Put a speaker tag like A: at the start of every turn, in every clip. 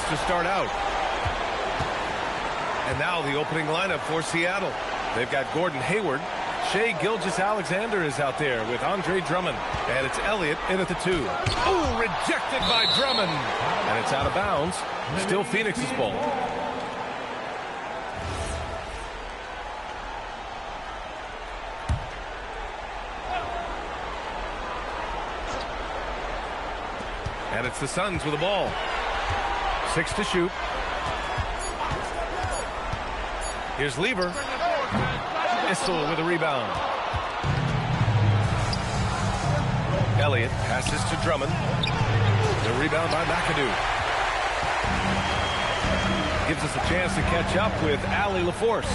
A: to start out. And now the opening lineup for Seattle. They've got Gordon Hayward. Shai Gilgeous-Alexander is out there with Andre Drummond. And it's Elliott in at the 2. Oh, rejected by Drummond. And it's out of bounds. Still Phoenix's ball. And it's the Suns with the ball. 6 to shoot. Here's Lever. Issel with a rebound. Elliott passes to Drummond. The rebound by McAdoo. Gives us a chance to catch up with Allie LaForce.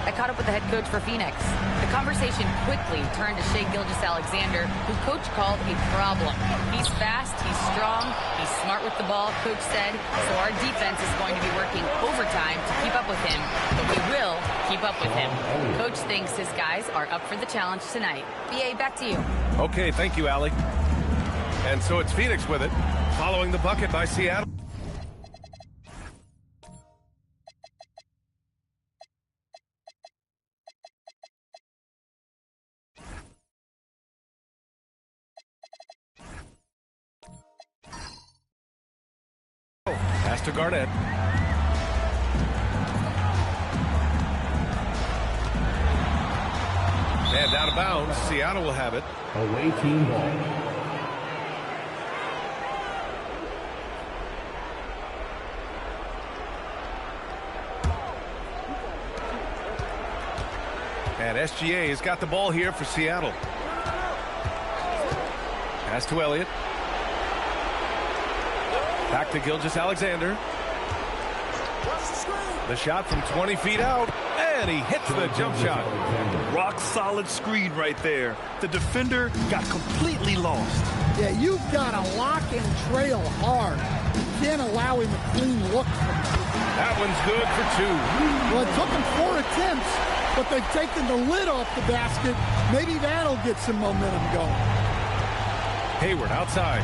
B: I caught up with the head coach for Phoenix. The conversation quickly turned to Shai Gilgeous-Alexander, who coach called a problem. He's fast, he's strong, he's smart with the ball, coach said, so our defense is going to be working overtime to keep up with him, but we will keep up with him. Coach thinks his guys are up for the challenge tonight. BA, back to you.
A: Okay, thank you, Allie. And so it's Phoenix with it, following the bucket by Seattle. Pass to Garnett. And out of bounds. Seattle will have it.
C: Away team ball.
A: And SGA has got the ball here for Seattle. Pass to Elliott. Back to Gilgeous-Alexander. The shot from 20 feet out, and he hits the jump shot.
D: Rock solid screen right there. The defender got completely lost.
E: Yeah, you've got to lock and trail hard. You can't allow him a clean look.
A: That one's good for 2.
E: Well, it took him 4 attempts, but they've taken the lid off the basket. Maybe that'll get some momentum going.
A: Hayward outside.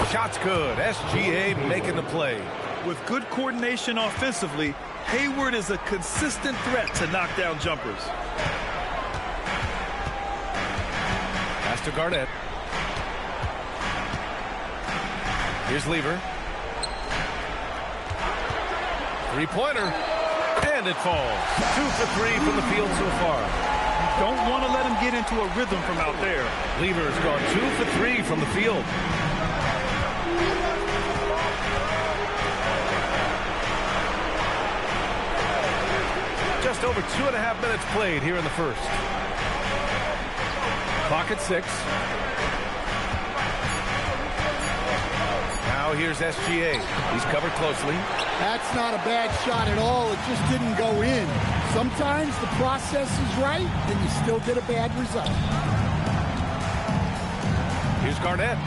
A: Shot's good. SGA making the play.
D: With good coordination offensively, Hayward is a consistent threat to knock down jumpers.
A: Pass to Garnett. Here's Lever. 3-pointer. And it falls. 2 for 3 from the field so far.
D: Don't want to let him get into a rhythm from out there.
A: Lever's gone 2 for 3 from the field. Just over 2.5 minutes played here in the first. Clock at 6. Now here's SGA. He's covered closely.
E: That's not a bad shot at all. It just didn't go in. Sometimes the process is right, and you still get a bad result.
A: Here's Garnett.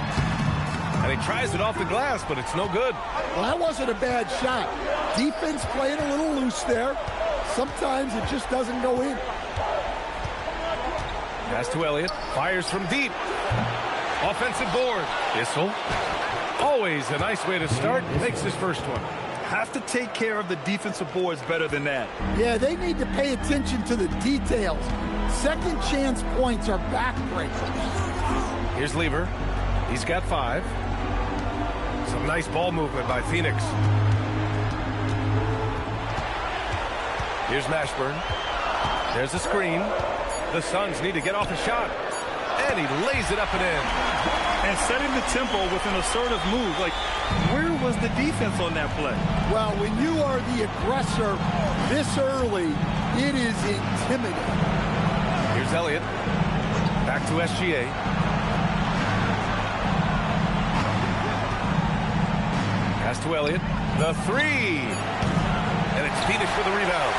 A: And he tries it off the glass, but it's no good.
E: Well, that wasn't a bad shot. Defense playing a little loose there. Sometimes it just doesn't go in.
A: Pass to Elliott. Fires from deep. Offensive board. Issel. Always a nice way to start. Makes his first one.
D: Have to take care of the defensive boards better than that.
E: Yeah, they need to pay attention to the details. Second chance points are backbreakers.
A: Here's Lever. He's got 5. Some nice ball movement by Phoenix. Here's Mashburn. There's a screen. The Suns need to get off a shot. And he lays it up and in.
D: And setting the tempo with an assertive move. Like, where was the defense on that play?
E: Well, when you are the aggressor this early, it is intimidating.
A: Here's Elliott. Back to SGA. Pass to Elliott. The 3. And it's Phoenix for the rebound.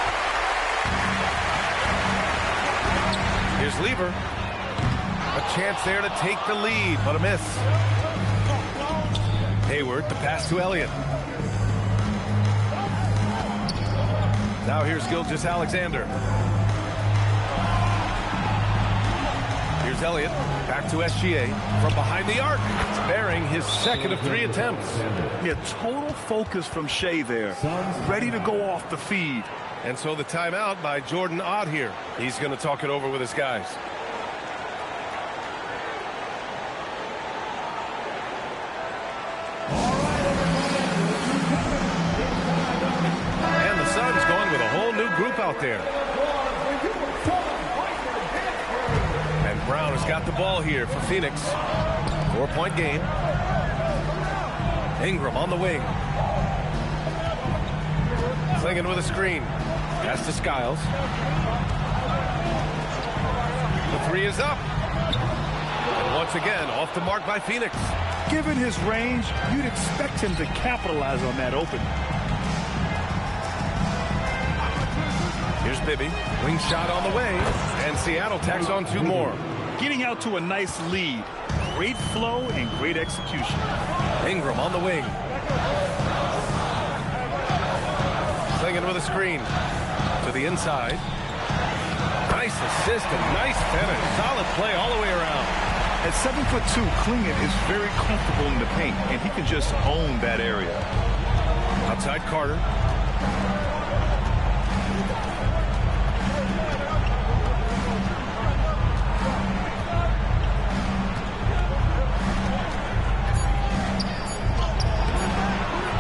A: Here's Lever. A chance there to take the lead, but a miss. Hayward, the pass to Elliott. Now here's Gilgeous-Alexander. Here's Elliott. Back to SGA. From behind the arc. Sparing his second of 3 attempts.
D: Yeah, total focus from Shea there. Ready to go off the feed.
A: And so the timeout by Jordan Ott here. He's going to talk it over with his guys. And the Suns going with a whole new group out there. And Brown has got the ball here for Phoenix. 4-point game. Ingram on the wing. Clinging with a screen. Pass to Skiles. The 3 is up. And once again, off the mark by Phoenix.
D: Given his range, you'd expect him to capitalize on that opening.
A: Here's Bibby. Wing shot on the way. And Seattle tacks on 2 more.
D: Getting out to a nice lead. Great flow and great execution.
A: Ingram on the wing. Clinging with a screen. To the inside. Nice assist and nice finish. Solid play all the way around.
D: At 7'2", Klingon is very comfortable in the paint, and he can just own that area.
A: Outside Carter.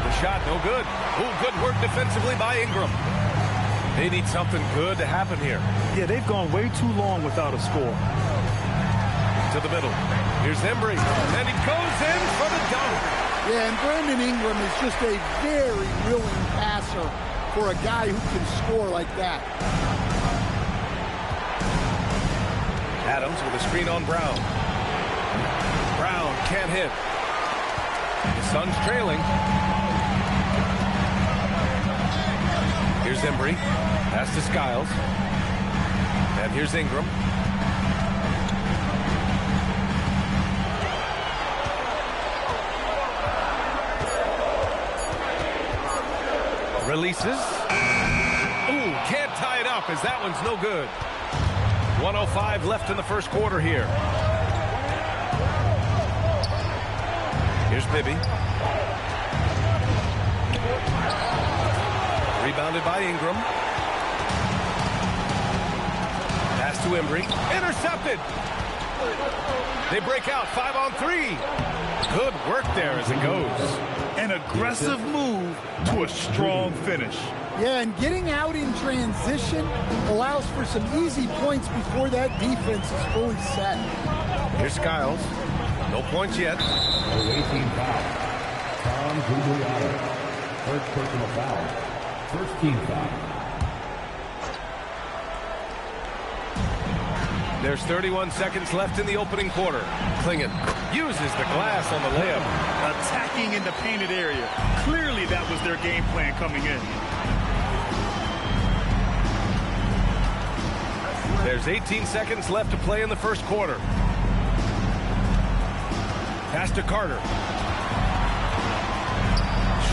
A: The shot, no good. Ooh, good work defensively by Ingram. They need something good to happen here.
D: Yeah, they've gone way too long without a score.
A: To the middle. Here's Embry. And he goes in for the dunk.
E: Yeah, and Brandon Ingram is just a very willing passer for a guy who can score like that.
A: Adams with a screen on Brown. Brown can't hit. The Suns trailing. Here's Embry. Pass to Skiles. And here's Ingram. Releases. Ooh, can't tie it up as that one's no good. 1:05 left in the first quarter here. Here's Bibby. Rebounded by Ingram. Pass to Embry. Intercepted. They break out 5-on-3. Good work there as it goes.
D: An aggressive move to a strong finish.
E: Yeah, and getting out in transition allows for some easy points before that defense is fully set.
A: Here's Skiles. No points yet.
C: 18 foul. Tom Gugliotta. First personal foul. First team foul.
A: There's 31 seconds left in the opening quarter. Klingon uses the glass on the layup.
D: Attacking in the painted area. Clearly that was their game plan coming in.
A: There's 18 seconds left to play in the first quarter. Pass to Carter.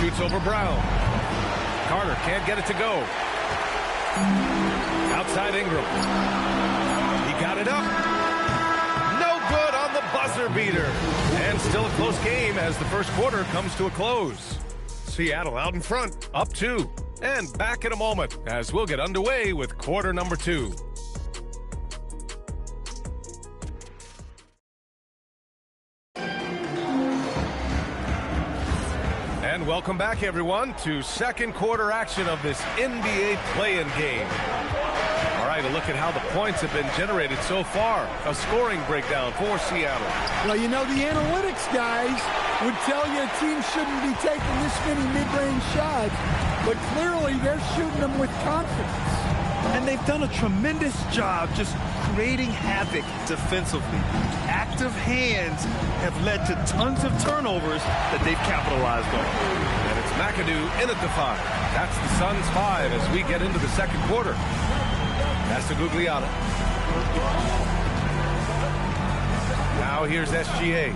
A: Shoots over Brown. Carter can't get it to go. Outside Ingram. He got it up. No good on the buzzer beater. And still a close game as the first quarter comes to a close. Seattle out in front, up 2. And back in a moment as we'll get underway with quarter number 2. And welcome back, everyone, to second quarter action of this NBA play-in game. All right, a look at how the points have been generated so far. A scoring breakdown for Seattle.
E: Well, you know, the analytics guys would tell you a team shouldn't be taking this many mid-range shots, but clearly they're shooting them with confidence.
D: And they've done a tremendous job just creating havoc defensively. Active hands have led to tons of turnovers that they've capitalized on.
A: And it's McAdoo in at the 5. That's the Suns 5 as we get into the second quarter. That's to Gugliotta. Now here's SGA.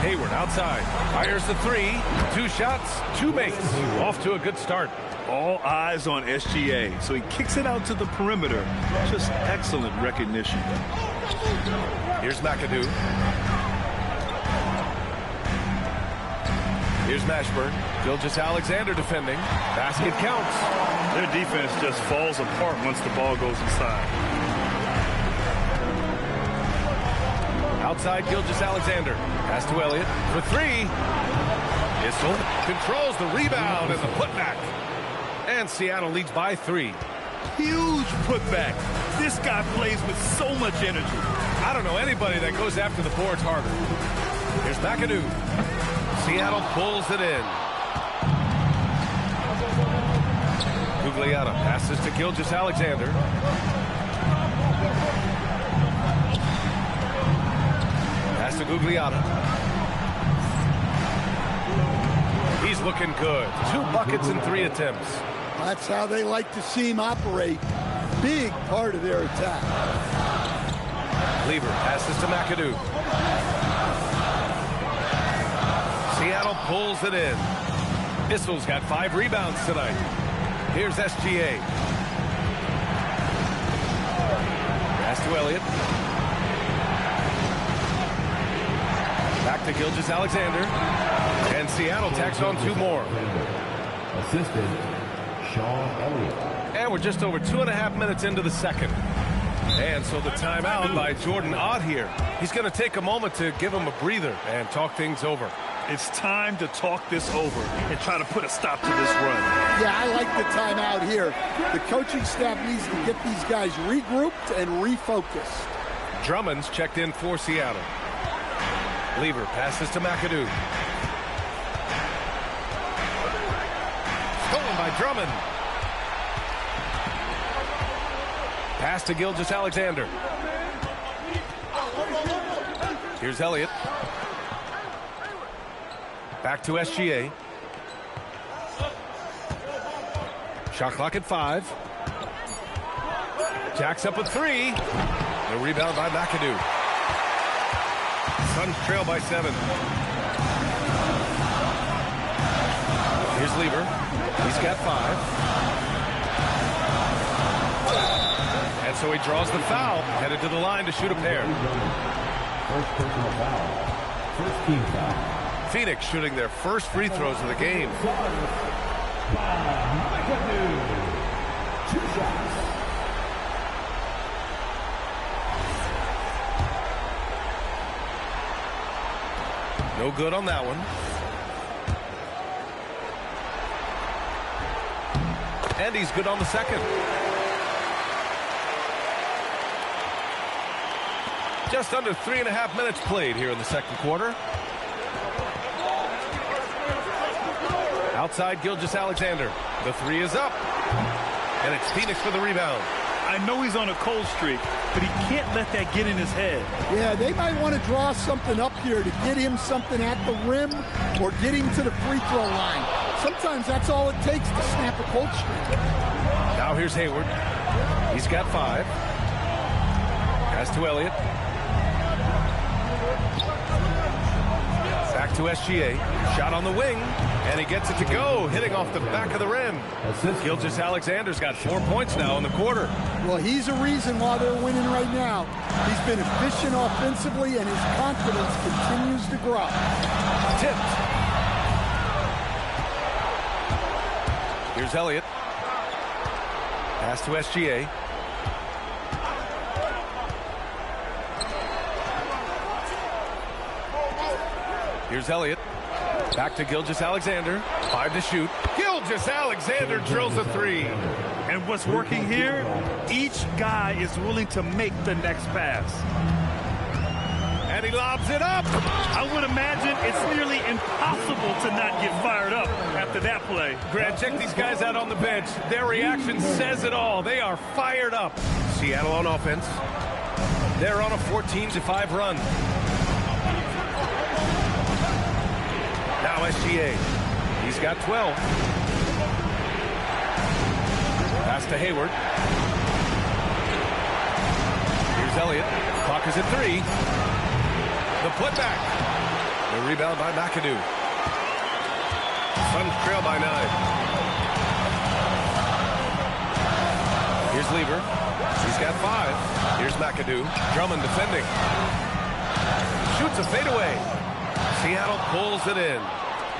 A: Hayward outside. Fires the three. 2 shots, 2 makes. Off to a good start.
D: All eyes on SGA, so he kicks it out to the perimeter. Just excellent recognition.
A: Here's McAdoo. Here's Mashburn. Gilgeous-Alexander defending. Basket counts.
D: Their defense just falls apart once the ball goes inside.
A: Outside Gilgeous-Alexander. Pass to Elliott for 3. Issel controls the rebound and the putback. And Seattle leads by 3.
D: Huge putback. This guy plays with so much energy.
A: I don't know anybody that goes after the boards harder. Here's McAdoo. Seattle pulls it in. Gugliotta passes to Gilgeous-Alexander. Pass to Gugliotta. He's looking good. 2 buckets in 3 attempts.
E: That's how they like to see him operate. Big part of their attack.
A: Lever passes to McAdoo. Seattle pulls it in. Issel's got 5 rebounds tonight. Here's SGA. Pass to Elliott. Back to Gilgeous-Alexander. And Seattle tacks on 2 more.
C: Assistant, Sean Elliott.
A: And we're just over 2.5 minutes into the second. And so the timeout by Jordan Ott here. He's going to take a moment to give him a breather and talk things over.
D: It's time to talk this over and try to put a stop to this run.
E: Yeah, I like the timeout here. The coaching staff needs to get these guys regrouped and refocused.
A: Drummond's checked in for Seattle. Lever passes to McAdoo. Stolen by Drummond. Pass to Gilgeous-Alexander. Here's Elliott. Back to SGA. Shot clock at 5. Jacks up a 3. The rebound by McAdoo. Suns trail by 7. Here's Lever. He's got 5. And so he draws the foul. Headed to the line to shoot a pair.
C: First personal foul. First team foul.
A: Phoenix shooting their first free throws of the game.
C: McAdoo. 2 shots.
A: No good on that one. And he's good on the second. Just under 3.5 minutes played here in the second quarter. Outside Gilgeous-Alexander. The 3 is up. And it's Phoenix for the rebound.
D: I know he's on a cold streak, but he can't let that get in his head.
E: Yeah, they might want to draw something up here to get him something at the rim or get him to the free throw line. Sometimes that's all it takes to snap a cold streak.
A: Now here's Hayward. He's got 5. Pass to Elliott. Back to SGA. Shot on the wing. And he gets it to go, hitting off the back of the rim. Gilgeous-Alexander's got 4 points now in the quarter.
E: Well, he's a reason why they're winning right now. He's been efficient offensively, and his confidence continues to grow.
A: Tipped. Here's Elliott. Pass to SGA. Here's Elliott. Back to Gilgeous-Alexander. 5 to shoot. Gilgeous-Alexander drills a 3.
D: And what's working here, each guy is willing to make the next pass.
A: And he lobs it up.
D: I would imagine it's nearly impossible to not get fired up after that play.
A: Grant, check these guys out on the bench. Their reaction says it all. They are fired up. Seattle on offense. They're on a 14-5 run. Now SGA. He's got 12. Pass to Hayward. Here's Elliott. Clock is at 3. The putback. The The rebound by McAdoo. Suns trail by 9. Here's Lever. He's got 5. Here's McAdoo. Drummond defending. Shoots a fadeaway. Seattle pulls it in.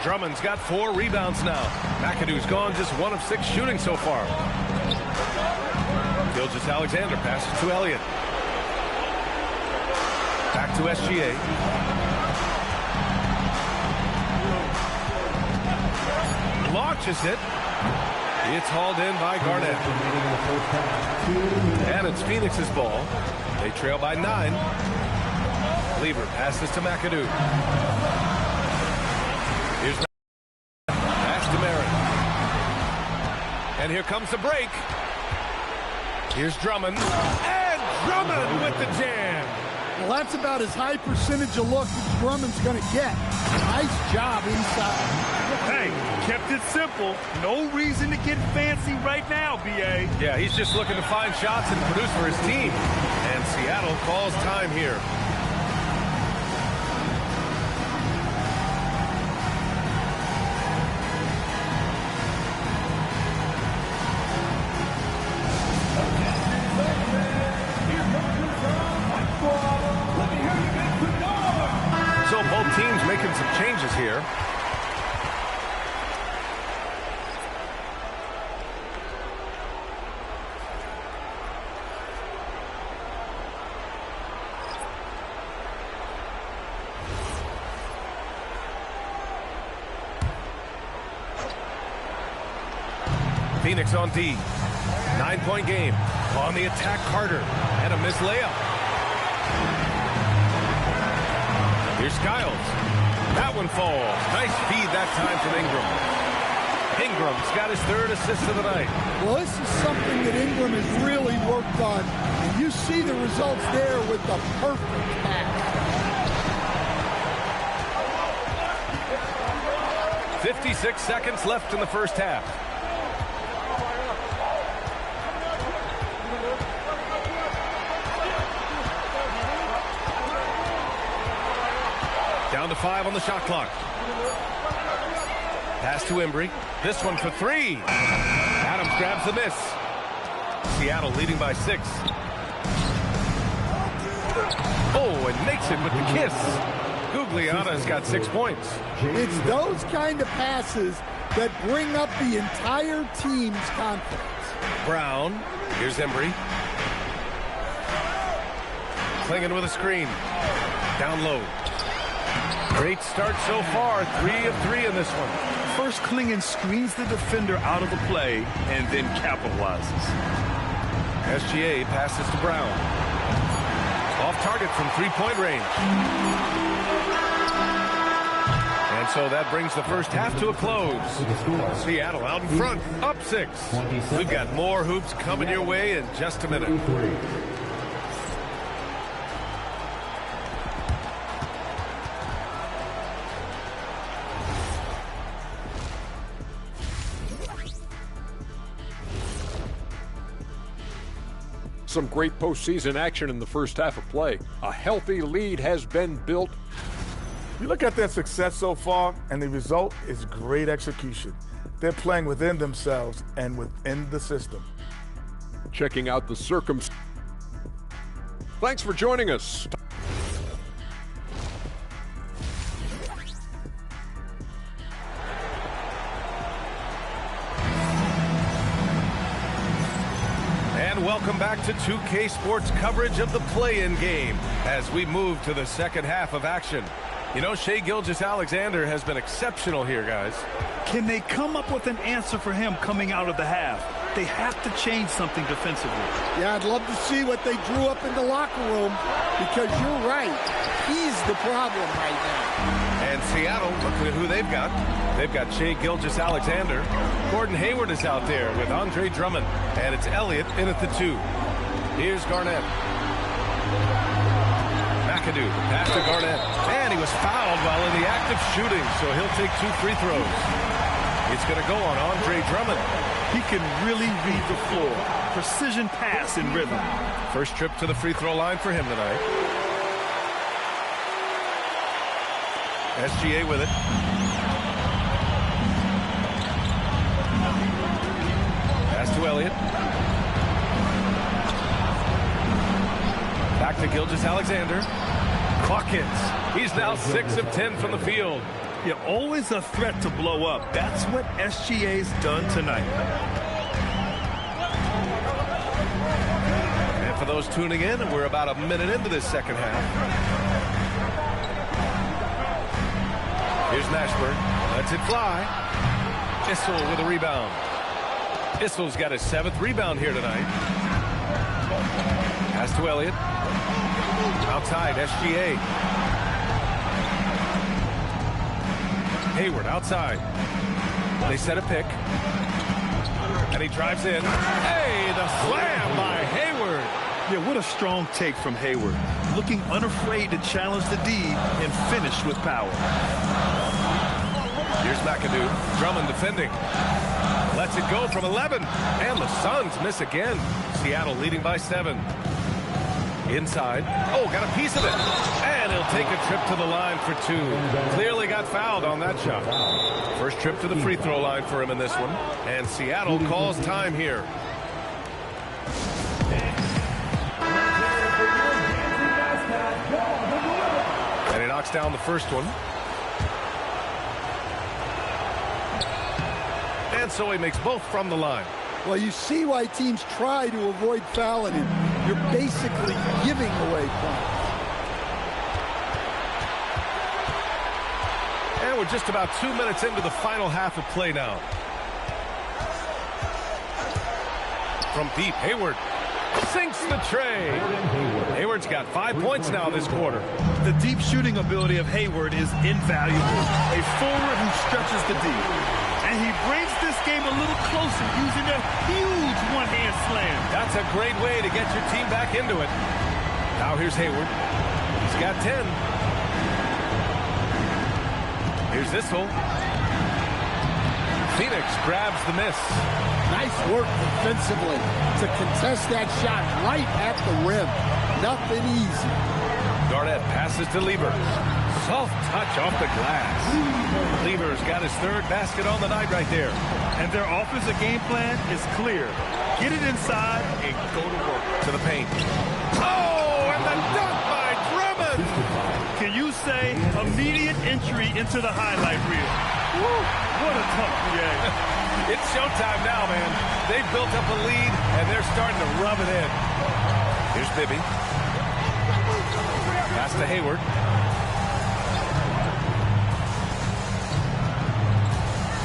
A: Drummond's got 4 rebounds now. McAdoo's gone just 1 of 6 shooting so far. Gilgeous-Alexander passes to Elliott. Back to SGA. Launches it. It's hauled in by Garnett. And it's Phoenix's ball. They trail by 9. Lever passes to McAdoo. Here's pass to Marin. And here comes the break. Here's Drummond. And Drummond with the jam.
E: Well, that's about as high percentage of look as Drummond's going to get. Nice job inside.
D: Hey, kept it simple. No reason to get fancy right now, B.A.
A: Yeah, he's just looking to find shots and produce for his team. And Seattle calls time here. So both teams making some changes here. Phoenix on D. 9-point game. On the attack, Carter. And a missed layup. Here's Skiles. That one falls. Nice feed that time from Ingram. Ingram's got his 3rd assist of the night.
E: Well, this is something that Ingram has really worked on. And you see the results there with the perfect pass.
A: 56 seconds left in the first half. Down to 5 on the shot clock. Pass to Embry. This one for 3. Adams grabs the miss. Seattle leading by 6. Oh, and makes it with the kiss. Gugliotta's got 6 points.
E: It's those kind of passes that bring up the entire team's confidence.
A: Brown. Here's Embry. Clinging with a screen. Down low. Great start so far. 3 of 3 in this one.
D: First, Klingon screens the defender out of the play and then capitalizes.
A: SGA passes to Brown. Off target from 3-point range. And so that brings the first half to a close. Seattle out in front, up 6. We've got more hoops coming your way in just a minute.
F: Some great postseason action in the first half of play. A healthy lead has been built.
G: You look at their success so far, and the result is great execution. They're playing within themselves and within the system.
F: Checking out the circumstances. Thanks for joining us.
A: Welcome back to 2K Sports coverage of the play-in game as we move to the second half of action. You know, Shai Gilgeous-Alexander has been exceptional here, guys.
D: Can they come up with an answer for him coming out of the half? They have to change something defensively.
E: Yeah, I'd love to see what they drew up in the locker room because you're right. He's the problem right now.
A: And Seattle, looking at who they've got. They've got Shai Gilgeous-Alexander. Gordon Hayward is out there with Andre Drummond. And it's Elliott in at the 2. Here's Garnett. McAdoo, pass to Garnett. And he was fouled while in the act of shooting, so he'll take 2 free throws. It's going to go on Andre Drummond.
D: He can really read the floor. Precision pass in rhythm.
A: First trip to the free throw line for him tonight. SGA with it. Pass to Elliott. Back to Gilgeous-Alexander. Clock hits. He's now 6 of 10 from the field.
D: Yeah, always a threat to blow up. That's what SGA's done tonight.
A: And for those tuning in, we're about a minute into this second half. Here's Mashburn. Lets it fly. Issel with a rebound. Issel's got his 7th rebound here tonight. Pass to Elliott. Outside, SGA. Hayward outside. They set a pick. And he drives in. Hey, the slam by Hayward.
D: Yeah, what a strong take from Hayward. Looking unafraid to challenge the D and finish with power.
A: Here's McAdoo. Drummond defending. Lets it go from 11. And the Suns miss again. Seattle leading by 7. Inside. Oh, got a piece of it. And he'll take a trip to the line for 2. Clearly got fouled on that shot. First trip to the free throw line for him in this one. And Seattle calls time here. And he knocks down the first one. And so he makes both from the line.
E: Well, you see why teams try to avoid fouling him. You're basically giving away points.
A: And we're just about 2 minutes into the final half of play now. From deep, Hayward sinks the tray. Hayward's got 5 points now this quarter.
D: The deep shooting ability of Hayward is invaluable. A forward who stretches the D. And he brings this game a little closer using a huge one-hand slam.
A: That's a great way to get your team back into it. Now here's Hayward. He's got 10. Here's Issel. Phoenix grabs the miss.
E: Nice work defensively to contest that shot right at the rim. Nothing easy.
A: Garnett passes to Lieber. Soft touch off the glass. Lieber's got his 3rd basket on the night right there.
D: And their offensive game plan is clear. Get it inside and go to work.
A: To the paint. Oh, and the dunk by Drummond.
D: Can you say immediate entry into the highlight reel? Woo, what a tough reaction.
A: It's showtime now, man. They've built up a lead, and they're starting to rub it in. Here's Bibby. Pass to Hayward.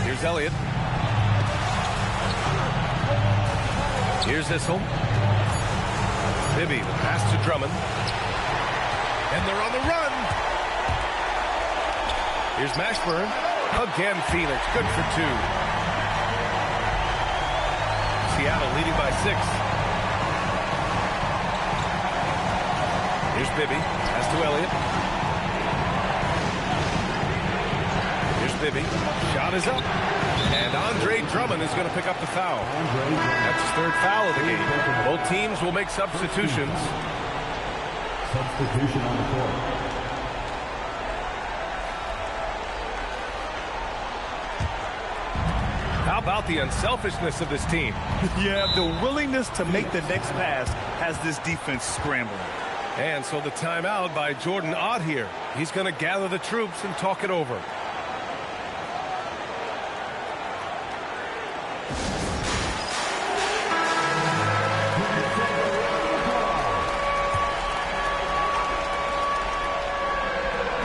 A: Here's Elliott. Here's Issel. Bibby, the pass to Drummond. And they're on the run. Here's Mashburn. Again, Phoenix. Good for 2. Seattle leading by 6. Here's Bibby. Pass to Elliott. Here's Bibby. Shot is up. And Andre Drummond is going to pick up the foul. That's his 3rd foul of the game. Both teams will make substitutions.
C: Substitution on the court.
A: How about the unselfishness of this team?
D: Yeah, the willingness to make the next pass has this defense scrambling.
A: And so the timeout by Jordan Ott here. He's going to gather the troops and talk it over.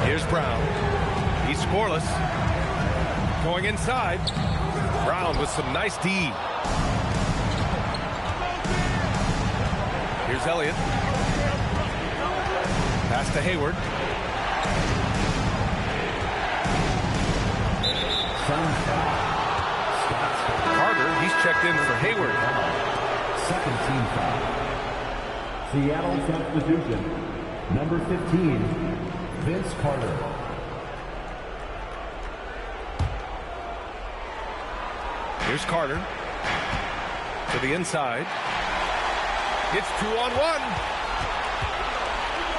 A: Here's Brown. He's scoreless. Going inside. Brown with some nice D. Here's Elliott. Pass to Hayward. Carter, he's checked in for Hayward.
C: 2nd team foul. Seattle substitution. Number 15, Vince Carter.
A: Here's Carter. To the inside. It's 2-on-1.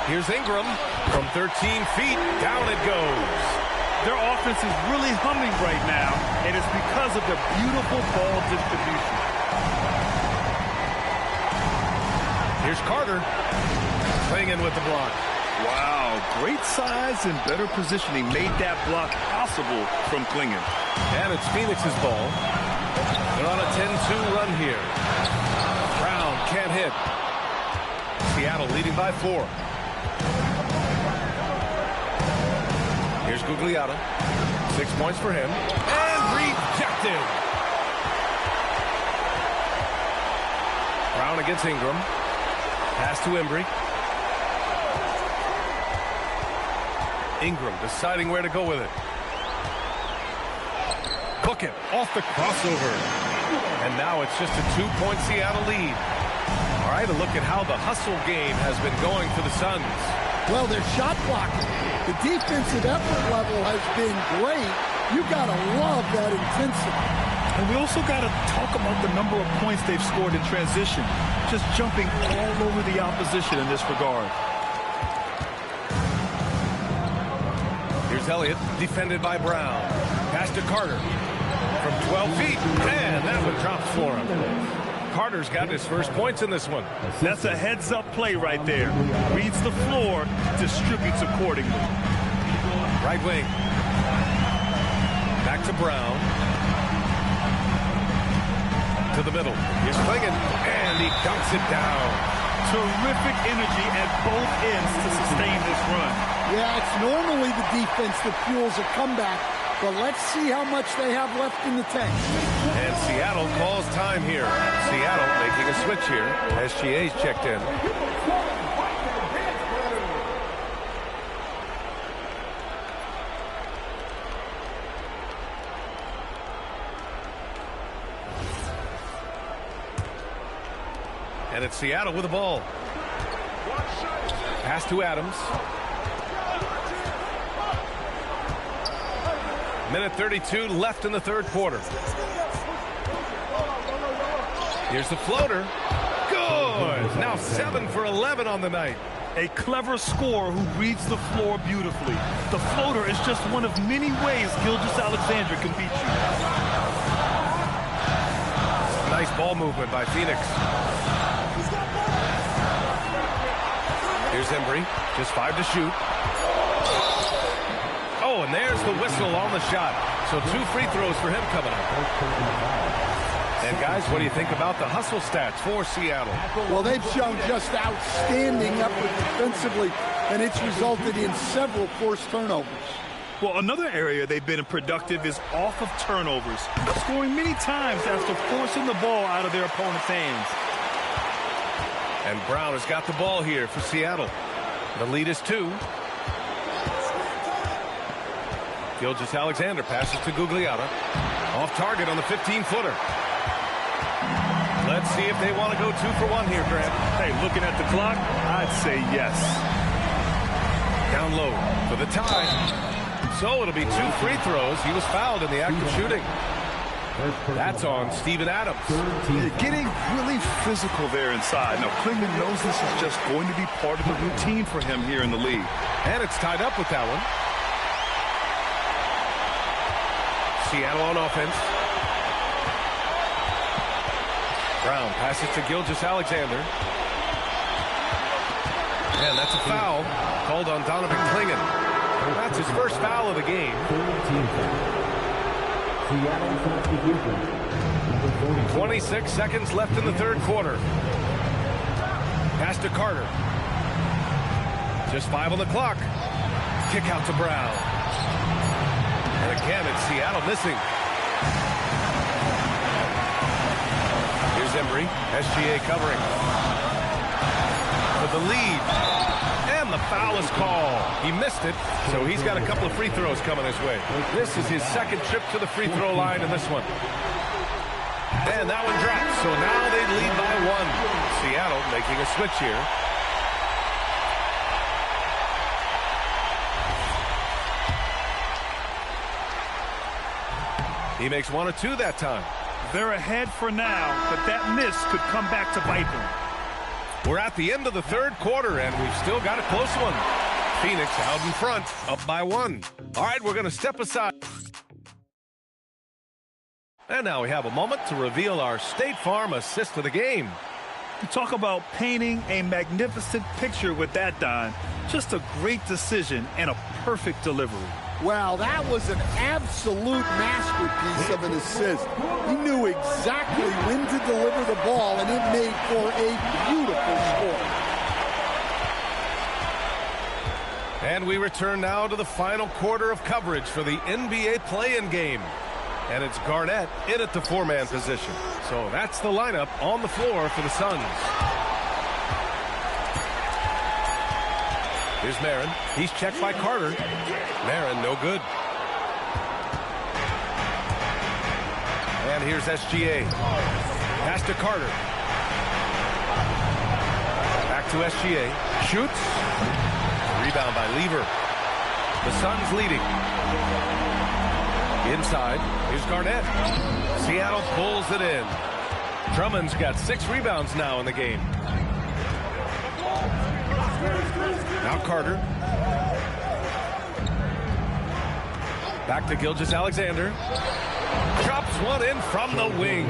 A: Here's Ingram from 13 feet. Down it goes.
D: Their offense is really humming right now, and it's because of their beautiful ball distribution.
A: Here's Carter. Klingon with the block.
D: Wow, great size and better positioning made that block possible from Klingon.
A: And it's Phoenix's ball. They're on a 10-2 run here. Brown can't hit. Seattle leading by 4. Here's Gugliotta. 6 points for him. And rejected. Brown against Ingram. Pass to Embry. Ingram deciding where to go with it. Cook it off the crossover. And now it's just a 2-point Seattle lead. All right, a look at how the hustle game has been going for the Suns.
E: Well, they're shot blocking. The defensive effort level has been great. You got to love that intensity.
D: And we also got to talk about the number of points they've scored in transition. Just jumping all over the opposition in this regard.
A: Here's Elliott, defended by Brown. Pass to Carter. From 12 feet, and that one drops for him. Carter's got his first points in this one.
D: That's a heads-up play right there. Reads the floor, distributes accordingly.
A: Right wing. Back to Brown. To the middle. Here's Klingon, and he dunks it down.
D: Terrific energy at both ends to sustain this run.
E: Yeah, it's normally the defense that fuels a comeback, but let's see how much they have left in the tank.
A: And Seattle calls time here. Seattle making a switch here. SGA's checked in. And it's Seattle with the ball. Pass to Adams. Minute 32 left in the third quarter. Here's the floater. Good. Now 7 for 11 on the night.
D: A clever scorer who reads the floor beautifully. The floater is just one of many ways Gilgeous-Alexander can beat you.
A: Nice ball movement by Phoenix. Here's Embry. Just 5 to shoot. Oh, and there's the whistle on the shot. So 2 free throws for him coming up. And guys, what do you think about the hustle stats for Seattle?
E: Well, they've shown just outstanding effort defensively, and it's resulted in several forced turnovers.
D: Well, another area they've been productive is off of turnovers, scoring many times after forcing the ball out of their opponent's hands.
A: And Brown has got the ball here for Seattle. The lead is 2. Gilgeous-Alexander passes to Gugliotta. Off target on the 15-footer. Let's see if they want to go 2 for 1 here, Grant.
D: Hey, looking at the clock, I'd say yes.
A: Down low for the tie. So it'll be 2 free throws. He was fouled in the act of shooting. That's on Steven Adams.
D: They're getting really physical there inside. Now, Klingon knows this is just going to be part of the routine for him here in the league.
A: And it's tied up with that one. Seattle on offense. Brown passes to Gilgeous-Alexander. And that's a foul called on Donovan Klingon. That's his first foul of the game. 26 seconds left in the third quarter. Pass to Carter. Just 5 on the clock. Kick out to Brown. And again, it's Seattle missing. Here's Embry. SGA covering. For the lead. And the foul is called. He missed it, so he's got a couple of free throws coming his way. This is his second trip to the free throw line in this one. And that one drops, so now they lead by 1. Seattle making a switch here. He makes 1 or 2 that time.
D: They're ahead for now, but that miss could come back to bite them.
A: We're at the end of the third quarter, and we've still got a close one. Phoenix out in front, up by 1. All right, we're going to step aside. And now we have a moment to reveal our State Farm assist of the game.
D: You talk about painting a magnificent picture with that, Don. Just a great decision and a perfect delivery.
E: Well, that was an absolute masterpiece of an assist. He knew exactly when to deliver the ball, and it made for a beautiful score.
A: And we return now to the final quarter of coverage for the NBA play-in game. And it's Garnett in at the 4-man position. So that's the lineup on the floor for the Suns. Here's Marin. He's checked by Carter. Marin, no good. And here's SGA. Pass to Carter. Back to SGA. Shoots. Rebound by Lever. The Suns leading. Inside, here's Garnett. Seattle pulls it in. Drummond's got 6 rebounds now in the game. Now Carter. Back to Gilgeous-Alexander. Drops one in from the wing.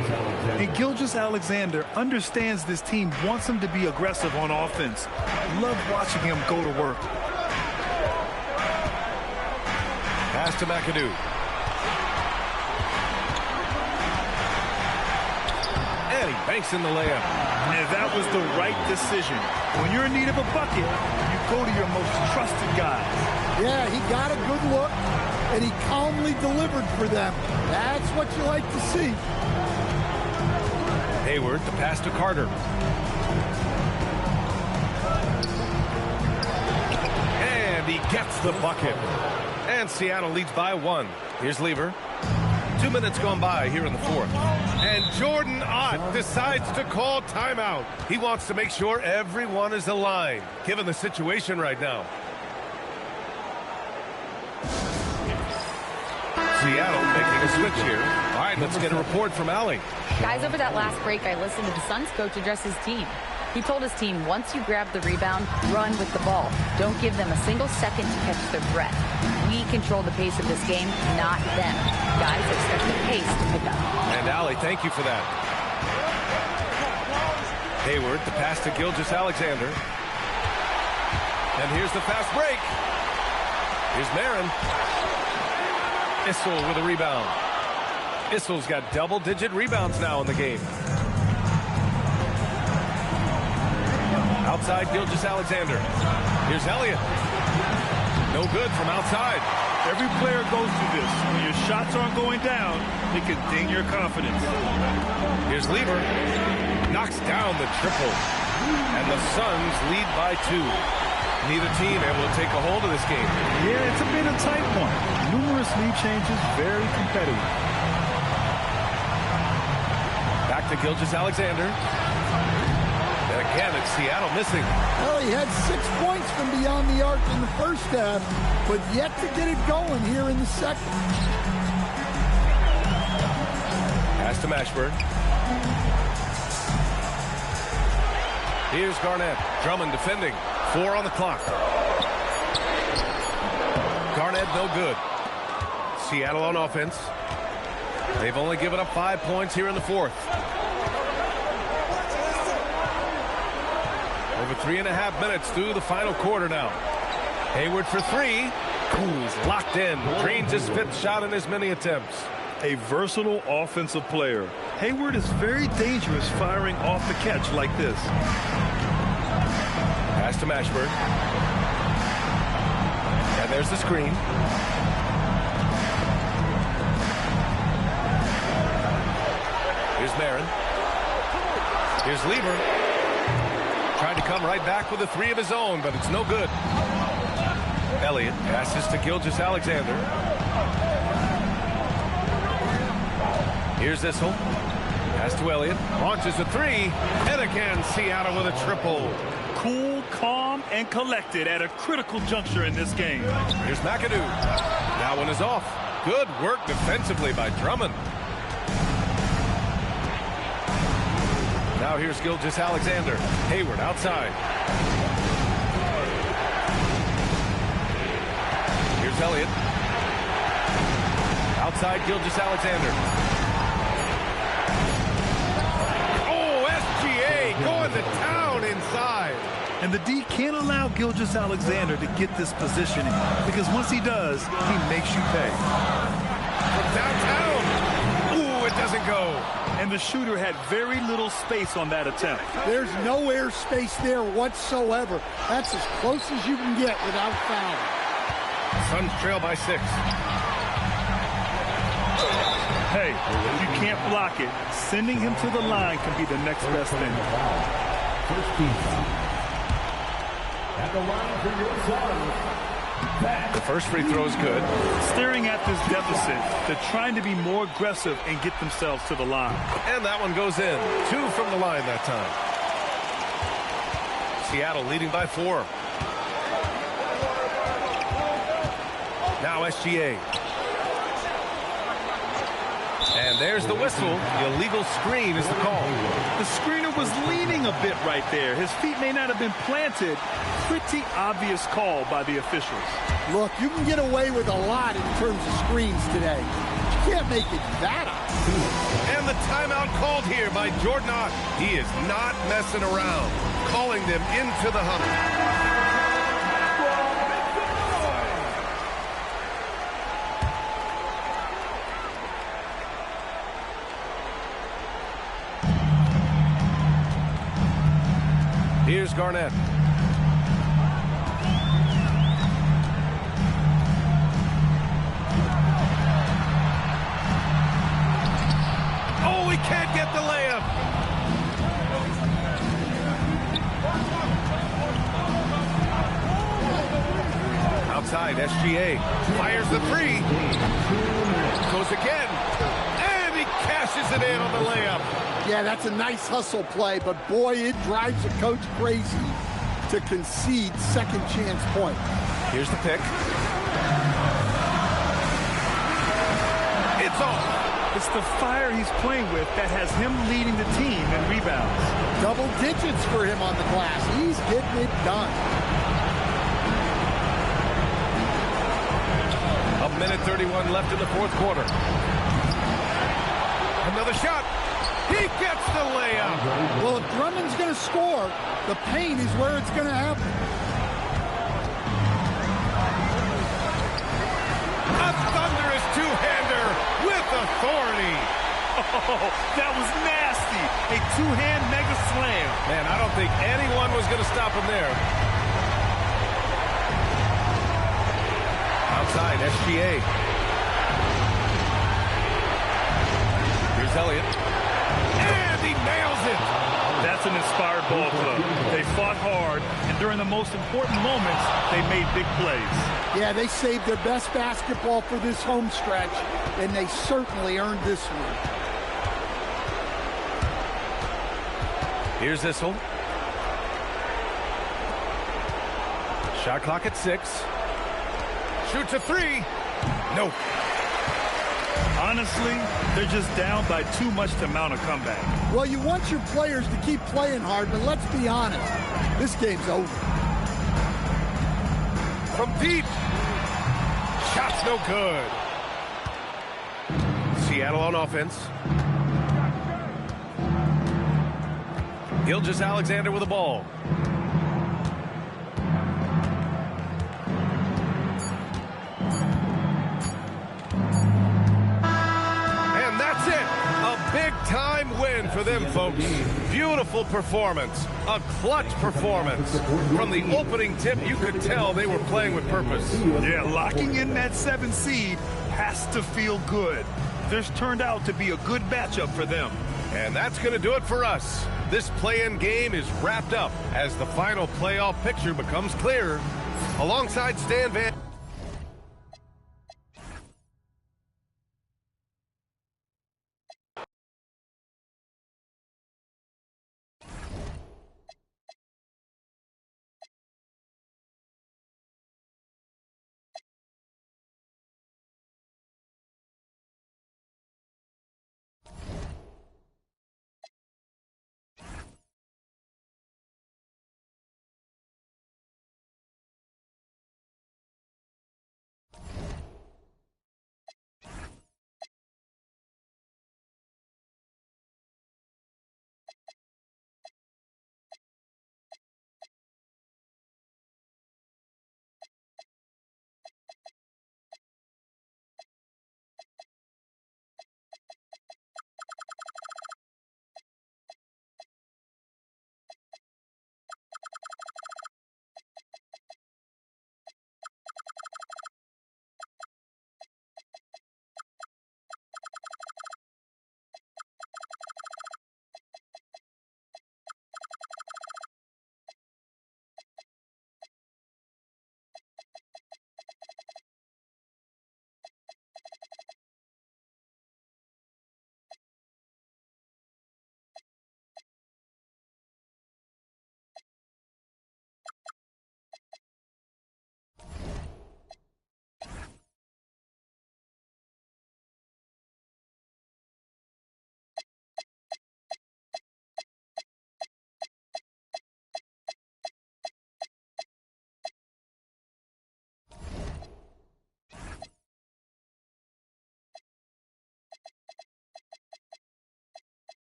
D: And Gilgeous-Alexander understands this team wants him to be aggressive on offense. Love watching him go to work.
A: Pass to McAdoo. And he banks in the layup.
D: And that was the right decision. When you're in need of a bucket, you go to your most trusted guys.
E: Yeah, he got a good look, and he calmly delivered for them. That's what you like to see.
A: Hayward, the pass to Carter. And he gets the bucket. And Seattle leads by 1. Here's Lever. 2 minutes gone by here in the 4th. And Jordan Ott decides to call timeout. He wants to make sure everyone is aligned, given the situation right now. Seattle making a switch here. All right, let's get a report from Allie.
B: Guys, over that last break, I listened to the Suns coach address his team. He told his team, once you grab the rebound, run with the ball. Don't give them a single second to catch their breath. We control the pace of this game, not them. Guys, expect the pace to pick up.
A: And Allie, thank you for that. Hayward, the pass to Gilgeous-Alexander. And here's the fast break. Here's Marin. Issel with a rebound. Issel's got double-digit rebounds now in the game. Outside Gilgeous-Alexander. Here's Elliott. No good from outside.
D: Every player goes through this. When your shots aren't going down, it can ding your confidence.
A: Here's Lever. Knocks down the triple. And the Suns lead by 2. Neither team able to take a hold of this game.
D: Yeah, it's been a tight one. Numerous lead changes, very competitive.
A: Back to Gilgeous-Alexander. And again, it's Seattle missing.
E: Well, he had 6 points from beyond the arc in the first half, but yet to get it going here in the second.
A: Pass to Mashburn. Here's Garnett. Drummond defending. 4 on the clock. Garnett no good. Seattle on offense. They've only given up 5 points here in the 4th. Over 3.5 minutes through the final quarter now. Hayward for 3. He's locked in. Drains his 5th shot in as many attempts.
D: A versatile offensive player. Hayward is very dangerous firing off the catch like this.
A: Pass to Mashburn. And there's the screen. Here's Marin. Here's Lever. Tried to come right back with a 3 of his own, but it's no good. Elliott passes to Gilgeous-Alexander. Here's Issel. Pass to Elliott. Launches a 3. And again, Seattle with a triple.
D: Cool, calm, and collected at a critical juncture in this game.
A: Here's McAdoo. That one is off. Good work defensively by Drummond. Now here's Gilgeous-Alexander. Hayward outside. Here's Elliott. Outside Gilgeous-Alexander. Oh, SGA going to town inside.
D: And the D can't allow Gilgeous-Alexander to get this positioning, because once he does, he makes you pay.
A: From downtown. Ooh, it doesn't go.
D: And the shooter had very little space on that attempt.
E: There's no air space there whatsoever. That's as close as you can get without fouling.
A: Suns trail by 6.
D: Hey, if you can't block it, sending him to the line can be the next best thing.
C: First team foul. At the line for your Suns.
A: The first free throw is good.
D: Staring at this deficit, they're trying to be more aggressive and get themselves to the line.
A: And that one goes in. 2 from the line that time. Seattle leading by 4. Now SGA. And there's the whistle. The illegal screen is the call.
D: The screener was leaning a bit right there. His feet may not have been planted. Pretty obvious call by the officials.
E: Look, you can get away with a lot in terms of screens today. You can't make it that obvious.
A: And the timeout called here by Jordan Ott. He is not messing around. Calling them into the huddle. Here's Garnett. Oh, he can't get the layup. Outside, SGA fires the 3. Goes again. And he cashes it in on the layup.
E: Yeah, that's a nice hustle play, but boy, it drives a coach crazy to concede second chance point.
A: Here's the pick. It's off.
D: It's the fire he's playing with that has him leading the team in rebounds.
E: Double digits for him on the glass. He's getting it done.
A: 1:31 left in the fourth quarter. Another shot. He gets the layup.
E: Well, if Drummond's going to score, the paint is where it's going to happen.
A: A thunderous two-hander with authority.
D: Oh, that was nasty. A two-hand mega slam.
A: Man, I don't think anyone was going to stop him there. Outside, SGA. Here's Elliott. And he nails it.
D: That's an inspired ball club. They fought hard, and during the most important moments, they made big plays.
E: Yeah, they saved their best basketball for this home stretch, and they certainly earned this one.
A: Here's Issel. Shot clock at 6. Shoots a 3. Nope.
D: Honestly, they're just down by too much to mount a comeback.
E: Well, you want your players to keep playing hard, but let's be honest. This game's over.
A: From deep. Shot's no good. Seattle on offense. Gilgeous-Alexander with the ball. And that's it. A big-time win for them, folks. Beautiful performance. A clutch performance. From the opening tip, you could tell they were playing with purpose.
D: Yeah, locking in that 7 seed has to feel good. This turned out to be a good matchup for them.
A: And that's going to do it for us. This play-in game is wrapped up as the final playoff picture becomes clearer. Alongside Stan Van...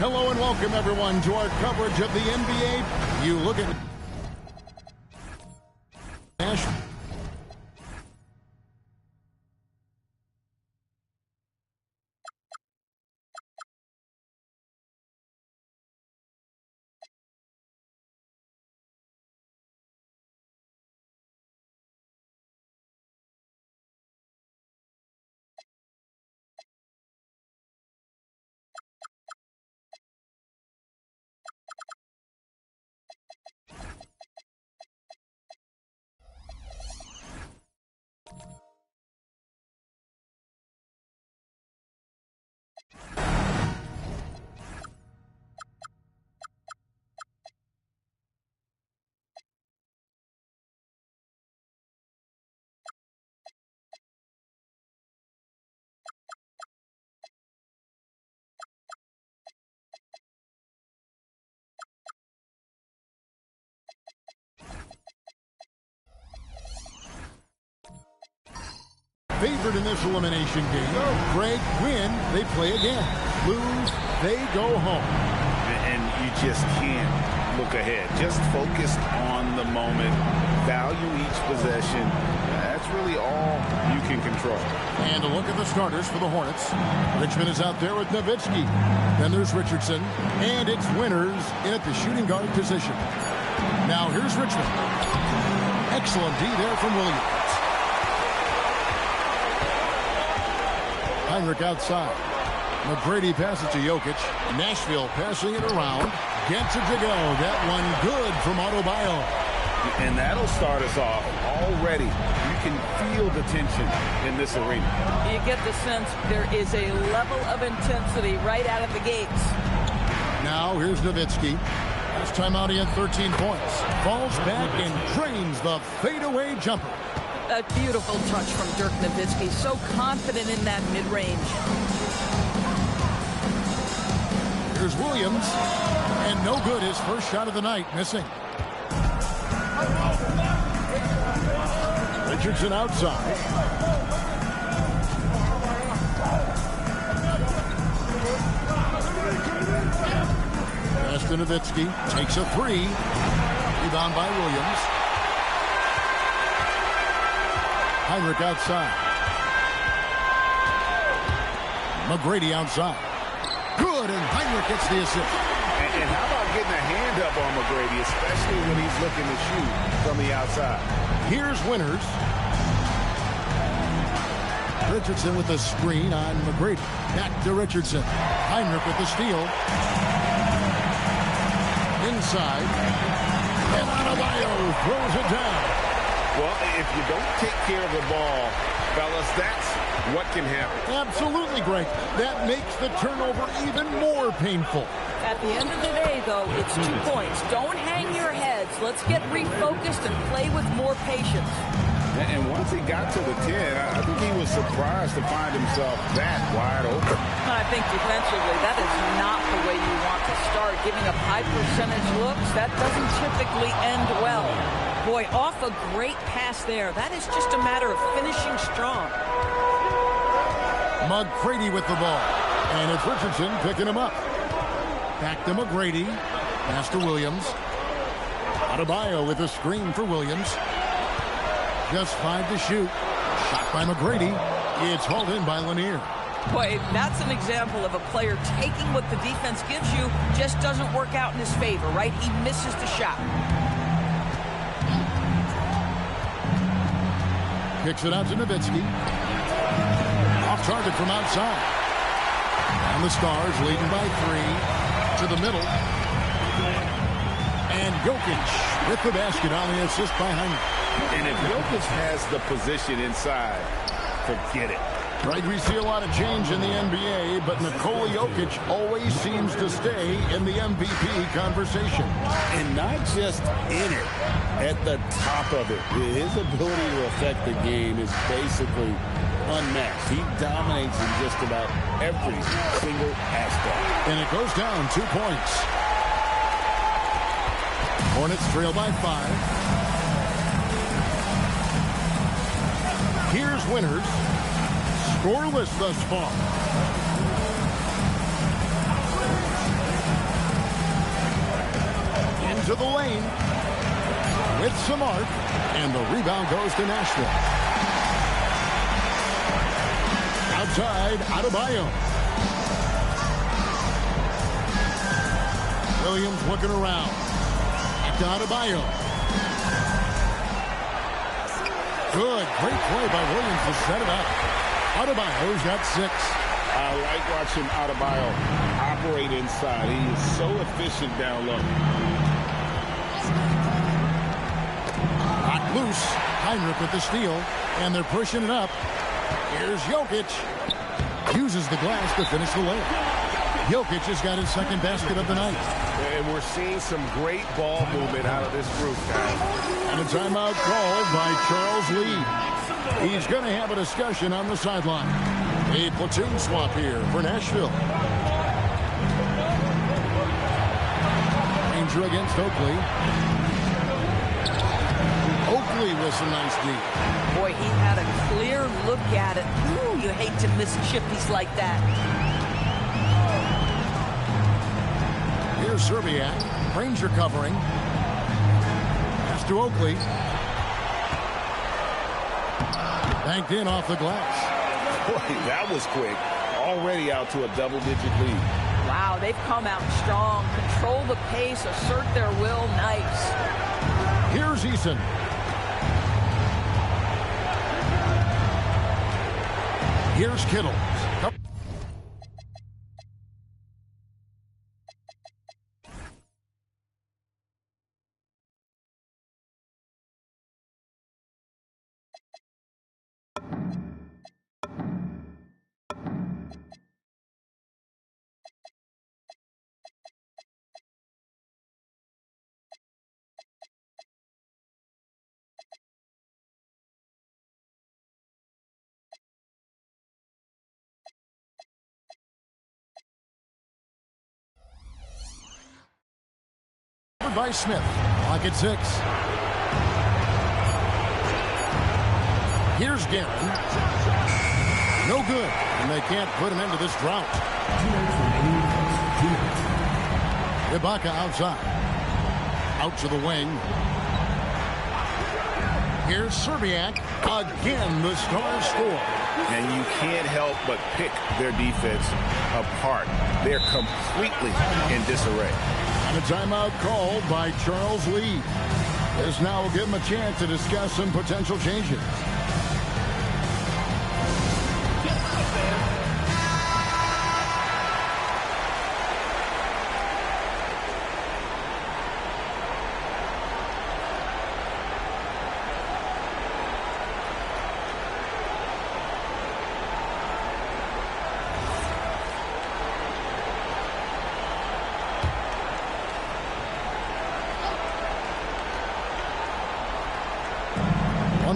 H: Hello and welcome, everyone, to our coverage of the NBA. You look at favorite in this elimination game. Greg, win, they play again. Lose, they go home.
I: And you just can't look ahead. Just focus on the moment. Value each possession. That's really all you can control.
H: And a look at the starters for the Hornets. Richmond is out there with Nowitzki. Then there's Richardson. And it's Winters in at the shooting guard position. Now here's Richmond. Excellent D there from Williams. Heinrich outside. McGrady passes to Jokic. Nashville passing it around. Gets it to go. That one good from Adebayo.
I: And that'll start us off already. You can feel the tension in this arena.
J: You get the sense there is a level of intensity right out of the gates.
H: Now here's Nowitzki. Last time out he had 13 points. Falls back and drains the fadeaway jumper.
J: A beautiful touch from Dirk Nowitzki. So confident in that mid-range.
H: Here's Williams. And no good. His first shot of the night. Missing. Richardson outside. Pass to Nowitzki. Takes a three. Rebound by Williams. Heinrich outside. McGrady outside. Good, and Heinrich gets the assist.
I: And how about getting a hand up on McGrady, especially when he's looking to shoot from the outside.
H: Here's Winters. Richardson with the screen on McGrady. Back to Richardson. Heinrich with the steal. Inside. And Adebayo throws it down.
I: Well, if you don't take care of the ball, fellas, that's what can happen.
H: Absolutely, Greg. That makes the turnover even more painful.
J: At the end of the day, though, it's 2 points. Don't hang your heads. Let's get refocused and play with more patience.
I: And once he got to the 10, I think he was surprised to find himself that wide open.
J: I think defensively, that is not the way you want to start. Giving up high percentage looks, that doesn't typically end well. Boy, off a great pass there. That is just a matter of finishing strong.
H: McGrady with the ball. And it's Richardson picking him up. Back to McGrady. Pass to Williams. Adebayo with a screen for Williams. Just 5 to shoot. Shot by McGrady. It's hauled in by Lanier.
J: Boy, that's an example of a player taking what the defense gives you, just doesn't work out in his favor, right? He misses the shot.
H: Kicks it out to Nowitzki. Off target from outside. And the Stars leading by 3 to the middle. And Jokic with the basket on the assist by Heinrich.
I: And if Jokic has the position inside, forget it.
H: Right, we see a lot of change in the NBA, but Nikola Jokic always seems to stay in the MVP conversation.
I: And not just in it, at the top of it. His ability to affect the game is basically unmatched. He dominates in just about every single aspect.
H: And it goes down 2 points. Hornets trail by 5. Here's Winters. Scoreless thus far. Into the lane. With some arc. And the rebound goes to Nashville. Outside, Adebayo. Williams looking around. Back to Adebayo. Good. Great play by Williams to set it up. Adebayo's got 6.
I: I like watching Adebayo operate inside. He is so efficient down low.
H: Knocked loose. Heinrich with the steal. And they're pushing it up. Here's Jokic. Uses the glass to finish the layup. Jokic has got his second basket of the night.
A: And we're seeing some great ball movement out of this group, guys.
H: And a timeout called by Charles Lee. He's going to have a discussion on the sideline. A platoon swap here for Nashville. Ranger against Oakley. Oakley with some nice D.
J: Boy, he had a clear look at it. Ooh, you hate to miss chippies like that.
H: Here's Serbiak. Ranger covering. Pass to Oakley. Banked in off the glass.
I: Boy, that was quick. Already out to a double-digit lead.
J: Wow, they've come out strong. Control the pace, assert their will. Nice.
H: Here's Eason. Here's Kittle. By Smith. Clock at 6. Here's Guerin. No good. And they can't put him into this drought. Ibaka outside. Out to the wing. Here's Serbiak. Again, the star score.
A: And you can't help but pick their defense apart. They're completely in disarray.
H: And a timeout called by Charles Lee. This now will give him a chance to discuss some potential changes.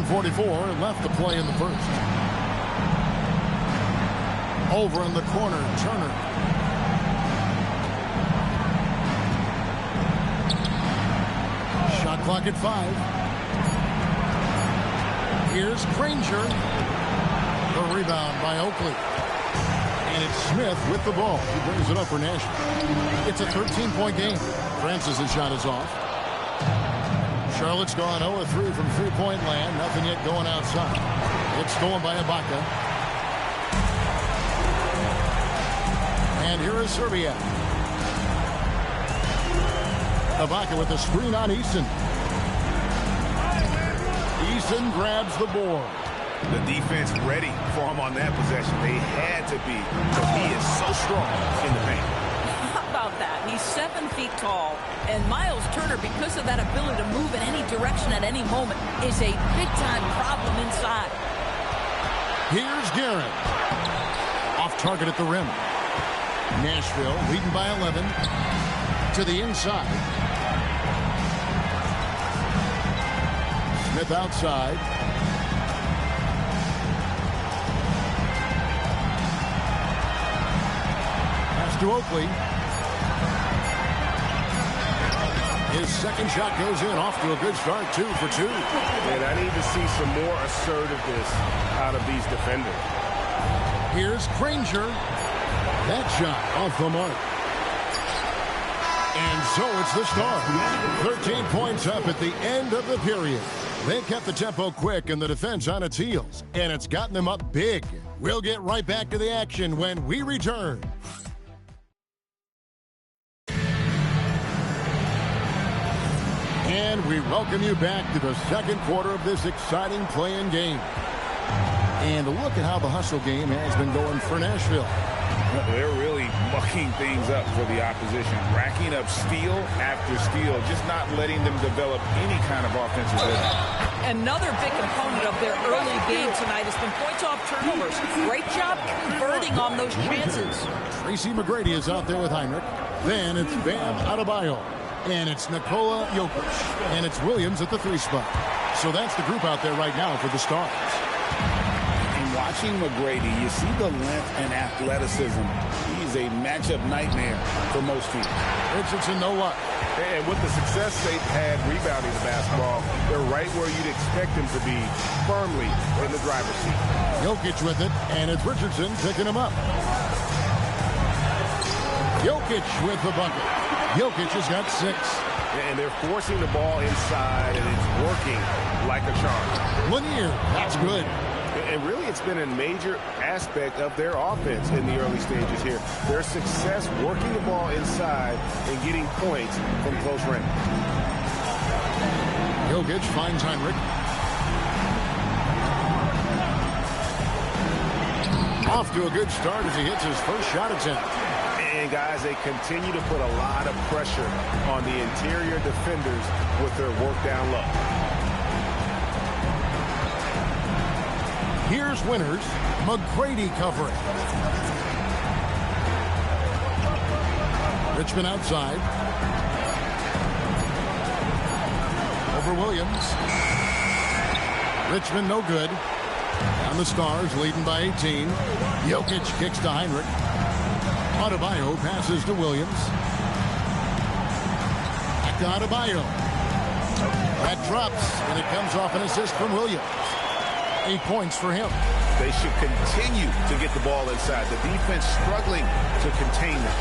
H: .44 left to play in the first. Over in the corner, Turner. Shot clock at 5. Here's Granger. The rebound by Oakley. And it's Smith with the ball. He brings it up for Nashville. It's a 13-point game. Francis' shot is off. Charlotte's gone 0-3 from three-point land. Nothing yet going outside. It's stolen by Ibaka. And here is Serbia. Ibaka with the screen on Eason. Eason grabs the board.
A: The defense ready for him on that possession. They had to be, because he is so strong in the paint.
J: How about that? He's 7 feet tall. And Miles Turner, because of that ability to move in any direction at any moment, is a big-time problem inside.
H: Here's Guerin. Off target at the rim. Nashville leading by 11. To the inside. Smith outside. Pass to Oakley. His second shot goes in, off to a good start, 2 for 2.
A: And I need to see some more assertiveness out of these defenders.
H: Here's Granger. That shot off the mark. And so it's the Stars. 13 points up at the end of the period. They kept the tempo quick and the defense on its heels, and it's gotten them up big. We'll get right back to the action when we return. And we welcome you back to the second quarter of this exciting play-in game. And look at how the hustle game has been going for Nashville.
K: They're really mucking things up for the opposition, racking up steal after steal, just not letting them develop any kind of offensive rhythm.
J: Another big component of their early game tonight has been points off turnovers. Great job converting on those chances.
H: Tracy McGrady is out there with Heinrich. Then it's Bam Adebayo. And it's Nikola Jokic. And it's Williams at the 3 spot. So that's the group out there right now for the Stars.
I: And watching McGrady, you see the length and athleticism. He's a matchup nightmare for most teams.
H: Richardson, no luck.
A: And with the success they've had rebounding the basketball, they're right where you'd expect them to be, firmly in the driver's seat.
H: Jokic with it, and it's Richardson picking him up. Jokic with the bucket. Jokic has got 6.
A: And they're forcing the ball inside, and it's working like a charm.
H: Lanier, that's good.
A: And really, it's been a major aspect of their offense in the early stages here. Their success working the ball inside and getting points from close range.
H: Jokic finds Heinrich. Off to a good start as he hits his first shot attempt.
A: And guys, they continue to put a lot of pressure on the interior defenders with their work down low.
H: Here's Winters. McGrady covering. Richmond outside. Over Williams. Richmond no good. And the Stars leading by 18. Jokic kicks to Heinrich. Adebayo passes to Williams. Back to Adebayo. That drops, and it comes off an assist from Williams. 8 points for him.
A: They should continue to get the ball inside. The defense struggling to contain them.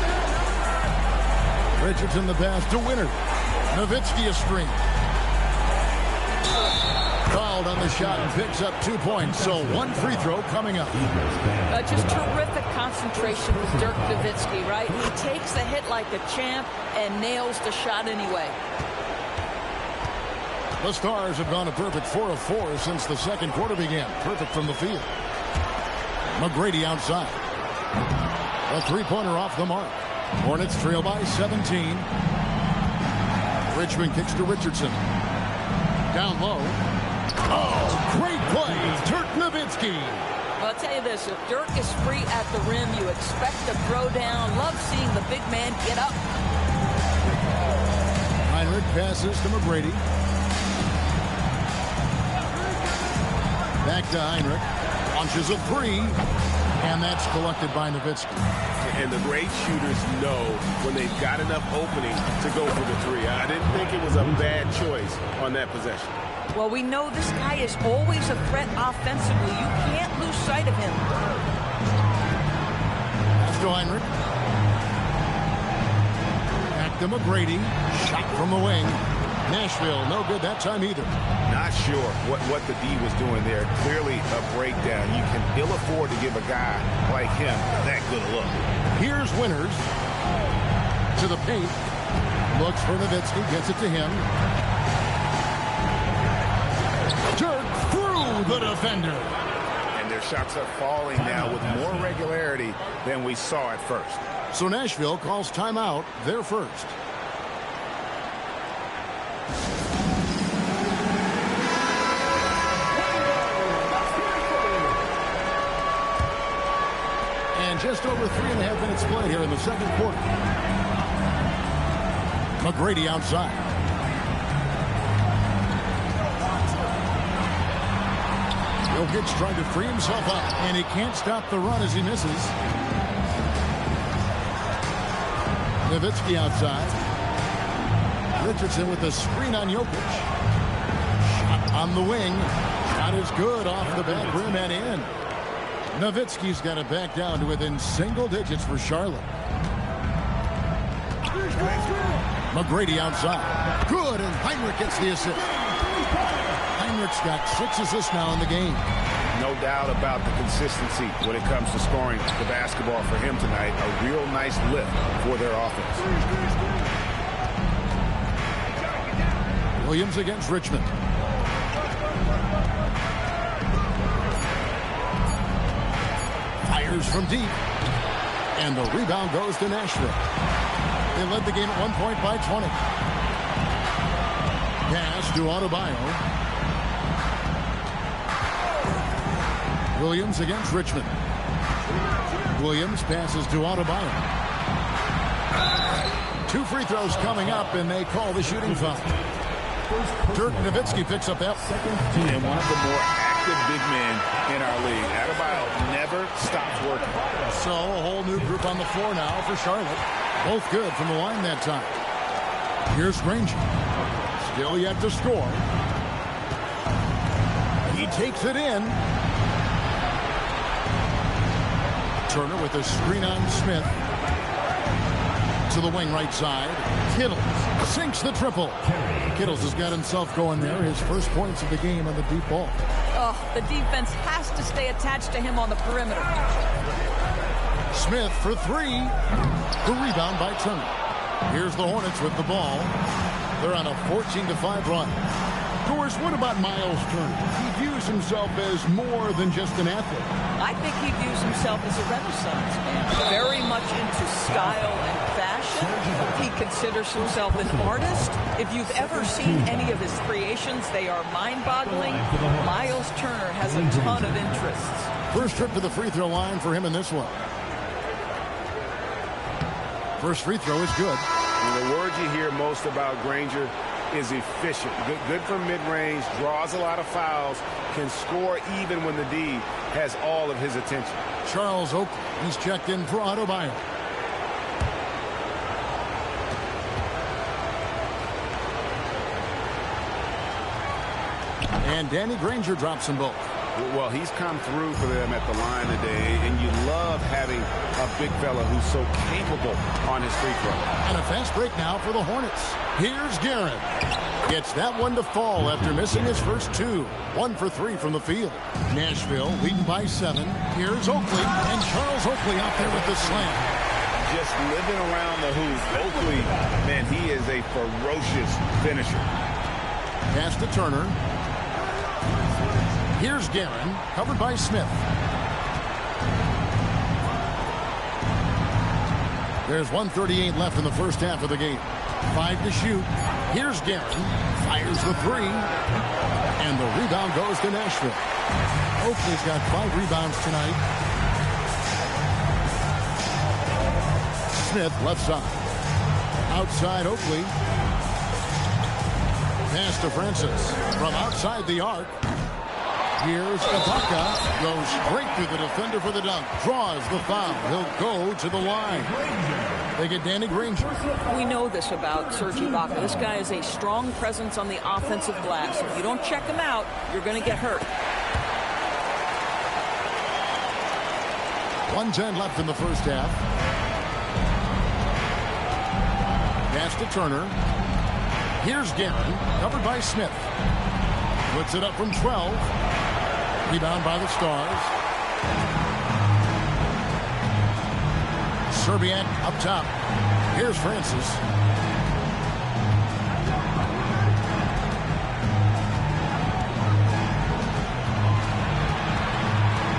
H: Richardson the pass to Winter. Nowitzki a screen. Fouled on the shot and picks up 2 points. So 1 free throw coming up.
J: Just terrific concentration with Dirk Nowitzki, right? He takes the hit like a champ and nails the shot anyway.
H: The Stars have gone a perfect 4 of 4 since the second quarter began. Perfect from the field. McGrady outside. A three-pointer off the mark. Hornets trail by 17. Richmond kicks to Richardson. Down low. Oh, great play. Dirk Nowitzki.
J: Well, I'll tell you this. If Dirk is free at the rim, you expect a throwdown. Love seeing the big man get up.
H: Heinrich passes to McGrady. Back to Heinrich. Launches a 3. And that's collected by Nowitzki.
A: And the great shooters know when they've got enough opening to go for the 3. I didn't think it was a bad choice on that possession.
J: Well, we know this guy is always a threat offensively. You can't lose sight of him.
H: That's to Heinrich. Back to McGrady. Shot from the wing. Nashville, no good that time either.
A: Not sure what the D was doing there. Clearly a breakdown. You can ill afford to give a guy like him that good a look.
H: Here's Winters. To the paint. Looks for Nowitzki. Gets it to him. Dirk through the defender.
A: And their shots are falling now with more regularity than we saw at first.
H: So Nashville calls timeout, their first. And just over 3.5 minutes played here in the second quarter. McGrady outside. Jokic trying to free himself up, and he can't stop the run as he misses. Nowitzki outside. Richardson with the screen on Jokic. Shot on the wing. Shot is good off the back rim and in. Nowitzki's got it back down to within single digits for Charlotte. McGrady outside. Good, and Heinrich gets the assist. Heinrich's got 6 assists now in the game.
K: No doubt about the consistency when it comes to scoring the basketball for him tonight. A real nice lift for their offense.
H: Williams against Richmond. Fires from deep. And the rebound goes to Nashville. They led the game at 1 point by 20. Pass to Adebayo. Williams against Richmond. Williams passes to Adebayo. 2 free throws coming up, and they call the shooting foul. Dirk Nowitzki picks up that.
K: And one of the more active big men in our league. Adebayo never stops working.
H: So a whole new group on the floor now for Charlotte. Both good from the line that time. Here's Granger. Still yet to score. He takes it in. Turner with a screen on Smith. To the wing right side. Kittles sinks the triple. Kittles has got himself going there. His first points of the game on the deep ball.
J: Oh, the defense has to stay attached to him on the perimeter.
H: Smith for 3. The rebound by Turner. Here's the Hornets with the ball. They're on a 14-5 run. Doris, what about Miles Turner? He views himself as more than just an athlete.
J: I think he views himself as a Renaissance man. Very much into style and fashion. He considers himself an artist. If you've ever seen any of his creations, they are mind-boggling. Miles Turner has a ton of interests.
H: First trip to the free throw line for him in this one. First free throw is good.
K: And the word you hear most about Granger is efficient. Good from mid-range, draws a lot of fouls, can score even when the D has all of his attention.
H: Charles Oakley, he's checked in for Adebayo. And Danny Granger drops them both.
K: Well, he's come through for them at the line today, and you love having a big fella who's so capable on his free throw.
H: And a fast break now for the Hornets. Here's Garrett. Gets that one to fall after missing his first 2. 1 for 3 from the field. Nashville leading by 7. Here's Oakley, and Charles Oakley out there with the slam.
K: Just living around the hoop. Oakley, man, he is a ferocious finisher.
H: Pass to Turner. Here's Guerin, covered by Smith. There's 1:38 left in the first half of the game. 5 to shoot. Here's Guerin, fires the 3. And the rebound goes to Nashville. Oakley's got 5 rebounds tonight. Smith, left side. Outside Oakley. Pass to Francis. From outside the arc. Here's Ibaka. Goes straight through the defender for the dunk. Draws the foul. He'll go to the line. They get Danny Granger.
J: We know this about Serge Ibaka. This guy is a strong presence on the offensive glass. If you don't check him out, you're going to get hurt.
H: 1:10 left in the first half. Pass to Turner. Here's Guerin, covered by Smith. Puts it up from 12. Rebound by the Stars. Serbiak up top. Here's Francis.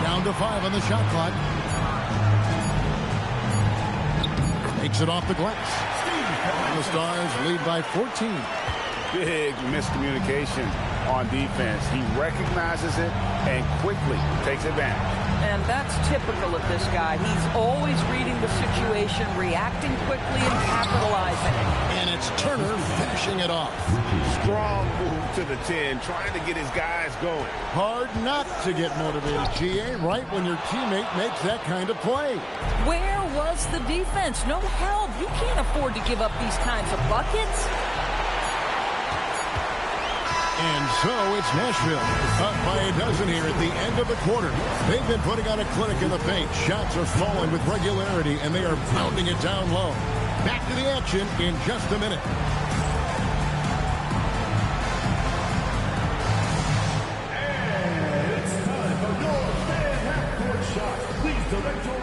H: Down to 5 on the shot clock. Takes it off the glass. And the Stars lead by 14.
K: Big miscommunication on defense. He recognizes it and quickly takes advantage.
J: And that's typical of this guy. He's always reading the situation, reacting quickly, and capitalizing.
H: And it's Turner finishing it off.
K: Strong move to the 10, trying to get his guys going.
H: Hard not to get motivated, GA, right when your teammate makes that kind of play.
J: Where was the defense? No help. You can't afford to give up these kinds of buckets.
H: And so it's Nashville, up by a dozen here at the end of the quarter. They've been putting on a clinic in the paint. Shots are falling with regularity, and they are pounding it down low. Back to the action in just a minute.
C: And it's time for your fan half-court shot. Please direct your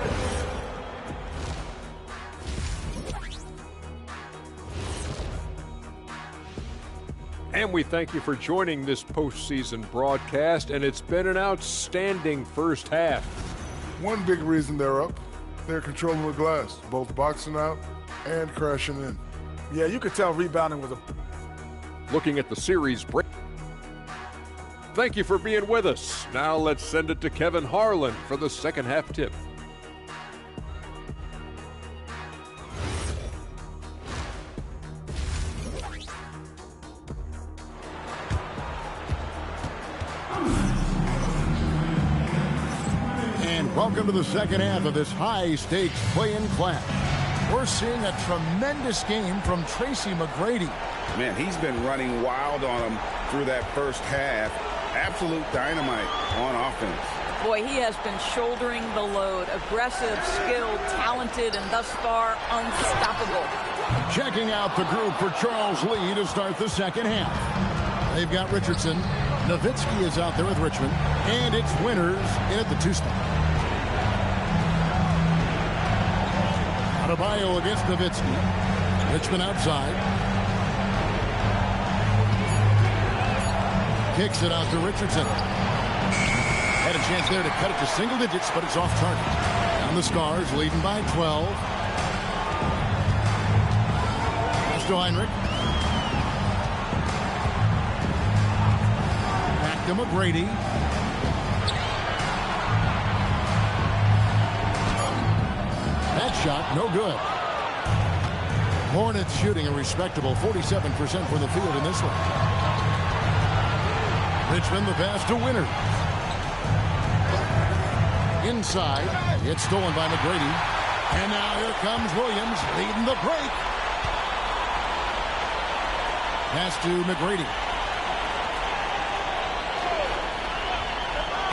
F: And we thank you for joining this postseason broadcast, and it's been an outstanding first half.
L: One big reason they're up, they're controlling the glass, both boxing out and crashing in.
G: Yeah, you could tell rebounding was a...
F: Looking at the series break. Thank you for being with us. Now let's send it to Kevin Harlan for the second half tip.
H: Welcome to the second half of this high-stakes play-in clash. We're seeing a tremendous game from Tracy McGrady.
I: Man, he's been running wild on him through that first half. Absolute dynamite on offense.
J: Boy, he has been shouldering the load. Aggressive, skilled, talented, and thus far unstoppable.
H: Checking out the group for Charles Lee to start the second half. They've got Richardson. Nowitzki is out there with Richmond. And it's Winters in at the 2 spot. Adebayo against Nowitzki. Richmond outside. Kicks it out to Richardson. Had a chance there to cut it to single digits, but it's off target. Down the Scars, leading by 12. Pass to Heinrich. Back to McGrady. Shot, no good. Hornets shooting a respectable 47% from the field in this one. Richmond the pass to Winter. Inside, it's stolen by McGrady. And now here comes Williams leading the break. Pass to McGrady.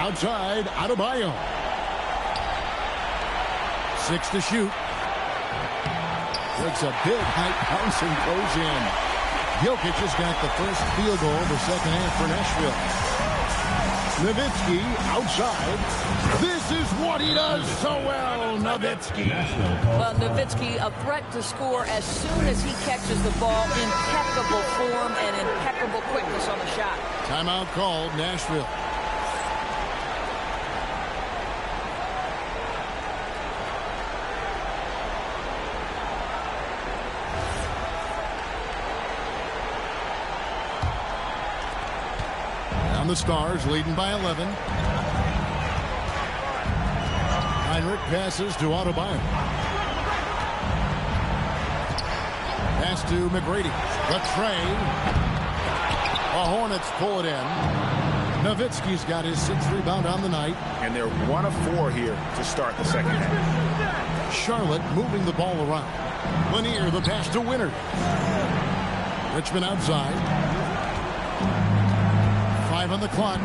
H: Outside, Adebayo. 6 to shoot. Takes a big height bounce and goes in. Jokic has got the first field goal of the second half for Nashville. Nowitzki outside. This is what he does so well, Nowitzki.
J: Well, Nowitzki, a threat to score as soon as he catches the ball. Impeccable form and impeccable quickness on the shot.
H: Timeout called, Nashville. The Stars leading by 11. Heinrich passes to Adebayo. Pass to McGrady. The tray. The Hornets pull it in. Nowitzki's got his 6th rebound on the night.
K: And they're 1 of 4 here to start the second half.
H: Charlotte moving the ball around. Lanier the pass to Winter. Richmond outside. 5 on the clock.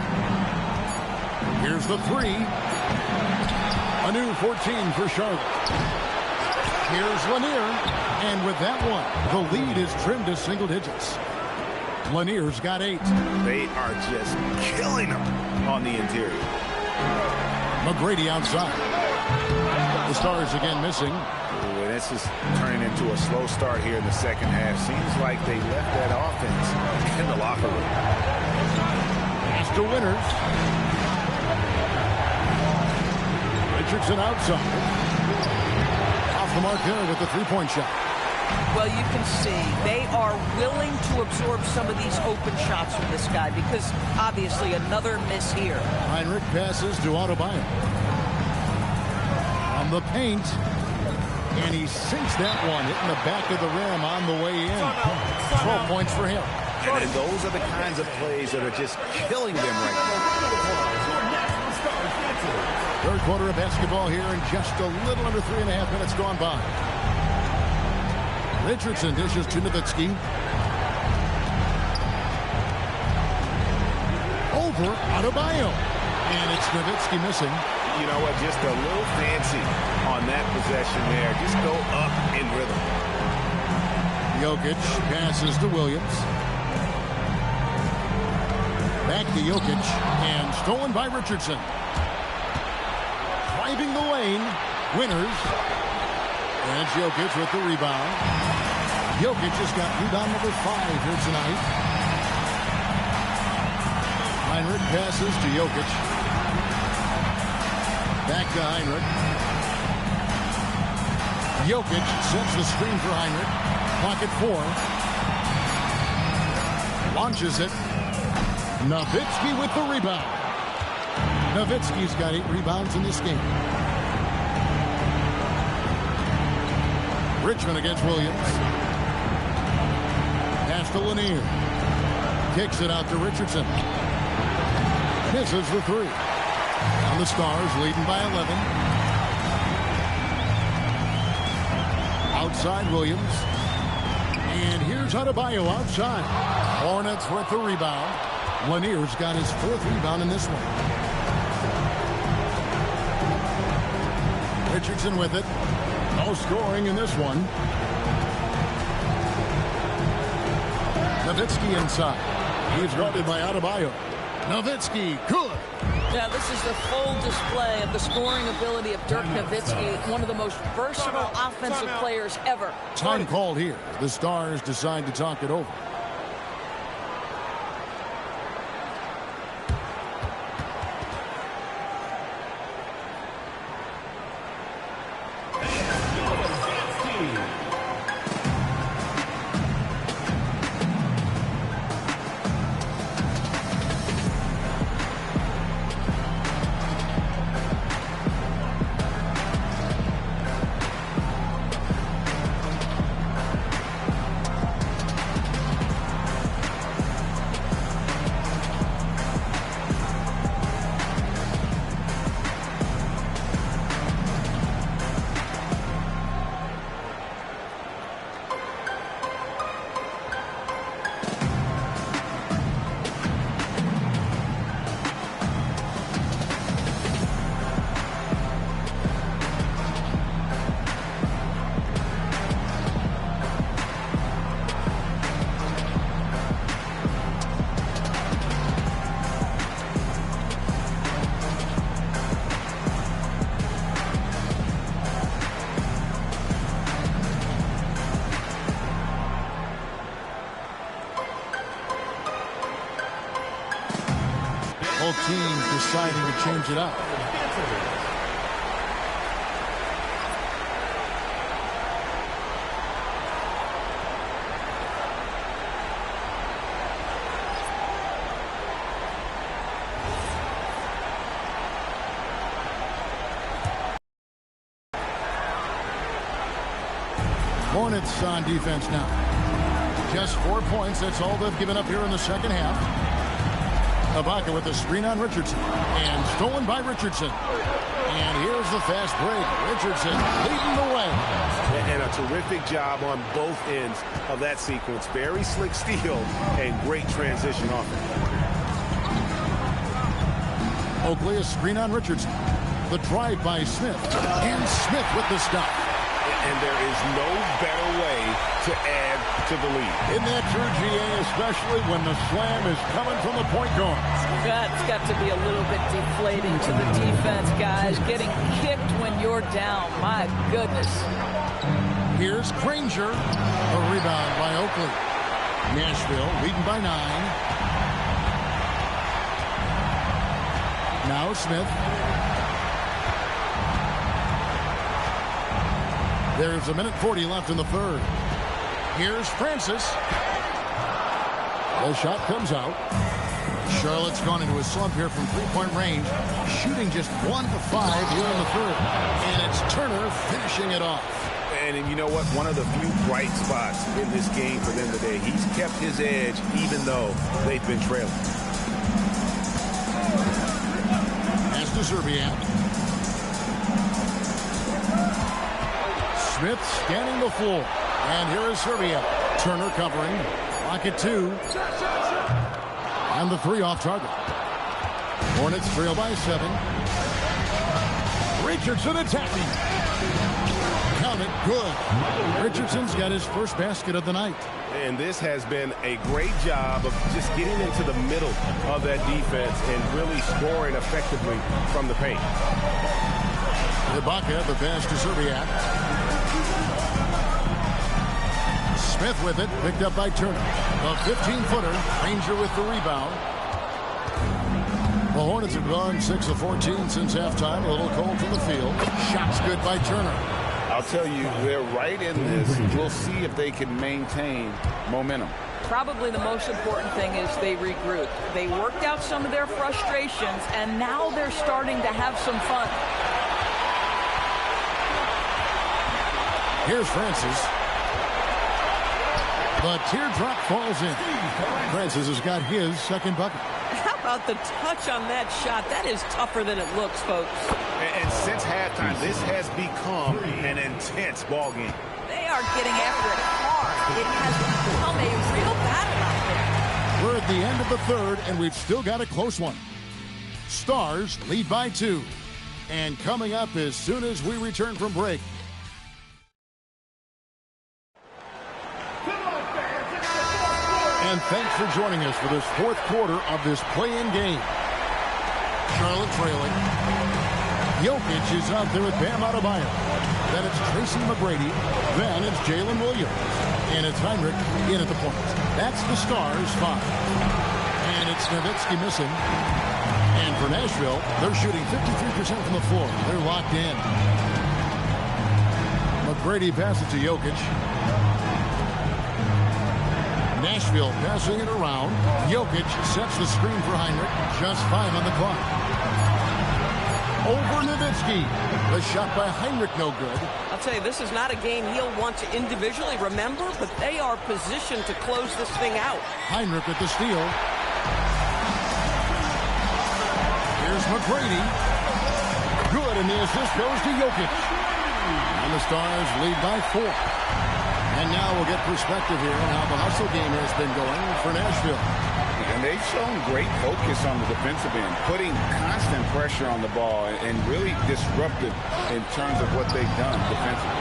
H: Here's the 3. A new 14 for Charlotte. Here's Lanier. And with that one, the lead is trimmed to single digits. Lanier's got 8.
K: They are just killing them on the interior.
H: McGrady outside. The Stars again missing.
K: Ooh, and this is turning into a slow start here in the second half. Seems like they left that offense in the locker room.
H: To Winters. Richardson outside. Off the mark there with the 3-point shot.
J: Well, you can see they are willing to absorb some of these open shots from this guy because obviously another miss here.
H: Heinrich passes to Adebayo. On the paint. And he sinks that one, hitting the back of the rim on the way in. 12 points for him.
K: And those are the kinds of plays that are just killing them right now.
H: Third quarter of basketball here and just a little under 3.5 minutes gone by. Richardson dishes to Nowitzki. Over Adebayo. And it's Nowitzki missing.
K: You know what? Just a little fancy on that possession there. Just go up in rhythm.
H: Jokic passes to Williams. Back to Jokic, and stolen by Richardson. Driving the lane, Winters. And it's Jokic with the rebound. Jokic has got rebound number 5 here tonight. Heinrich passes to Jokic. Back to Heinrich. Jokic sets the screen for Heinrich. Pocket 4. Launches it. Nowitzki with the rebound. Nowitzki's got 8 rebounds in this game. Richmond against Williams. Pass to Lanier. Kicks it out to Richardson. Misses the 3. On the Stars, leading by 11. Outside Williams. And here's Adebayo outside. Hornets with the rebound. Lanier's got his 4th rebound in this one. Richardson with it. No scoring in this one. Nowitzki inside. He's guarded by Adebayo. Nowitzki, good.
J: Yeah, this is the full display of the scoring ability of Dirk Nowitzki, one of the most versatile offensive players ever.
H: Time called here. The Stars decide to talk it over. Both teams deciding to change it up. Hornets on defense now. Just 4 points. That's all they've given up here in the second half. Ibaka with the screen on Richardson. And stolen by Richardson. And here's the fast break. Richardson leading the way.
K: And a terrific job on both ends of that sequence. Very slick steal and great transition offense.
H: Oakley, a screen on Richardson. The drive by Smith. And Smith with the stop.
K: And there is no better way to add to the lead.
H: Isn't that true, GA, especially when the slam is coming from the point guard?
J: It's got to be a little bit deflating to the defense, guys. Getting kicked when you're down. My goodness.
H: Here's Granger. A rebound by Oakley. Nashville leading by 9. Now Smith. There's 1:40 left in the third. Here's Francis. The shot comes out. Charlotte's gone into a slump here from three-point range, shooting just 1 of 5 here in the third. And it's Turner finishing it off.
K: And you know what? One of the few bright spots in this game for them today. He's kept his edge even though they've been trailing.
H: Pass to Serbiak. Smith scanning the floor. And here is Serbia. Turner covering. Pocket 2. And the 3 off target. Hornets trail by 7. Richardson attacking. Count it, good. Richardson's got his first basket of the night.
K: And this has been a great job of just getting into the middle of that defense and really scoring effectively from the paint.
H: Ibaka, the pass to Serbiak. Smith with it, picked up by Turner. A 15-footer, Ranger with the rebound. The Hornets have gone 6 of 14 since halftime. A little cold from the field. Shots good by Turner.
I: I'll tell you, they're right in this. We'll see if they can maintain momentum.
J: Probably the most important thing is they regrouped. They worked out some of their frustrations, and now they're starting to have some fun.
H: Here's Francis. The teardrop falls in. Francis has got his second bucket.
J: How about the touch on that shot? That is tougher than it looks, folks.
K: And since halftime, this has become an intense ball game.
J: They are getting after it hard. It has become a real battle out there.
H: We're at the end of the third, and we've still got a close one. Stars lead by 2. And coming up as soon as we return from break. And thanks for joining us for this fourth quarter of this play-in game. Charlotte trailing. Jokic is out there with Bam Adebayo. Then it's Tracy McGrady. Then it's Jalen Williams. And it's Heinrich in at the point. That's the Stars' 5. And it's Nowitzki missing. And for Nashville, they're shooting 53% from the floor. They're locked in. McGrady passes to Jokic. Nashville passing it around. Jokic sets the screen for Heinrich. Just 5 on the clock. Over Nowitzki. The shot by Heinrich no good.
M: I'll tell you, this is not a game he'll want to individually remember, but they are positioned to close this thing out.
H: Heinrich with the steal. Here's McGrady. Good, and the assist goes to Jokic. And the Stars lead by 4. And now we'll get perspective here on how the hustle game has been going for Nashville.
I: And they've shown great focus on the defensive end, putting constant pressure on the ball and really disruptive in terms of what they've done defensively.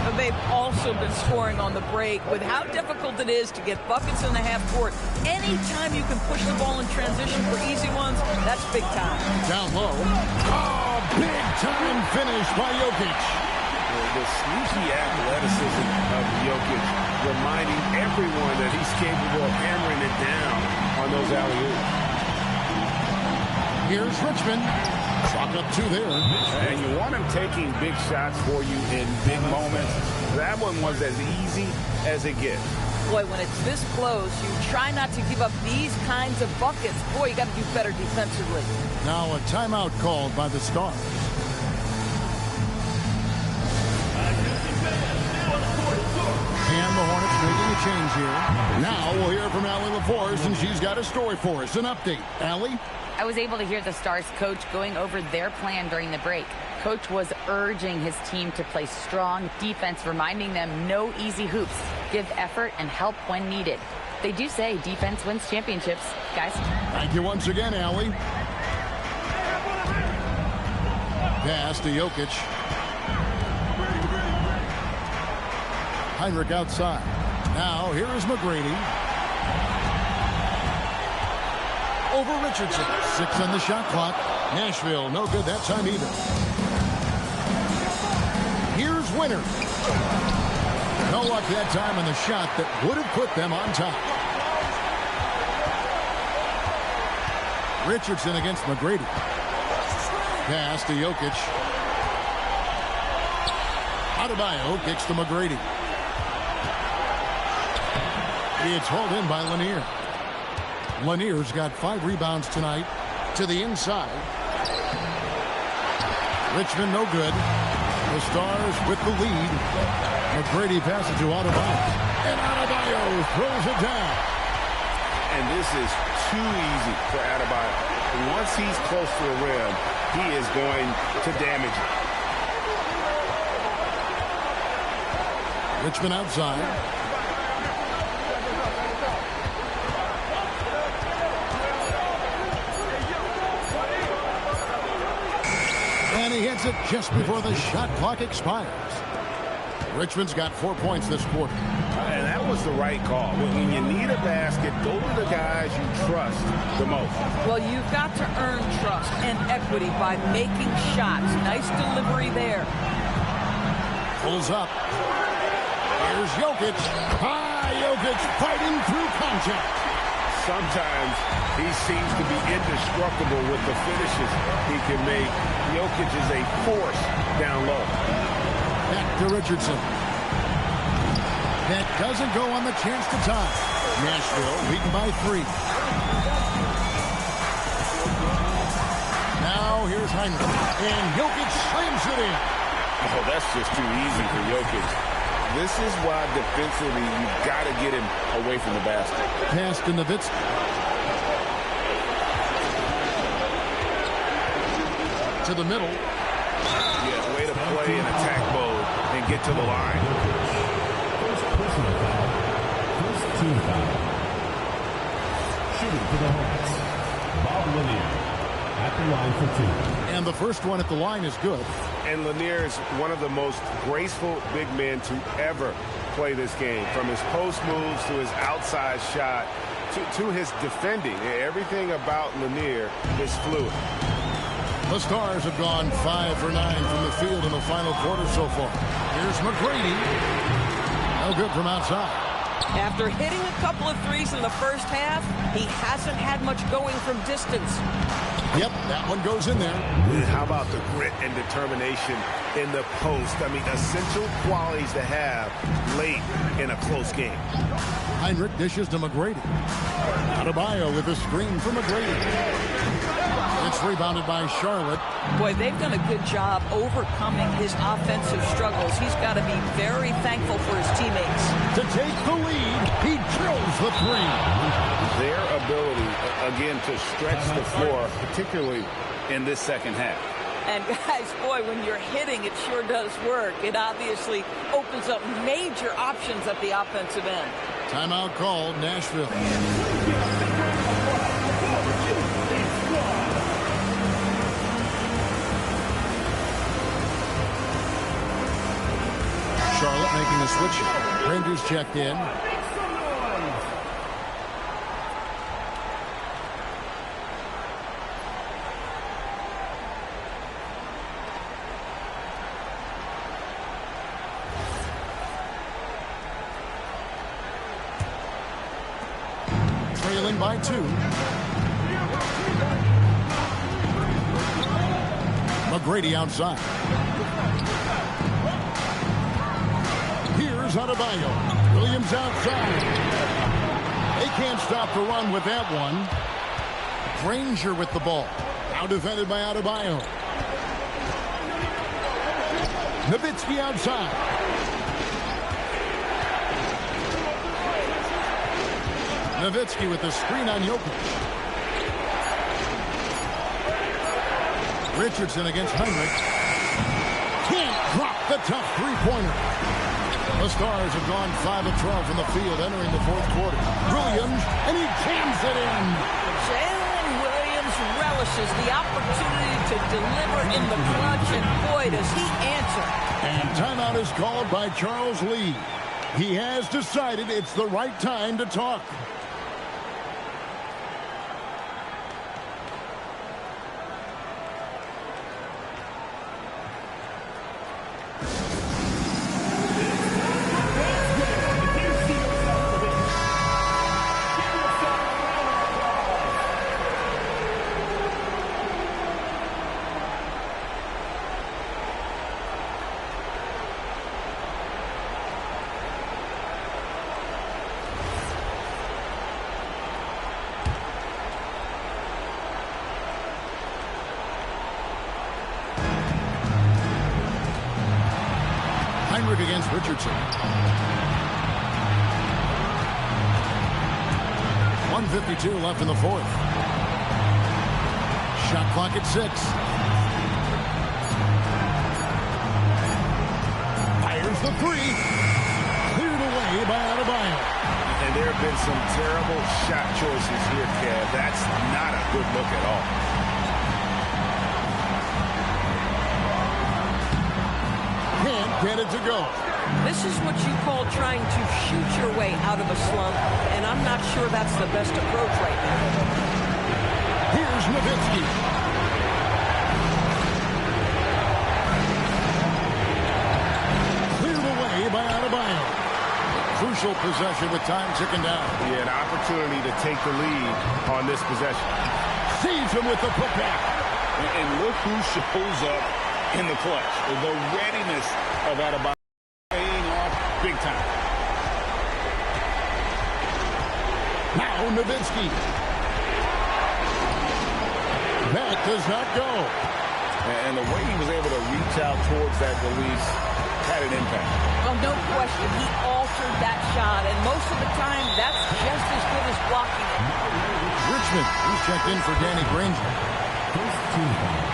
J: But they've also been scoring on the break with how difficult it is to get buckets in the half court. Anytime you can push the ball in transition for easy ones, that's big time.
H: Down low. Oh, big time finish by Jokic.
K: The sneaky athleticism of Jokic, reminding everyone that he's capable of hammering it down on those alley-oops.
H: Here's Richmond. Chalk up 2 there.
K: And you want him taking big shots for you in big moments. That one was as easy as it gets.
J: Boy, when it's this close, you try not to give up these kinds of buckets. Boy, you got to do better defensively.
H: Now a timeout called by the Stars. And the Hornets making a change here. Now we'll hear from Allie LaForce, and she's got a story for us. An update. Allie?
B: I was able to hear the Stars coach going over their plan during the break. Coach was urging his team to play strong defense, reminding them no easy hoops. Give effort and help when needed. They do say defense wins championships, guys.
H: Thank you once again, Allie. Pass to Jokic. Heinrich outside. Now here is McGrady. Over Richardson. 6 on the shot clock. Nashville no good that time either. Here's Winner. No luck that time on the shot that would have put them on top. Richardson against McGrady. Pass to Jokic. Adebayo kicks to McGrady. It's hauled in by Lanier. Lanier's got 5 rebounds tonight to the inside. Richmond no good. The Stars with the lead. McGrady passes to Adebayo. And Adebayo throws it down.
K: And this is too easy for Adebayo. Once he's close to the rim, he is going to damage it.
H: Richmond outside. And he hits it just before the shot clock expires. Richmond's got 4 points this quarter.
K: And that was the right call. When you need a basket, go to the guys you trust the most.
J: Well, you've got to earn trust and equity by making shots. Nice delivery there.
H: Pulls up. Here's Jokic. Jokic fighting through contact.
K: Sometimes he seems to be indestructible with the finishes he can make. Jokic is a force down low.
H: Back to Richardson. That doesn't go on the chance to tie. Nashville leading by 3. Now here's Heinrich. And Jokic slams it in.
K: Oh, that's just too easy for Jokic. This is why defensively you've got to get him away from the basket.
H: Pass to Nowitzki. To the middle.
K: Yeah, way to play in attack mode and get to the line.
C: First personal foul. First team foul. Shooting for the Hawks, Bob Lanier at the line for 2.
H: And the first one at the line is good.
K: And Lanier is one of the most graceful big men to ever play this game. From his post moves to his outside shot to his defending. Everything about Lanier is fluid.
H: The Stars have gone 5 for 9 from the field in the final quarter so far. Here's McGrady. No good from outside.
J: After hitting a couple of threes in the first half, he hasn't had much going from distance.
H: Yep, that one goes in there.
K: How about the grit and determination in the post? I mean, essential qualities to have late in a close game.
H: Heinrich dishes to McGrady. Adebayo with a screen for McGrady. It's rebounded by Charlotte.
J: Boy, they've done a good job overcoming his offensive struggles. He's got to be very thankful for his teammates.
H: To take the lead, he drills the 3.
K: Their ability, again, to stretch the floor, particularly in this second half.
J: And guys, boy, when you're hitting, it sure does work. It obviously opens up major options at the offensive end.
H: Timeout called, Nashville. Charlotte making a switch. Rangers checked in. Trailing by 2. McGrady outside. Here's Adebayo. Williams outside. They can't stop the run with that one. Granger with the ball. Now defended by Adebayo. Nowitzki outside. Nowitzki with the screen on Jokic. Richardson against Heinrich. Can't drop the tough three-pointer. The Stars have gone 5 of 12 from the field entering the fourth quarter. Williams, and he jams it in.
J: Jalen Williams relishes the opportunity to deliver in the clutch, and boy, does he answer.
H: And timeout is called by Charles Lee. He has decided it's the right time to talk. Against Richardson. 1:52 left in the fourth. Shot clock at 6. Fires the 3. Cleared away by Adebayo.
K: And there have been some terrible shot choices here, Kev. That's not a good look at all.
H: Can't get it to go.
M: This is what you call trying to shoot your way out of a slump, and I'm not sure that's the best approach right now.
H: Here's Nowitzki. Cleared away by Adebayo. Crucial possession with time ticking down.
K: Yeah, an opportunity to take the lead on this possession.
H: Sees him with the putback.
I: And look who shows up in the clutch. The readiness of Adebayo paying off big time.
H: Now Nowitzki. That does not go.
I: And the way he was able to reach out towards that release had an impact.
J: Well, no question. He altered that shot, and most of the time, that's just as good as blocking it.
H: Richmond, he's checked in for Danny Granger.
C: First team foul.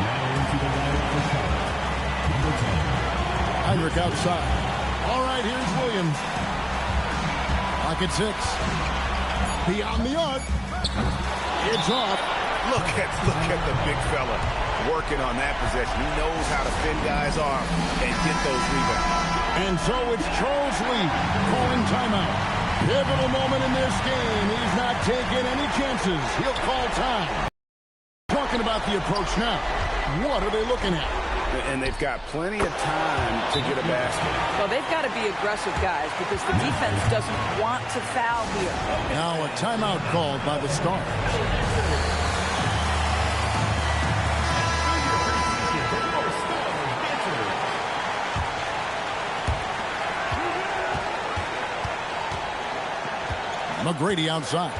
C: Now into the lineup for shot. Number 10.
H: Heinrich outside. All right, here's Williams. Clock at 6. Beyond the arc. It's off.
K: Look at the big fella working on that possession. He knows how to fend guys off and get those rebounds.
H: And so it's Charles Lee calling timeout. Pivotal moment in this game. He's not taking any chances. He'll call time. Talking about the approach now. What are they looking at?
K: And they've got plenty of time to get a basket.
J: Well, they've got to be aggressive, guys, because the defense doesn't want to foul here.
H: Now a timeout called by the Stars. McGrady outside.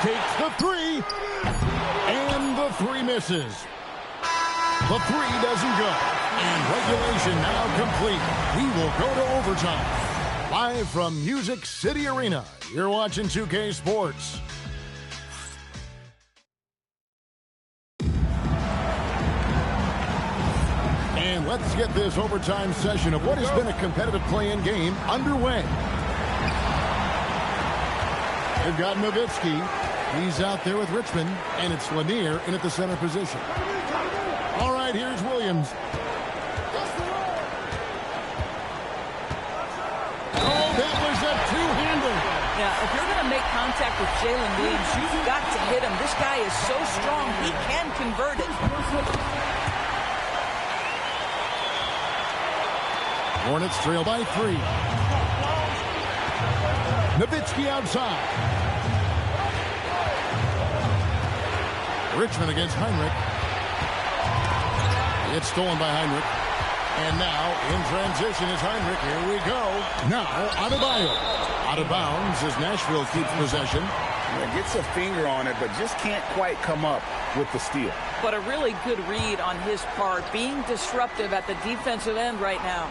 H: Takes the three. And the three misses. The three doesn't go. And regulation now complete. We will go to overtime. Live from Music City Arena. You're watching 2K Sports. And let's get this overtime session of what has been a competitive play-in game underway. They've got Nowitzki. He's out there with Richmond, and it's Lanier in at the center position. All right, here's Williams. Oh, that was a two-hander.
J: Yeah, if you're going to make contact with Jalen Williams, you've got to hit him. This guy is so strong, he can convert it.
H: Hornets trail by 3. Nowitzki outside. Richmond against Heinrich. It's stolen by Heinrich. And now in transition is Heinrich. Here we go. Now Adebayo. Out of bounds as Nashville keeps possession.
I: Yeah, gets a finger on it, but just can't quite come up with the steal.
J: But a really good read on his part, being disruptive at the defensive end right now.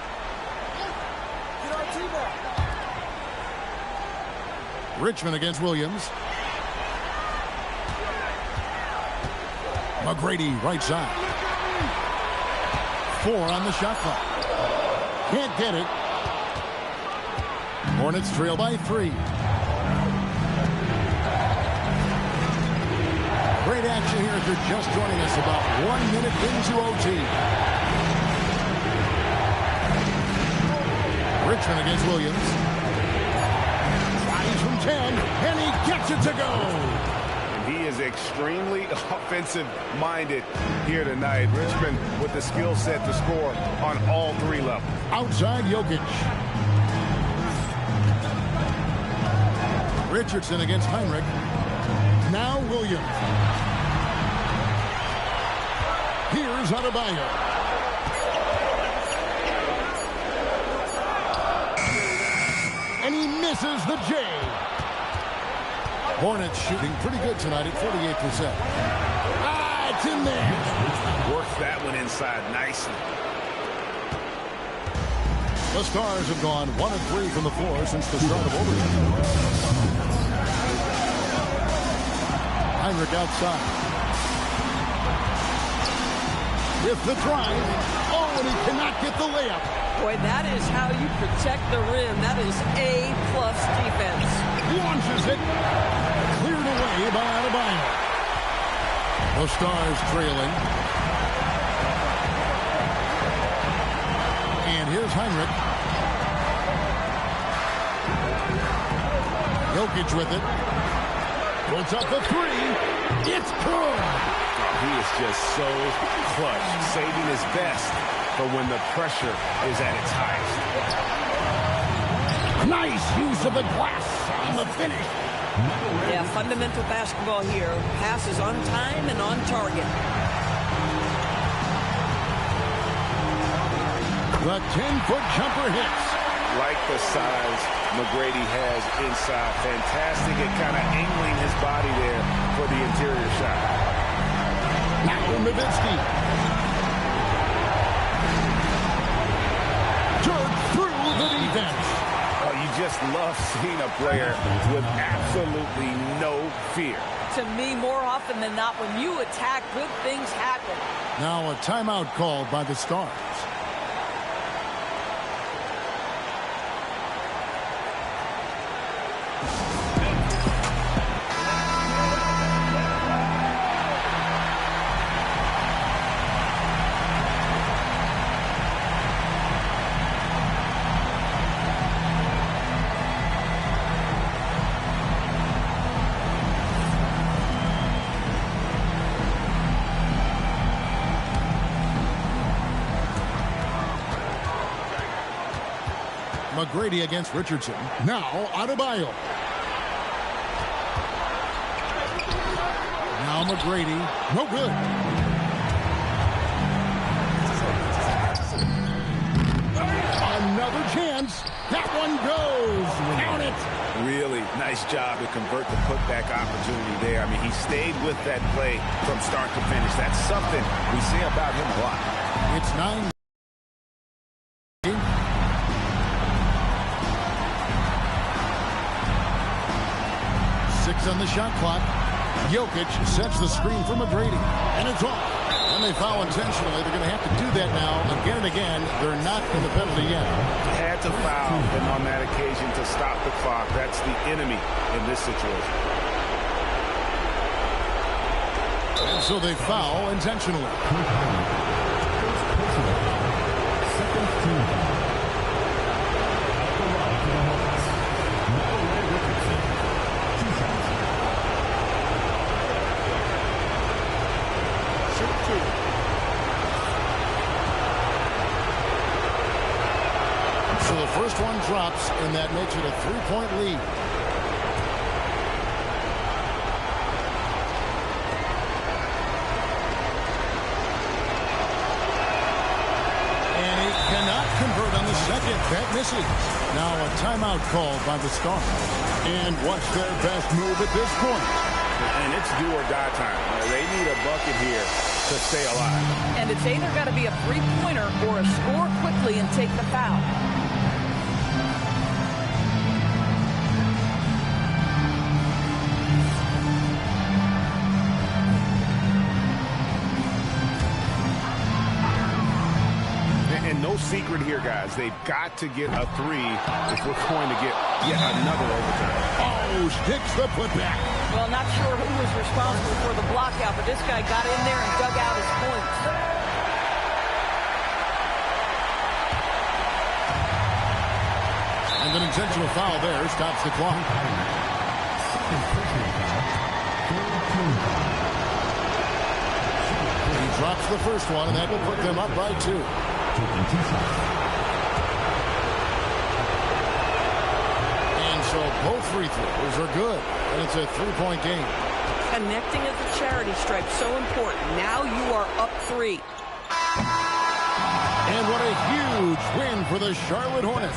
H: Richmond against Williams. McGrady right side. 4 on the shot clock. Can't get it. Hornets trail by 3. Great action here if you're just joining us, about 1 minute into OT. Richmond against Williams. Tries from 10, and he gets it to go.
K: He is extremely offensive-minded here tonight. Richmond with the skill set to score on all 3 levels.
H: Outside Jokic. Richardson against Heinrich. Now Williams. Here's Adebayo. And he misses the J. Hornets shooting pretty good tonight at 48%. Ah, it's in there.
K: Works that one inside nicely.
H: The Stars have gone 1 of 3 from the floor since the start of overtime. Heinrich outside. With the drive. Oh, and he cannot get the layup.
M: Boy, that is how you protect the rim. That is A-plus defense.
H: Launches it. Cleared away by Adebayo. The Stars trailing. And here's Heinrich. Jokic with it. Puts up the three. It's good.
K: He is just so clutch, saving his best for when the pressure is at its highest.
H: Nice use of the glass on the finish.
M: Yeah, fundamental basketball here. Passes on time and on target.
H: The 10-foot jumper hits.
K: Like the size McGrady has inside. Fantastic at kind of angling his body there for the interior shot.
H: Now Nowitzki. Jerk through the defense.
K: Oh, you just love seeing a player with absolutely no fear.
J: To me, more often than not, when you attack, good things happen.
H: Now a timeout called by the Stars. McGrady against Richardson. Now Adebayo. Now McGrady. No good. Another chance. That one goes. Count it.
K: Really nice job to convert the putback opportunity there. I mean, he stayed with that play from start to finish. That's something we say about him a lot.
H: It's 9. On the shot clock. Jokic sets the screen for McGrady. And it's off. When they foul intentionally, they're going to have to do that now again and again. They're not in the penalty yet.
K: Had to foul and on that occasion to stop the clock. That's the enemy in this situation.
H: And so they foul intentionally. So the first one drops, and that makes it a 3-point lead. And he cannot convert on the second. That misses. Now a timeout called by the Stars. And what's their best move at this point?
K: And it's do or die time. They need a bucket here to stay alive.
J: And it's either got to be a three-pointer or a score quickly and take the foul.
K: And no secret here, guys. They've got to get a three if we're going to get yet another overtime.
H: Oh, sticks the putback.
J: Well, not sure who was responsible for the block out, but this guy got in there and dug out his points.
H: And an intentional foul there stops the clock. He drops the first one, and that will put them up by 2. And so both free throws are good, and it's a 3-point game.
M: Connecting at the charity stripe, so important. Now you are up 3.
H: And what a huge win for the Charlotte Hornets.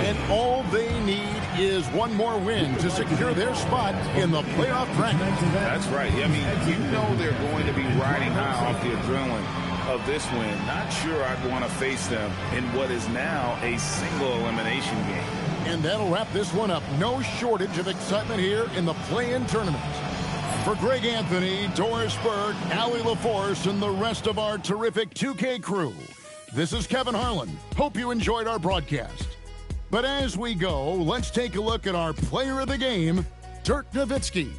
H: And all they need is one more win to secure their spot in the playoff bracket.
N: That's right. I mean, you know they're going to be riding high off the adrenaline of this win. Not sure I'd want to face them in what is now a single elimination game.
H: And that'll wrap this one up. No shortage of excitement here in the play-in tournament. For Greg Anthony, Doris Burke, Allie LaForce, and the rest of our terrific 2K crew, this is Kevin Harlan. Hope you enjoyed our broadcast. But as we go, let's take a look at our player of the game, Dirk Nowitzki.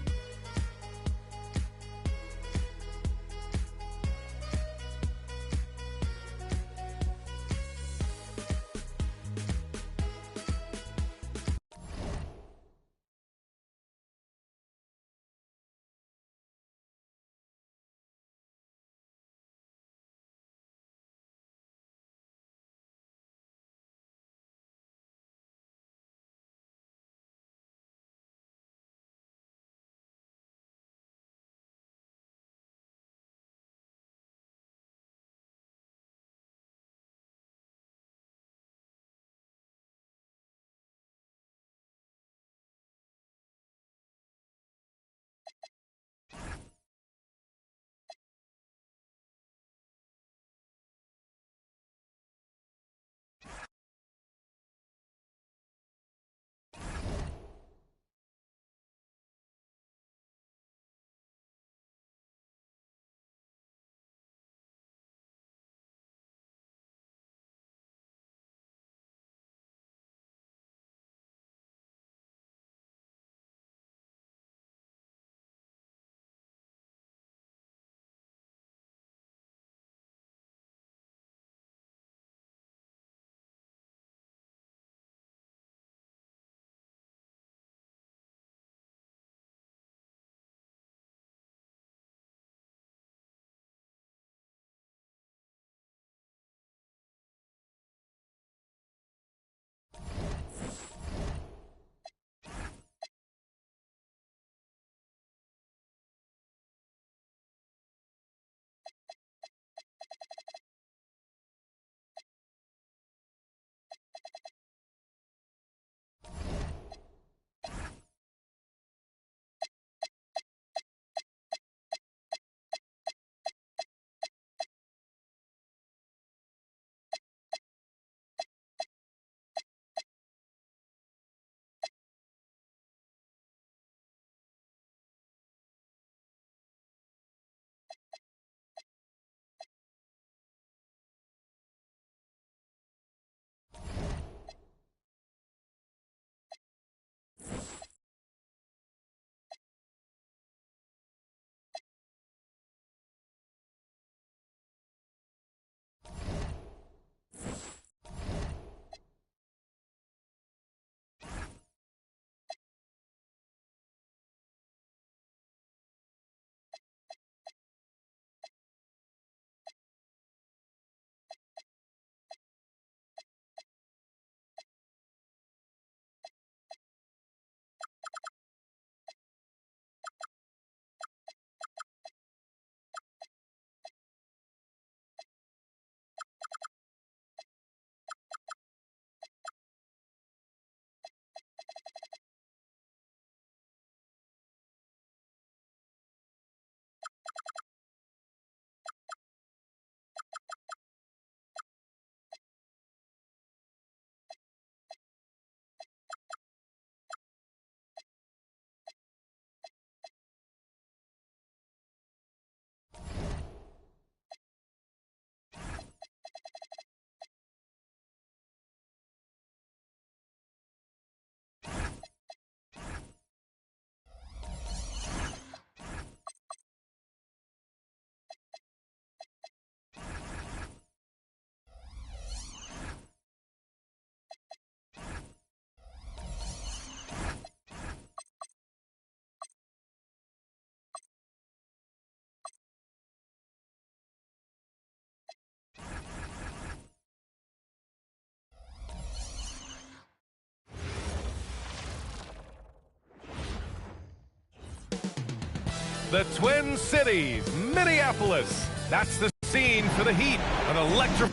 A: the Twin Cities, Minneapolis. That's the scene for the Heat. An electrifying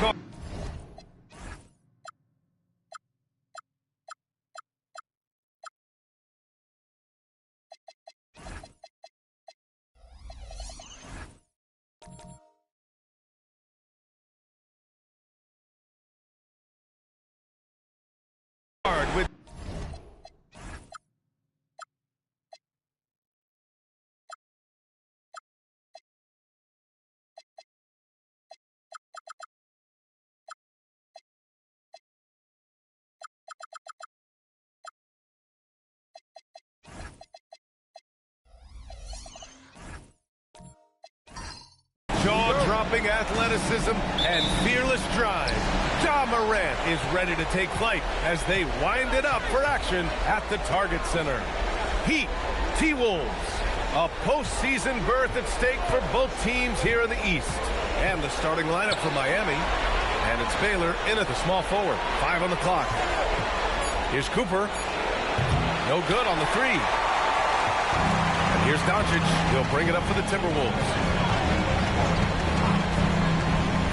A: guard. With jaw-dropping athleticism and fearless drive, Ja Morant is ready to take flight as they wind it up for action at the Target Center. Heat, T-Wolves, a postseason berth at stake for both teams here in the East. And the starting lineup for Miami. And it's Baylor in at the small forward. 5 on the clock. Here's Cooper. No good on the three. And here's Doncic. He'll bring it up for the Timberwolves.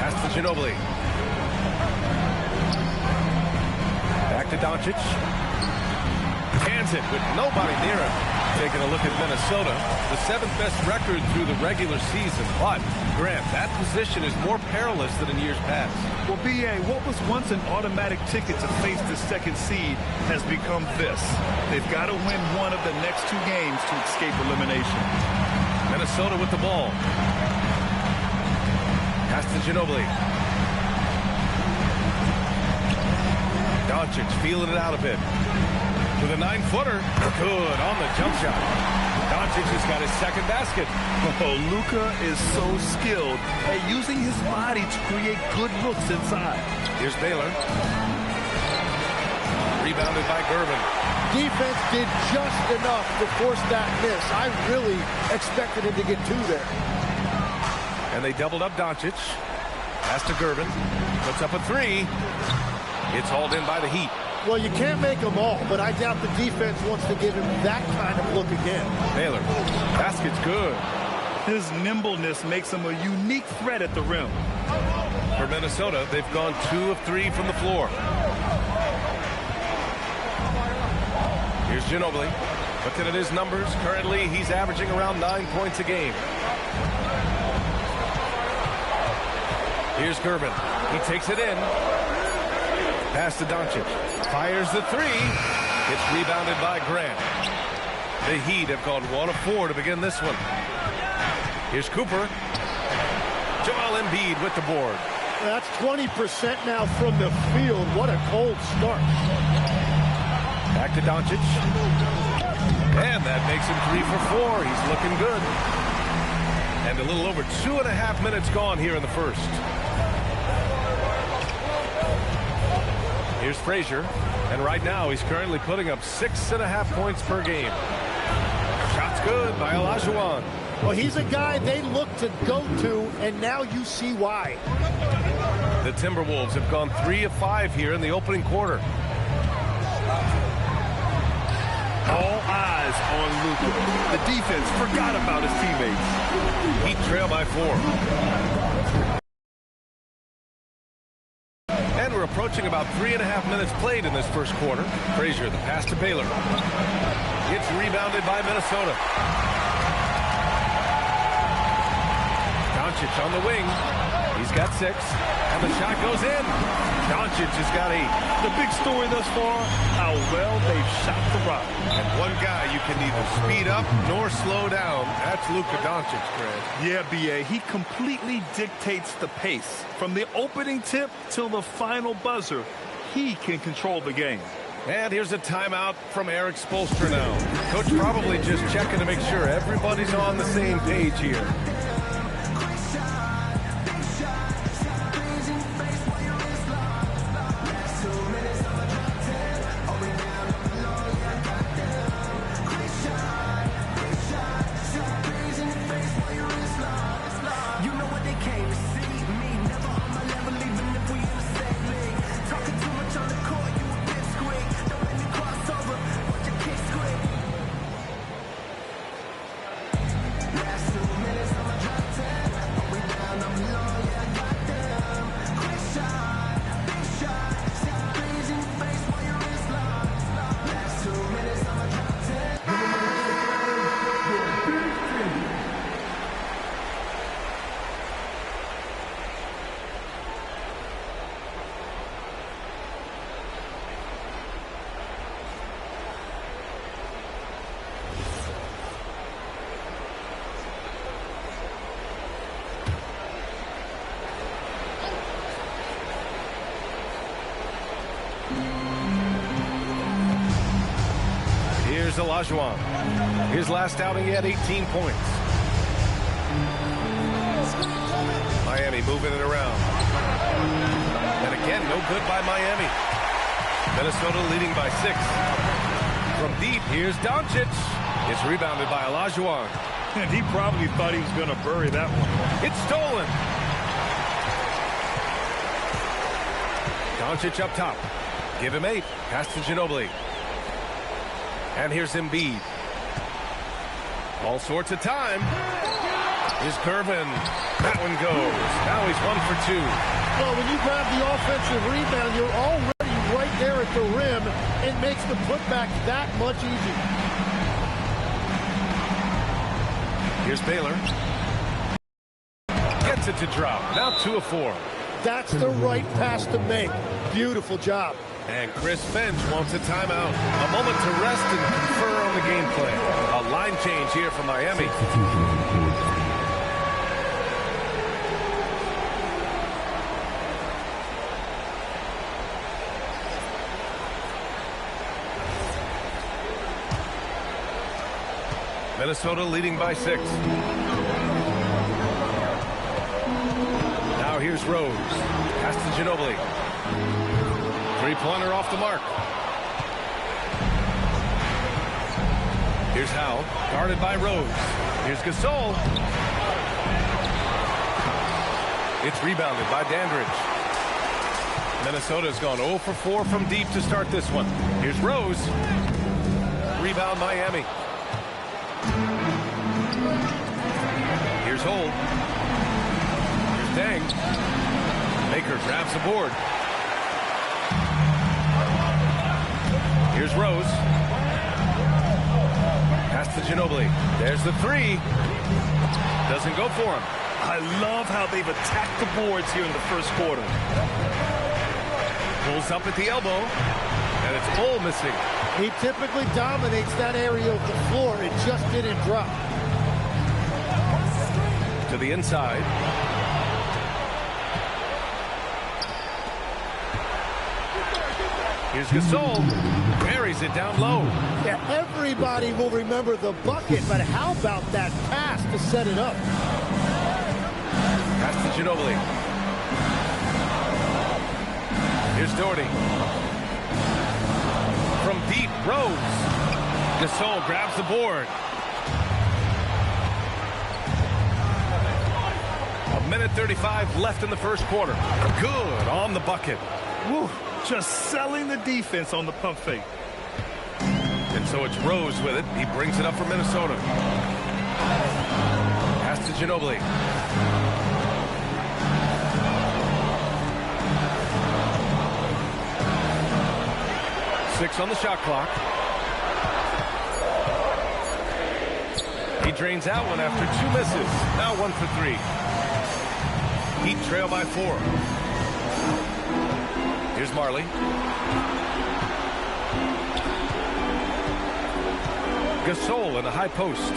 A: Pass to Ginobili. Back to Doncic. Cans it with nobody near him. Taking a look at Minnesota, the 7th best record through the regular season. But, Grant, that position is more perilous than in years past.
D: Well, B.A., what was once an automatic ticket to face the second seed has become this. They've got to win one of the next 2 games to escape elimination.
A: Minnesota with the ball. Pass to Ginobili. Doncic feeling it out a bit. With a 9-footer. Good on the jump shot. Doncic has got his second basket.
D: Oh, Luka is so skilled at using his body to create good looks inside.
A: Here's Baylor. Rebounded by Gervin.
O: Defense did just enough to force that miss. I really expected him to get 2 there.
A: And they doubled up Doncic. Pass to Gervin. Puts up a 3. It's hauled in by the Heat.
O: Well, you can't make them all, but I doubt the defense wants to give him that kind of look again.
A: Baylor. Basket's good.
D: His nimbleness makes him a unique threat at the rim.
A: For Minnesota, they've gone 2 of 3 from the floor. Here's Ginobili. Looking at his numbers, currently he's averaging around 9 points a game. Here's Gervin. He takes it in. Pass to Doncic. Fires the 3. It's rebounded by Grant. The Heat have gone 1 of 4 to begin this one. Here's Cooper. Joel Embiid with the board.
O: That's 20% now from the field. What a cold start.
A: Back to Doncic. And that makes him 3 for 4. He's looking good. And a little over 2.5 minutes gone here in the first. Here's Frazier, and right now he's currently putting up 6.5 points per game. Shot's good by Olajuwon.
O: Well, he's a guy they look to go to, and now you see why.
A: The Timberwolves have gone 3 of 5 here in the opening quarter.
D: All eyes on Luka. The defense forgot about his teammates.
A: Heat trail by 4. And we're approaching about 3.5 minutes played in this first quarter. Frazier, the pass to Baylor. It's rebounded by Minnesota. Doncic on the wing. He's got 6. And the shot goes in. Doncic has got 8.
D: The big story thus far, how well they've shot the rock.
A: And one guy you can neither speed up nor slow down. That's Luka Doncic, Greg.
D: Yeah, B.A. He completely dictates the pace. From the opening tip till the final buzzer, he can control the game.
A: And here's a timeout from Eric Spoelstra now. Coach probably just checking to make sure everybody's on the same page here. Here's Olajuwon. His last outing, he had 18 points. Miami moving it around. And again, no good by Miami. Minnesota leading by 6. From deep, here's Doncic. It's rebounded by Olajuwon.
D: And he probably thought he was going to bury that one.
A: It's stolen. Doncic up top. Give him 8. Pass to Ginobili. And here's Embiid. All sorts of time. Here's Curvin. That one goes. Now he's 1 for 2.
O: Well, when you grab the offensive rebound, you're already right there at the rim. It makes the putback that much easier.
A: Here's Baylor. Gets it to drop. Now 2 of 4.
O: That's the right pass to make. Beautiful job.
A: And Chris Finch wants a timeout. A moment to rest and confer on the game plan. A line change here for Miami. Minnesota leading by 6. Now here's Rose. Pass to Ginobili. Three-pointer off the mark. Here's Howe, guarded by Rose. Here's Gasol. It's rebounded by Dandridge. Minnesota's gone 0 for 4 from deep to start this one. Here's Rose. Rebound Miami. Here's Holt. Here's Deng. Baker grabs the board. Here's Rose. Pass to Ginobili. There's the 3. Doesn't go for him.
D: I love how they've attacked the boards here in the first quarter.
A: Pulls up at the elbow. And it's Bull missing.
O: He typically dominates that area of the floor. It just didn't drop.
A: To the inside. Here's Gasol. Buries it down low.
O: Yeah, everybody will remember the bucket, but how about that pass to set it up?
A: Pass to Ginobili. Here's Doherty. From deep, Rose. Gasol grabs the board. A minute 35 left in the first quarter. Good on the bucket.
D: Woo. Just selling the defense on the pump fake.
A: And so it's Rose with it. He brings it up for Minnesota. Pass to Ginobili. Six on the shot clock. He drains out one after 2 misses. Now 1 for 3. Heat trail by 4. Here's Marley. Gasol in the high post.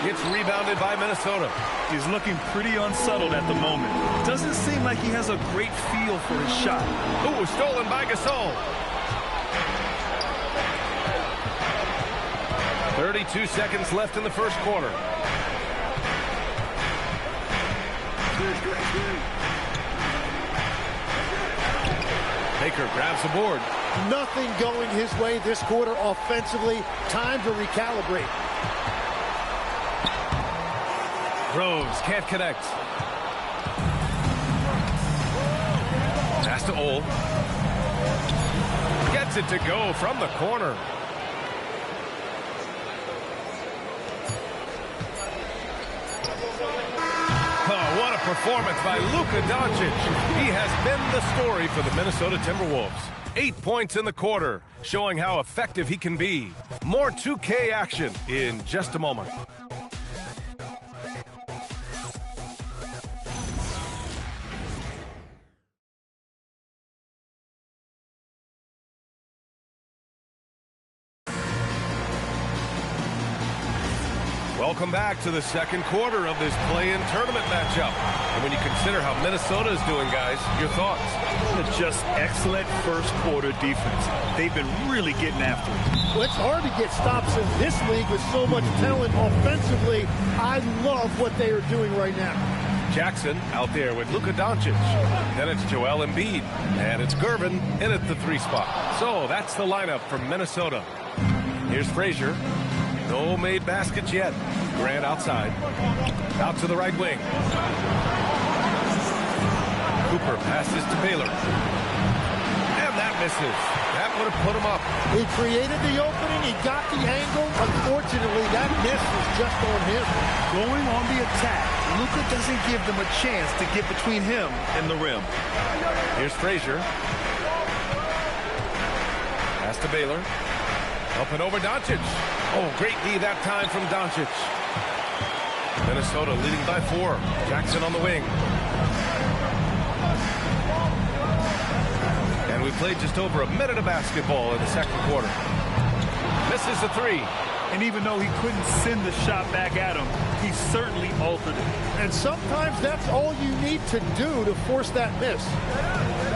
A: Gets rebounded by Minnesota.
D: He's looking pretty unsettled at the moment. Doesn't seem like he has a great feel for his shot.
A: Ooh, stolen by Gasol. 32 seconds left in the first quarter. Baker grabs the board.
O: Nothing going his way this quarter offensively. Time to recalibrate.
A: Rose can't connect. Pass to Old. Gets it to go from the corner. Oh, what a performance by Luka Doncic. He has been the story for the Minnesota Timberwolves. 8 points in the quarter, showing how effective he can be. More 2K action in just a moment. Welcome back to the second quarter of this play-in tournament matchup. And when you consider how Minnesota is doing, guys, your thoughts?
D: Just excellent first quarter defense. They've been really getting after it.
O: Well, it's hard to get stops in this league with so much talent offensively. I love what they are doing right now.
A: Jackson out there with Luka Doncic. Then it's Joel Embiid. And it's Gervin in at the 3 spot. So that's the lineup from Minnesota. Here's Frazier. No made baskets yet. Grant outside. Out to the right wing. Cooper passes to Baylor. And that misses. That would have put him up.
O: He created the opening. He got the angle. Unfortunately, that miss was just on him.
D: Going on the attack, Luka doesn't give them a chance to get between him and the rim.
A: Here's Frazier. Pass to Baylor. Up and over Doncic. Oh, great D that time from Doncic. Minnesota leading by 4. Jackson on the wing. And we played just over a minute of basketball in the second quarter. Misses the 3.
D: And even though he couldn't send the shot back at him, he certainly altered it.
O: And sometimes that's all you need to do to force that miss.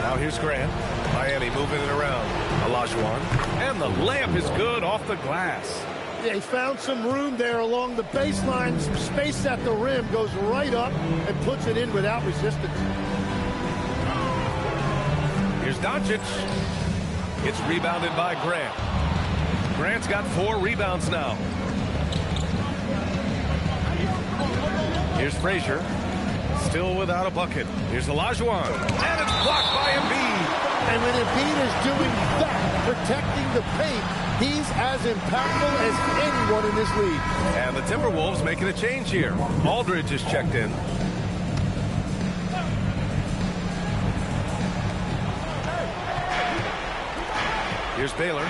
A: Now here's Grant. Miami moving it around. Olajuwon. And the layup is good off the glass.
O: They found some room there along the baseline. Some space at the rim. Goes right up and puts it in without resistance.
A: Here's Doncic. It's rebounded by Grant. Grant's got 4 rebounds now. Here's Frazier. Still without a bucket. Here's Olajuwon. And it's blocked by Embiid.
O: And when Embiid is doing that, protecting the paint, he's as impactful as anyone in this league.
A: And the Timberwolves making a change here. Aldridge is checked in. Here's Baylor.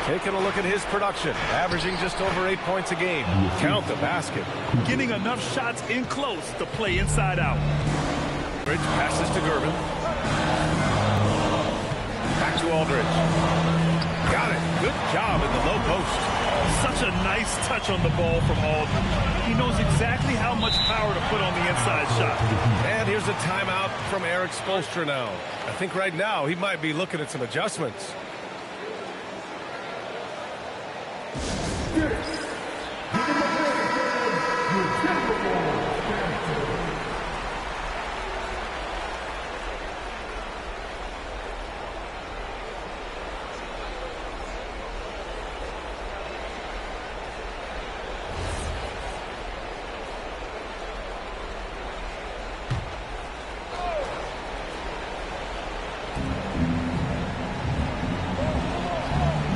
A: Taking a look at his production. Averaging just over 8 points a game. Count the basket.
D: Getting enough shots in close to play inside out.
A: Bridge passes to Gervin. Back to Aldridge. Got it. Good job in the low post.
D: Such a nice touch on the ball from Aldridge. He knows exactly how much power to put on the inside shot.
A: And here's a timeout from Eric Spoelstra now. I think right now he might be looking at some adjustments.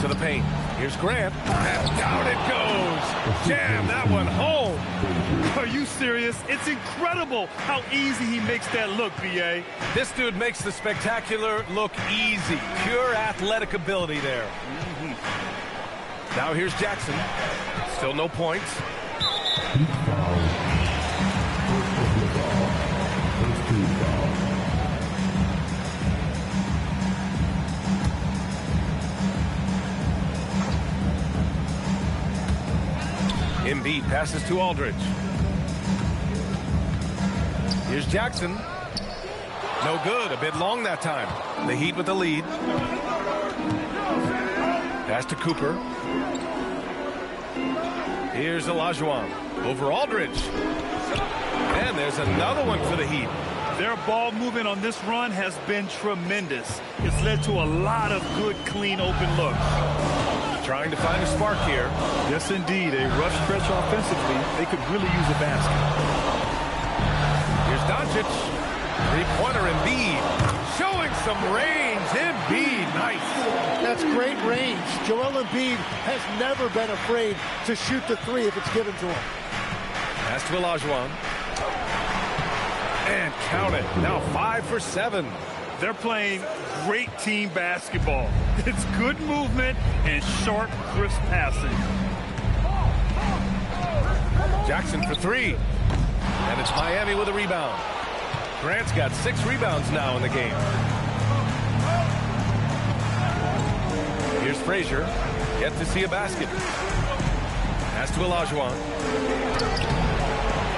A: To the paint. Here's Grant. And down it goes. Jam that one home.
D: Are you serious? It's incredible how easy he makes that look, B.A.
A: This dude makes the spectacular look easy. Pure athletic ability there. Now here's Jackson. Still no points. Embiid passes to Aldridge. Here's Jackson. No good. A bit long that time. The Heat with the lead. Pass to Cooper. Here's Olajuwon. Over Aldridge. And there's another one for the Heat.
D: Their ball movement on this run has been tremendous. It's led to a lot of good, clean, open looks.
A: Trying to find a spark here.
D: Yes, indeed. A rough stretch offensively. They could really use a basket.
A: Here's Doncic. Three-pointer Embiid. Showing some range. Embiid, nice.
O: That's great range. Joel Embiid has never been afraid to shoot the 3 if it's given to him.
A: Pass to Olajuwon. And count it. Now 5 for 7.
D: They're playing great team basketball. It's good movement and sharp, crisp passing.
A: Jackson for 3. And it's Miami with a rebound. Grant's got 6 rebounds now in the game. Here's Frazier. Yet to see a basket. Pass to Olajuwon.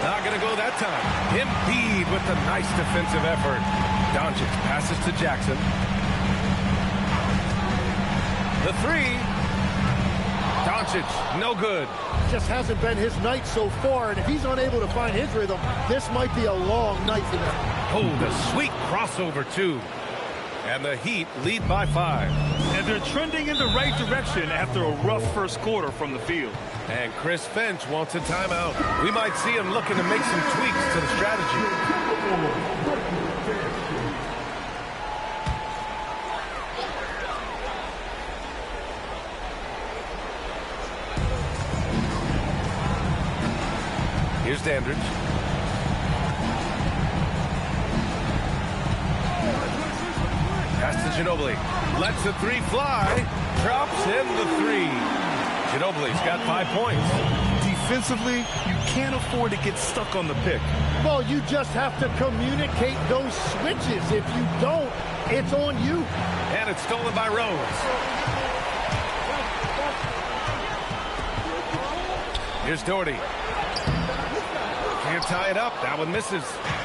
A: Not going to go that time. Embiid with the nice defensive effort. Doncic passes to Jackson. The three. Doncic, no good.
O: Just hasn't been his night so far, and if he's unable to find his rhythm, this might be a long night for them.
A: Oh, the sweet crossover, too. And the Heat lead by 5.
D: And they're trending in the right direction after a rough first quarter from the field.
A: And Chris Finch wants a timeout. We might see him looking to make some tweaks to the strategy. Here's Dandridge. Pass to Ginobili. Lets the three fly. Drops in the three. Ginobili's got 5 points.
D: Defensively, you can't afford to get stuck on the pick.
O: Well, you just have to communicate those switches. If you don't, it's on you.
A: And it's stolen by Rose. Here's Doherty. Can't tie it up. That one misses.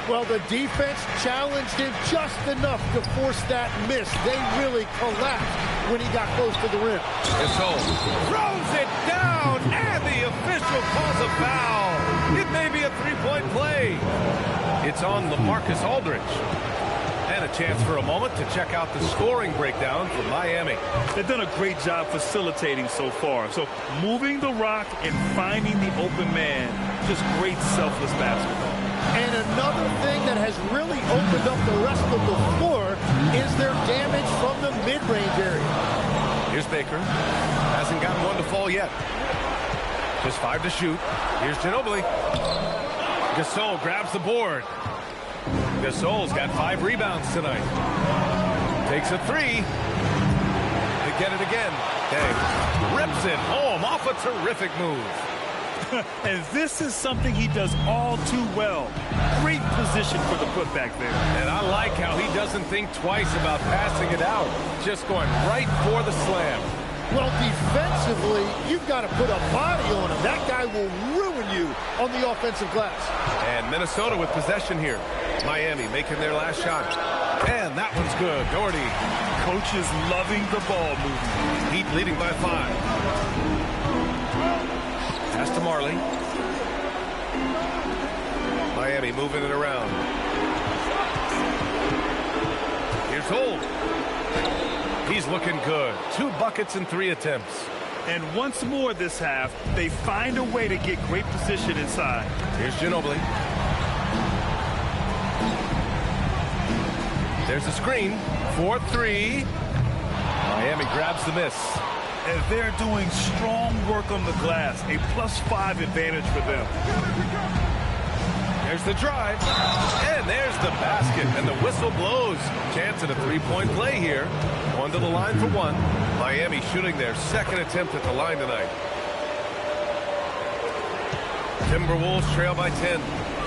O: Well, the defense challenged him just enough to force that miss. They really collapsed when he got close to the rim.
A: Gasol throws it down, and the official calls a foul. It may be a three-point play. It's on LaMarcus Aldridge. And a chance for a moment to check out the scoring breakdown from Miami.
D: They've done a great job facilitating so far. So moving the rock and finding the open man, just great selfless basketball.
O: And another thing that has really opened up the rest of the floor is their damage from the mid-range area.
A: Here's Baker. Hasn't gotten one to fall yet. Just 5 to shoot. Here's Ginobili. Gasol grabs the board. Gasol's got 5 rebounds tonight. Takes a 3. To get it again. Dang. Rips it home off a terrific move.
D: And this is something he does all too well. Great position for the putback there.
A: And I like how he doesn't think twice about passing it out. Just going right for the slam.
O: Well, defensively, you've got to put a body on him. That guy will ruin you on the offensive glass.
A: And Minnesota with possession here. Miami making their last shot. And that one's good. Doherty.
D: Coach is loving the ball movement.
A: Heat leading by 5. Pass to Marley. Miami moving it around. Here's Holt. He's looking good. 2 buckets and 3 attempts.
D: And once more this half, they find a way to get great position inside.
A: Here's Ginobili. There's a screen. 4-3. Miami grabs the miss.
D: And they're doing strong work on the glass. A +5 advantage for them.
A: There's the drive. And there's the basket. And the whistle blows. Chance at a 3-point play here. 1 to the line for 1. Miami shooting their 2nd attempt at the line tonight. Timberwolves trail by 10.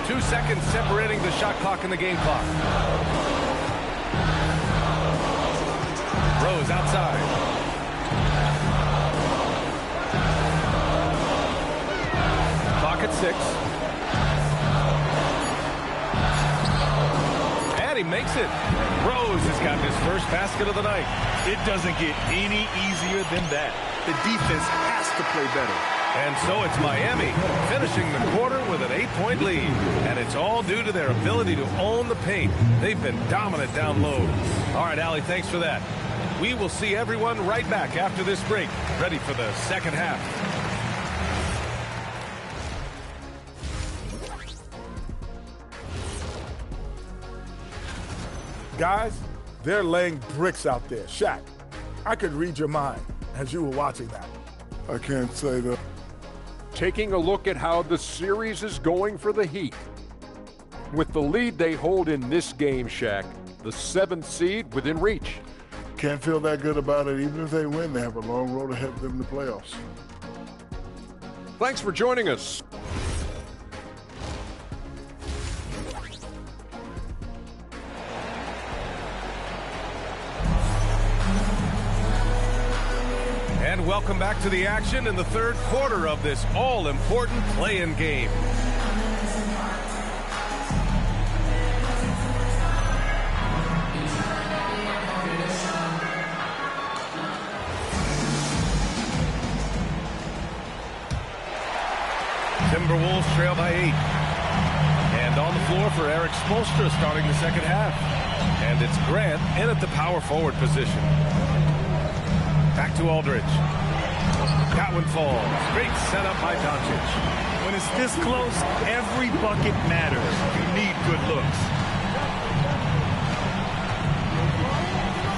A: 2 seconds separating the shot clock and the game clock. Rose outside. Clock at 6. And he makes it. Rose has got his first basket of the night.
D: It doesn't get any easier than that. The defense has to play better.
A: And so it's Miami finishing the quarter with an 8-point lead. And it's all due to their ability to own the paint. They've been dominant down low. All right, Allie, thanks for that. We will see everyone right back after this break, ready for the second half.
G: Guys, they're laying bricks out there. Shaq, I could read your mind as you were watching that.
L: I can't say that.
F: Taking a look at how the series is going for the Heat. With the lead they hold in this game, Shaq, the 7th seed within reach.
L: Can't feel that good about it. Even if they win, they have a long road ahead of them in the playoffs.
F: Thanks for joining us.
A: And welcome back to the action in the third quarter of this all-important play-in game. Timberwolves trail by 8. And on the floor for Eric Spoelstra starting the second half. And it's Grant in at the power forward position. Back to Aldridge. That one falls. Great setup by Doncic.
D: When it's this close, every bucket matters. You need good looks.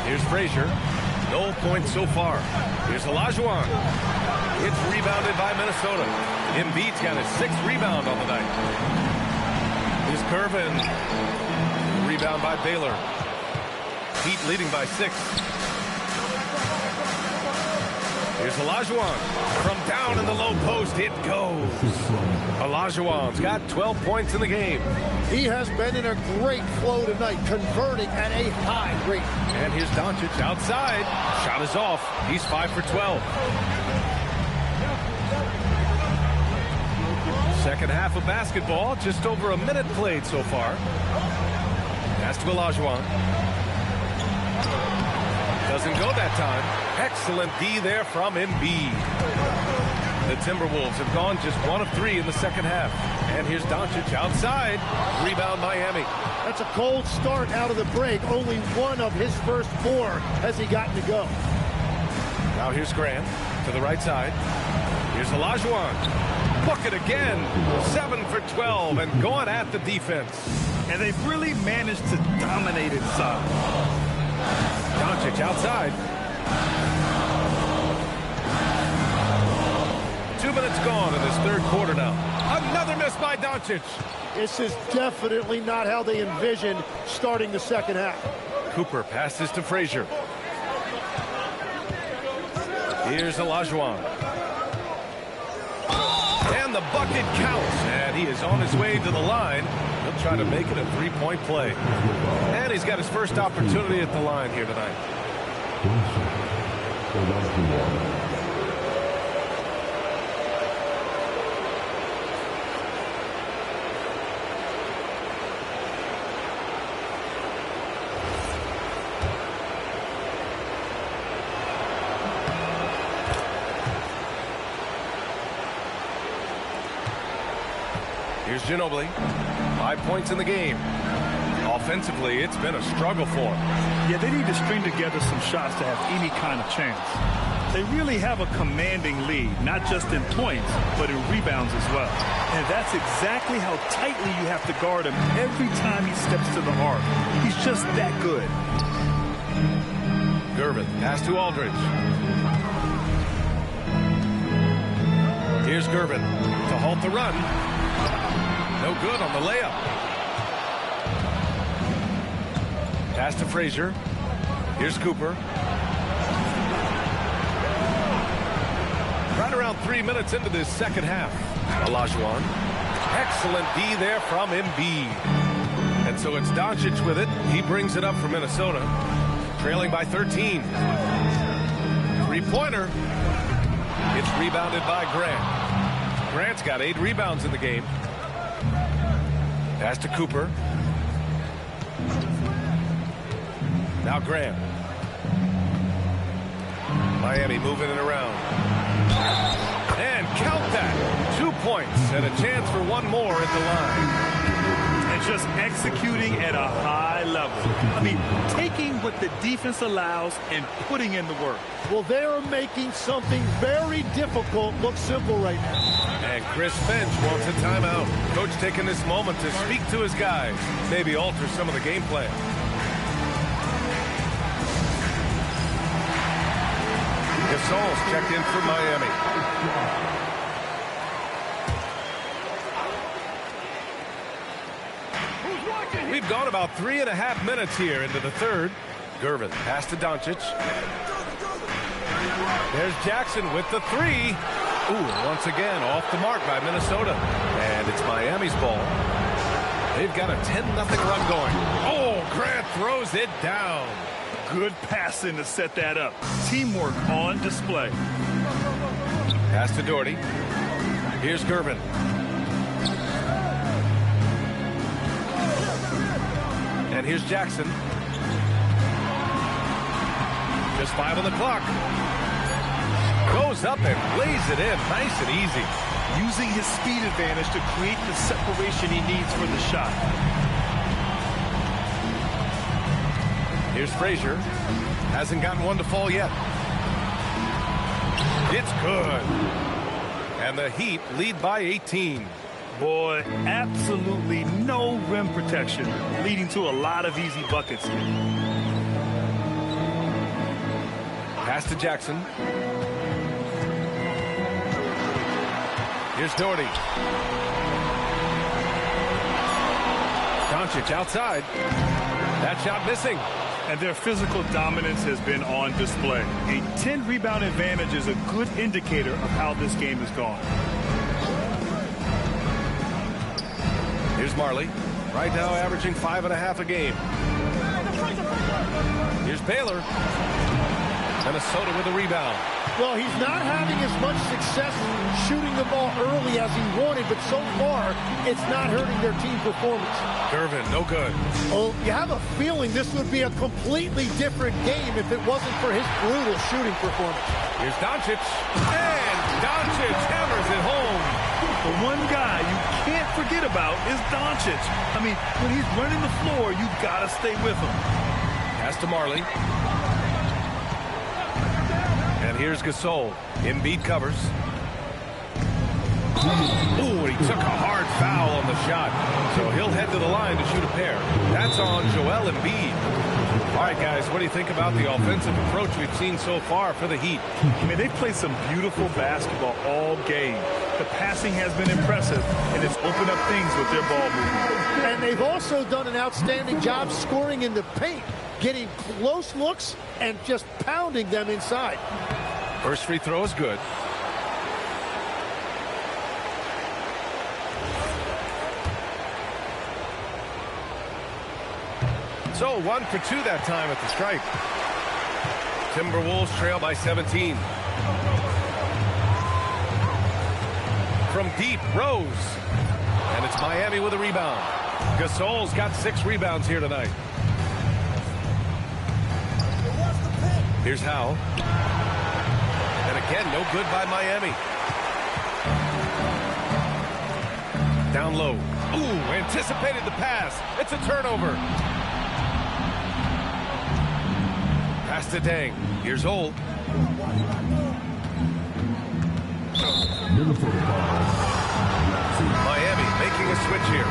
A: Here's Frazier. No points so far. Here's Olajuwon. It's rebounded by Minnesota. Embiid's got his 6th rebound on the night. Here's Curvin. Rebound by Baylor. Heat leading by 6. Here's Olajuwon. From down in the low post, it goes. Olajuwon's got 12 points in the game.
O: He has been in a great flow tonight, converting at a high rate.
A: And here's Doncic outside. Shot is off. He's 5 for 12. Second half of basketball, just over a minute played so far. Pass to Olajuwon. Doesn't go that time. Excellent D there from Embiid. The Timberwolves have gone just 1 of 3 in the second half. And here's Doncic outside. Rebound Miami.
O: That's a cold start out of the break. Only 1 of his first 4 has he gotten to go.
A: Now here's Grant to the right side. Here's Olajuwon. Bucket again. 7 for 12 and going at the defense.
D: And they've really managed to dominate inside.
A: Doncic outside. 2 minutes gone in this third quarter now. Another miss by Doncic.
O: This is definitely not how they envisioned starting the second half.
A: Cooper passes to Frazier. Here's Olajuwon. And the bucket counts. And he is on his way to the line. He'll try to make it a 3-point play. And he's got his first opportunity at the line here tonight. Here's Ginobili. 5 points in the game. Offensively, it's been a struggle for him.
D: Yeah, they need to string together some shots to have any kind of chance. They really have a commanding lead, not just in points, but in rebounds as well. And that's exactly how tightly you have to guard him every time he steps to the arc. He's just that good.
A: Gervin, pass to Aldridge. Here's Gervin to halt the run. No good on the layup. Pass to Frazier. Here's Cooper. Right around 3 minutes into this second half. Olajuwon. Excellent D there from Embiid. And so it's Doncic with it. He brings it up for Minnesota. Trailing by 13. Three-pointer. It's rebounded by Grant. Grant's got 8 rebounds in the game. Pass to Cooper. Now Grant. Miami moving it around. And count that. 2 points and a chance for 1 more at the line.
D: And just executing at a high level. I mean, taking what the defense allows and putting in the work.
O: Well, they're making something very difficult look simple right now.
A: And Chris Finch wants a timeout. Coach taking this moment to speak to his guys. Maybe alter some of the game plan. Gasol's checked in for Miami. We've gone about 3.5 minutes here into the third. Gervin, pass to Doncic. There's Jackson with the 3. Ooh, once again, off the mark by Minnesota. And it's Miami's ball. They've got a 10-0 run going. Oh, Grant throws it down.
D: Good passing to set that up. Teamwork on display.
A: Pass to Doherty. Here's Gervin. And here's Jackson. Just 5 on the clock. Goes up and lays it in. Nice and easy.
D: Using his speed advantage to create the separation he needs for the shot.
A: Here's Frazier. Hasn't gotten one to fall yet. It's good. And the Heat lead by 18.
D: Boy, absolutely no rim protection, leading to a lot of easy buckets here.
A: Pass to Jackson. Here's Doherty. Doncic outside. That shot missing.
D: And their physical dominance has been on display. A 10-rebound advantage is a good indicator of how this game has gone.
A: Here's Marley. Right now averaging 5.5 a game. Here's Baylor. Minnesota with a rebound.
O: Well, he's not having as much success shooting the ball early as he wanted, but so far, it's not hurting their team performance.
A: Gervin, no good.
O: Oh, you have a feeling this would be a completely different game if it wasn't for his brutal shooting performance.
A: Here's Doncic, and Doncic hammers it home.
D: The one guy you can't forget about is Doncic. I mean, when he's running the floor, you've got to stay with him.
A: Pass to Marley. And here's Gasol. Embiid covers. Ooh, he took a hard foul on the shot. So he'll head to the line to shoot a pair. That's on Joel Embiid. All right, guys, what do you think about the offensive approach we've seen so far for the Heat?
D: I mean, they've played some beautiful basketball all game. The passing has been impressive, and it's opened up things with their ball movement.
O: And they've also done an outstanding job scoring in the paint, getting close looks and just pounding them inside.
A: First free throw is good. So 1 for 2 that time at the stripe. Timberwolves trail by 17. From deep, Rose. And it's Miami with a rebound. Gasol's got 6 rebounds here tonight. Here's Howe. And again, no good by Miami. Down low. Ooh, anticipated the pass. It's a turnover. Pass to Dang. Here's Old. Miami making a switch here.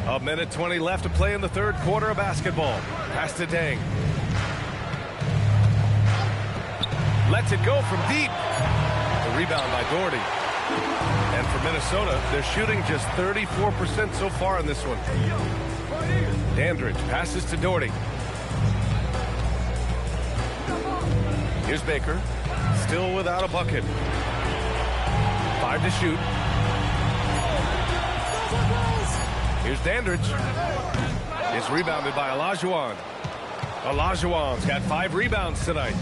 A: A minute 20 left to play in the third quarter of basketball. Pass to Dang. Lets it go from deep. The rebound by Doherty. And for Minnesota, they're shooting just 34% so far in this one. Dandridge passes to Doherty. Here's Baker. Still without a bucket. 5 to shoot. Here's Dandridge. It's rebounded by Olajuwon. Olajuwon's got 5 rebounds tonight.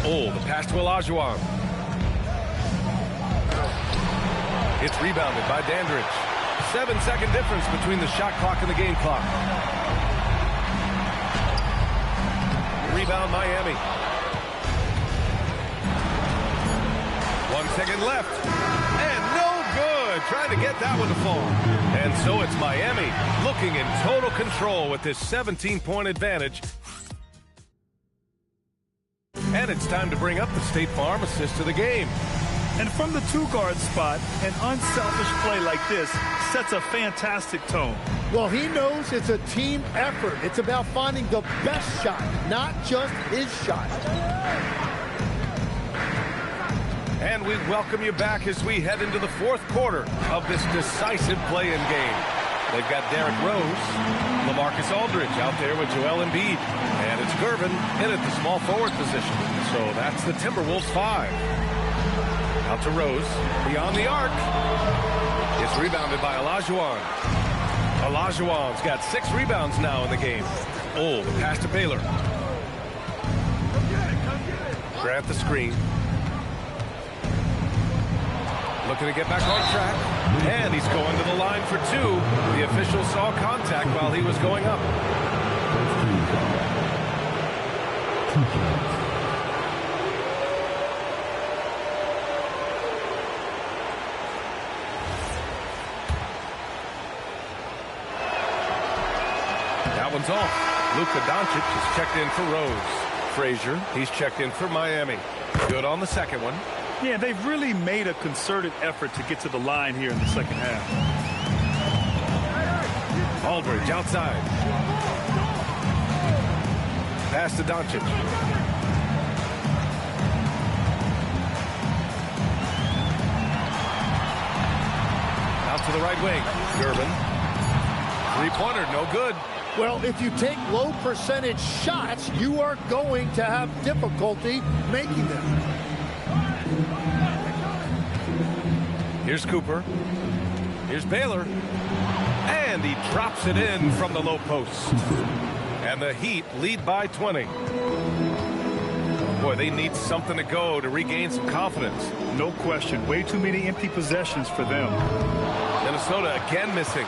A: Oh, the pass to Olajuwon. It's rebounded by Dandridge. 7-second difference between the shot clock and the game clock. Rebound Miami. 1 second left. And no good. Trying to get that one to fall. And so it's Miami looking in total control with this 17-point advantage. And it's time to bring up the State Farm assist of the game.
D: And from the 2-guard spot, an unselfish play like this sets a fantastic tone.
O: Well, he knows it's a team effort. It's about finding the best shot, not just his shot.
A: And we welcome you back as we head into the fourth quarter of this decisive play-in game. They've got Derrick Rose, LaMarcus Aldridge out there with Joel Embiid. And it's Gervin in at the small forward position. So that's the Timberwolves 5. Out to Rose. Beyond the arc. It's rebounded by Olajuwon. Olajuwon's got 6 rebounds now in the game. Oh, the pass to Baylor. Grant the screen. Looking to get back on track. And he's going to the line for 2. The official saw contact while he was going up. That one's off. Luka Doncic is checked in for Rose. Frazier, he's checked in for Miami. Good on the second one.
D: Yeah, they've really made a concerted effort to get to the line here in the second half.
A: Aldridge outside. Pass to Doncic. Out to the right wing. Durbin. Three-pointer, no good.
O: Well, if you take low percentage shots, you are going to have difficulty making them.
A: Here's Cooper. Here's Baylor. And he drops it in from the low post. And the Heat lead by 20. Boy, they need something to go to regain some confidence.
D: No question. Way too many empty possessions for them.
A: Minnesota again missing.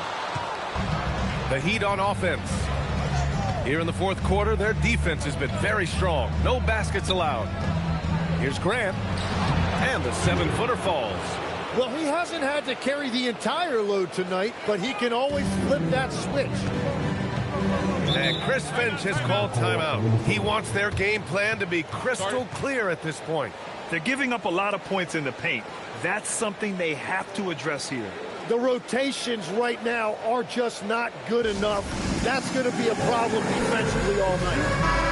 A: The Heat on offense. Here in the fourth quarter, their defense has been very strong. No baskets allowed. Here's Grant. And the 7-footer falls.
O: Well, he hasn't had to carry the entire load tonight, but he can always flip that switch.
A: And Chris Finch has called timeout. He wants their game plan to be crystal clear at this point.
D: They're giving up a lot of points in the paint. That's something they have to address here.
O: The rotations right now are just not good enough. That's going to be a problem defensively all night.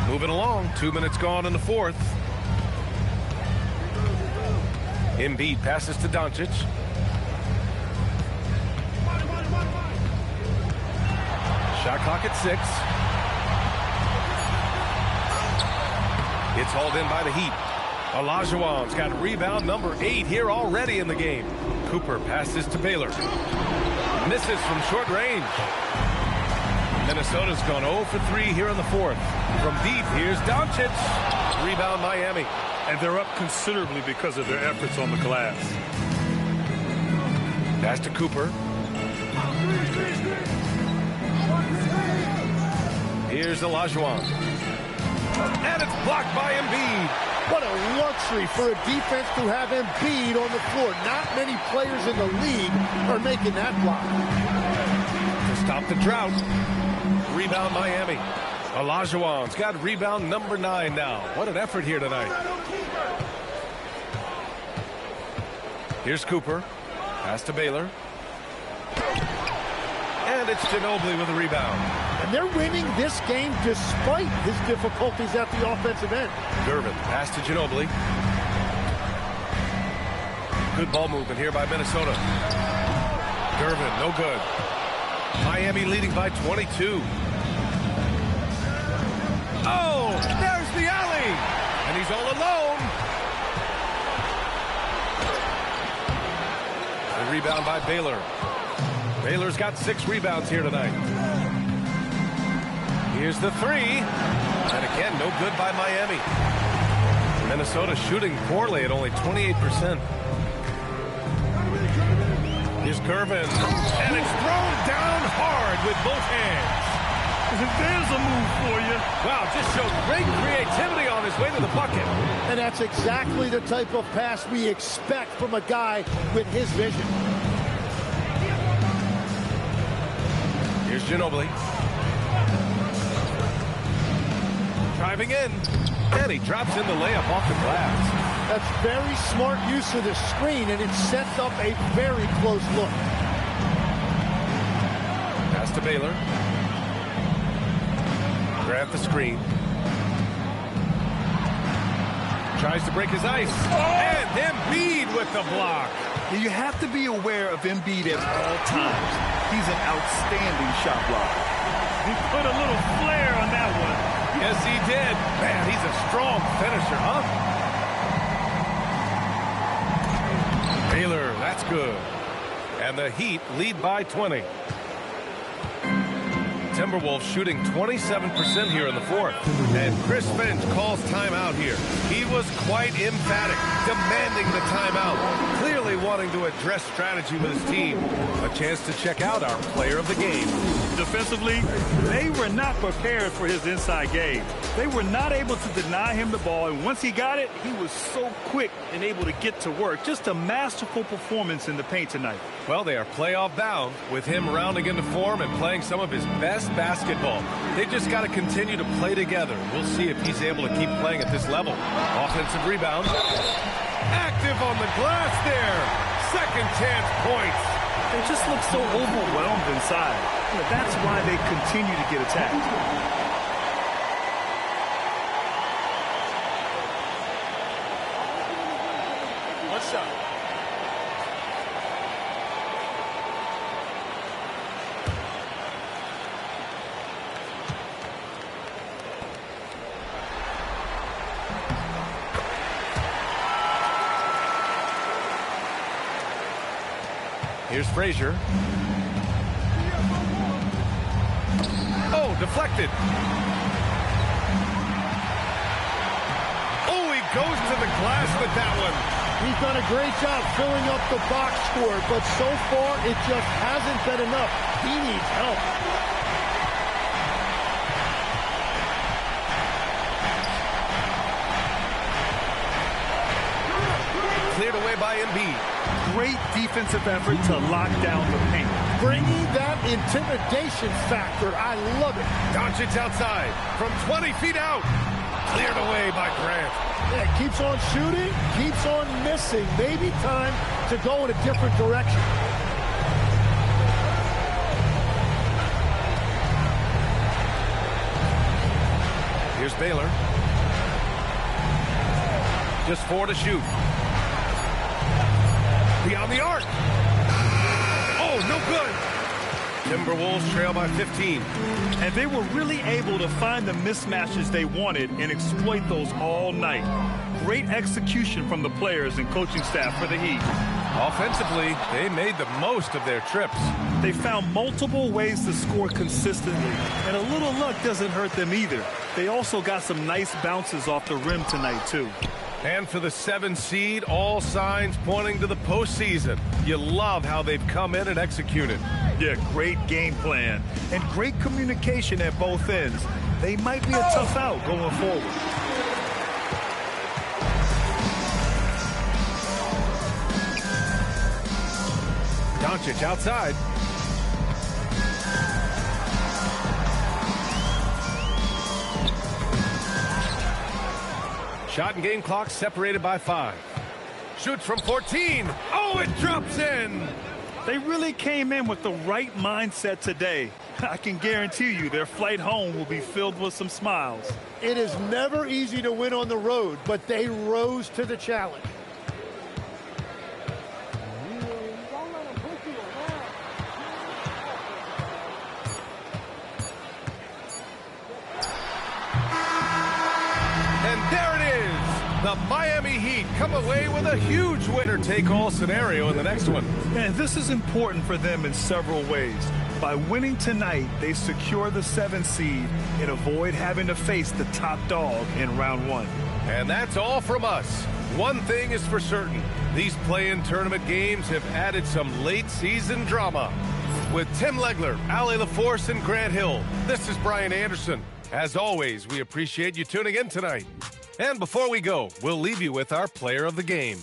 A: Moving along, 2 minutes gone in the fourth. Embiid passes to Doncic. Shot clock at 6. It's hauled in by the Heat. Olajuwon's got rebound number 8 here already in the game. Cooper passes to Baylor. Misses from short range. Minnesota's gone 0 for 3 here in the fourth. From deep, here's Doncic. Rebound Miami.
D: And they're up considerably because of their efforts on the glass.
A: Pass to Cooper. Here's Olajuwon. And it's blocked by Embiid.
O: What a luxury for a defense to have Embiid on the floor. Not many players in the league are making that block.
A: To stop the drought. Rebound Miami. Olajuwon's got rebound number 9 now. What an effort here tonight. Here's Cooper. Pass to Baylor. And it's Ginobili with a rebound.
O: And they're winning this game despite his difficulties at the offensive end.
A: Durbin, pass to Ginobili. Good ball movement here by Minnesota. Durbin, no good. Miami leading by 22. Oh, there's the alley. And he's all alone. The rebound by Baylor. Baylor's got 6 rebounds here tonight. Here's the 3. And again, no good by Miami. Minnesota shooting poorly at only 28%. Here's Gervin. And it's thrown down hard with both hands.
D: There's a move for you.
A: Wow, just showed great creativity on his way to the bucket.
O: And that's exactly the type of pass we expect from a guy with his vision.
A: Here's Ginobili. Driving in. And he drops in the layup off the glass.
O: That's very smart use of the screen, and it sets up a very close look.
A: Pass to Baylor. Grant the screen. Tries to break his ice. And Embiid with the block.
D: You have to be aware of Embiid at all times. He's an outstanding shot blocker. He put a little flair on that one.
A: Yes, he did. Man, he's a strong finisher, huh? Baylor, that's good. And the Heat lead by 20. Timberwolves shooting 27% here in the fourth. And Chris Finch calls timeout here. He was quite emphatic, demanding the timeout, clearly wanting to address strategy with his team. A chance to check out our player of the game.
D: Defensively, they were not prepared for his inside game. They were not able to deny him the ball, and once he got it, he was so quick and able to get to work. Just a masterful performance in the paint tonight.
A: Well, they are playoff bound with him rounding into form and playing some of his best basketball. They just got to continue to play together. We'll see if he's able to keep playing at this level. Offensive rebound. Active on the glass there. Second chance points.
D: They just look so overwhelmed inside. That's why they continue to get attacked.
A: What's up? Here's Frazier. Oh, deflected. Oh, he goes to the glass with that one.
O: He's done a great job filling up the box score, but so far it just hasn't been enough. He needs help.
A: Cleared away by Embiid.
D: Great defensive effort to lock down the paint.
O: Bringing that intimidation factor. I love it.
A: Doncic outside from 20 feet out. Cleared away by Grant.
O: Yeah, keeps on shooting, keeps on missing. Maybe time to go in a different direction.
A: Here's Baylor. Just 4 to shoot. Beyond the arc. Oh, no good. Timberwolves trail by 15.
D: And they were really able to find the mismatches they wanted and exploit those all night. Great execution from the players and coaching staff for the Heat.
A: Offensively, they made the most of their trips.
D: They found multiple ways to score consistently, and a little luck doesn't hurt them either. They also got some nice bounces off the rim tonight, too.
A: And for the 7 seed, all signs pointing to the postseason. You love how they've come in and executed.
D: Yeah, great game plan and great communication at both ends. They might be a tough out going forward.
A: Doncic outside. Shot and game clock separated by 5. Shoots from 14. Oh, it drops in.
D: They really came in with the right mindset today. I can guarantee you their flight home will be filled with some smiles.
O: It is never easy to win on the road, but they rose to the challenge.
A: The Miami Heat come away with a huge winner-take-all scenario in the next one.
D: And this is important for them in several ways. By winning tonight, they secure the 7th seed and avoid having to face the top dog in round 1.
A: And that's all from us. One thing is for certain. These play-in tournament games have added some late-season drama. With Tim Legler, Allie LaForce, and Grant Hill, this is Brian Anderson. As always, we appreciate you tuning in tonight. And before we go, we'll leave you with our player of the game.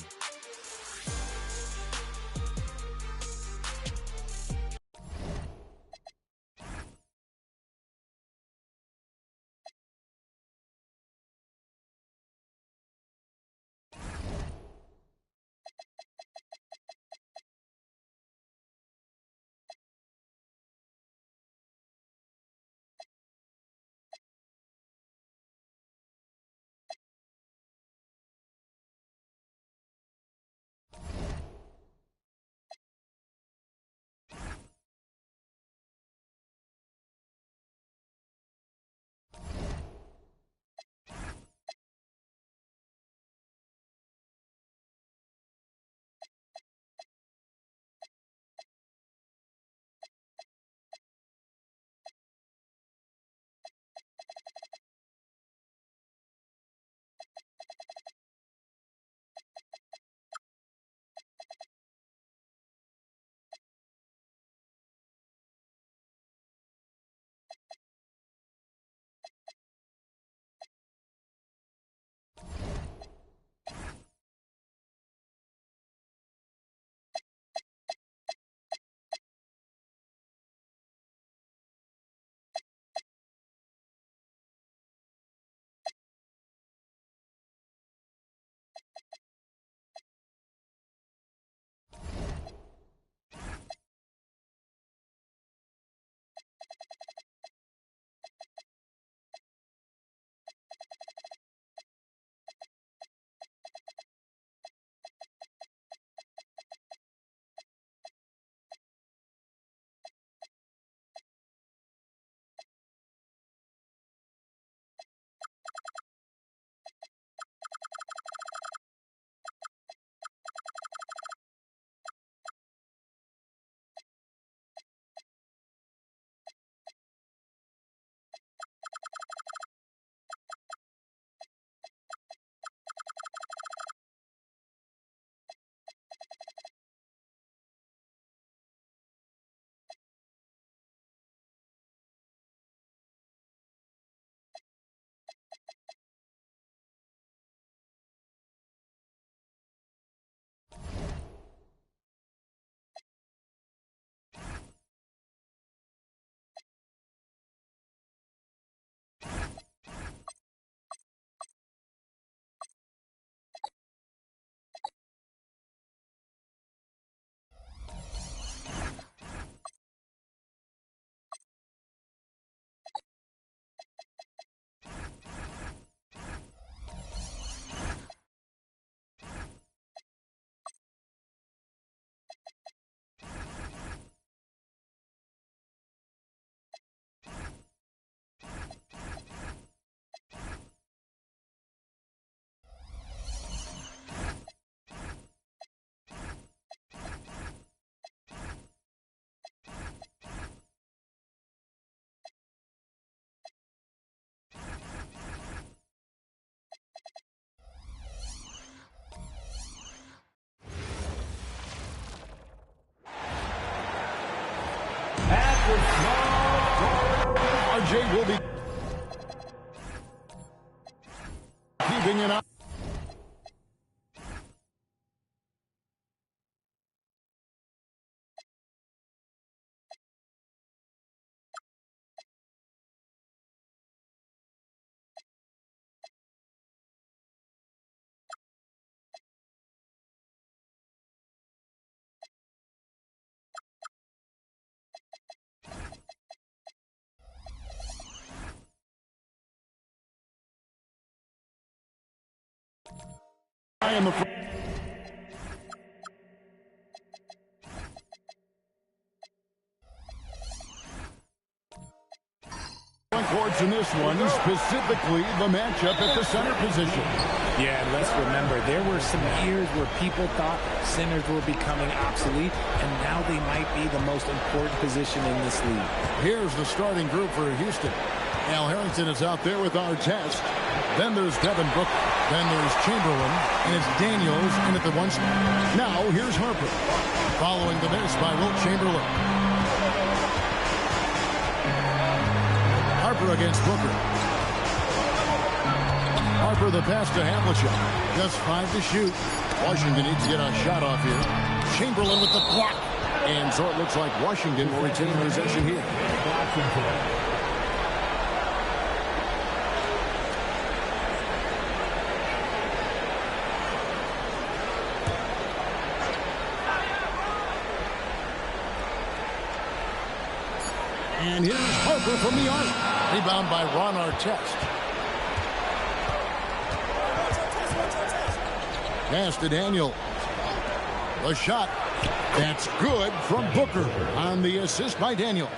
H: Leaving it up. I am afraid. Courts in this one, specifically the matchup at the center position.
P: Yeah, and let's remember, there were some years where people thought centers were becoming obsolete, and now they might be the most important position in this league.
H: Here's the starting group for Houston. Al Harrington is out there with our test. Then there's Devin Booker. Then there's Chamberlain, and it's Daniels in at the one spot. Now here's Harper, following the miss by Wilt Chamberlain. Harper against Booker. Harper the pass to Havlicek. Just 5 to shoot. Washington needs to get a shot off here. Chamberlain with the block. And so it looks like Washington will retain possession here. And here's Harper from the arc. Rebound by Ron Artest. Pass to Daniel. The shot. That's good from Booker on the assist by Daniels.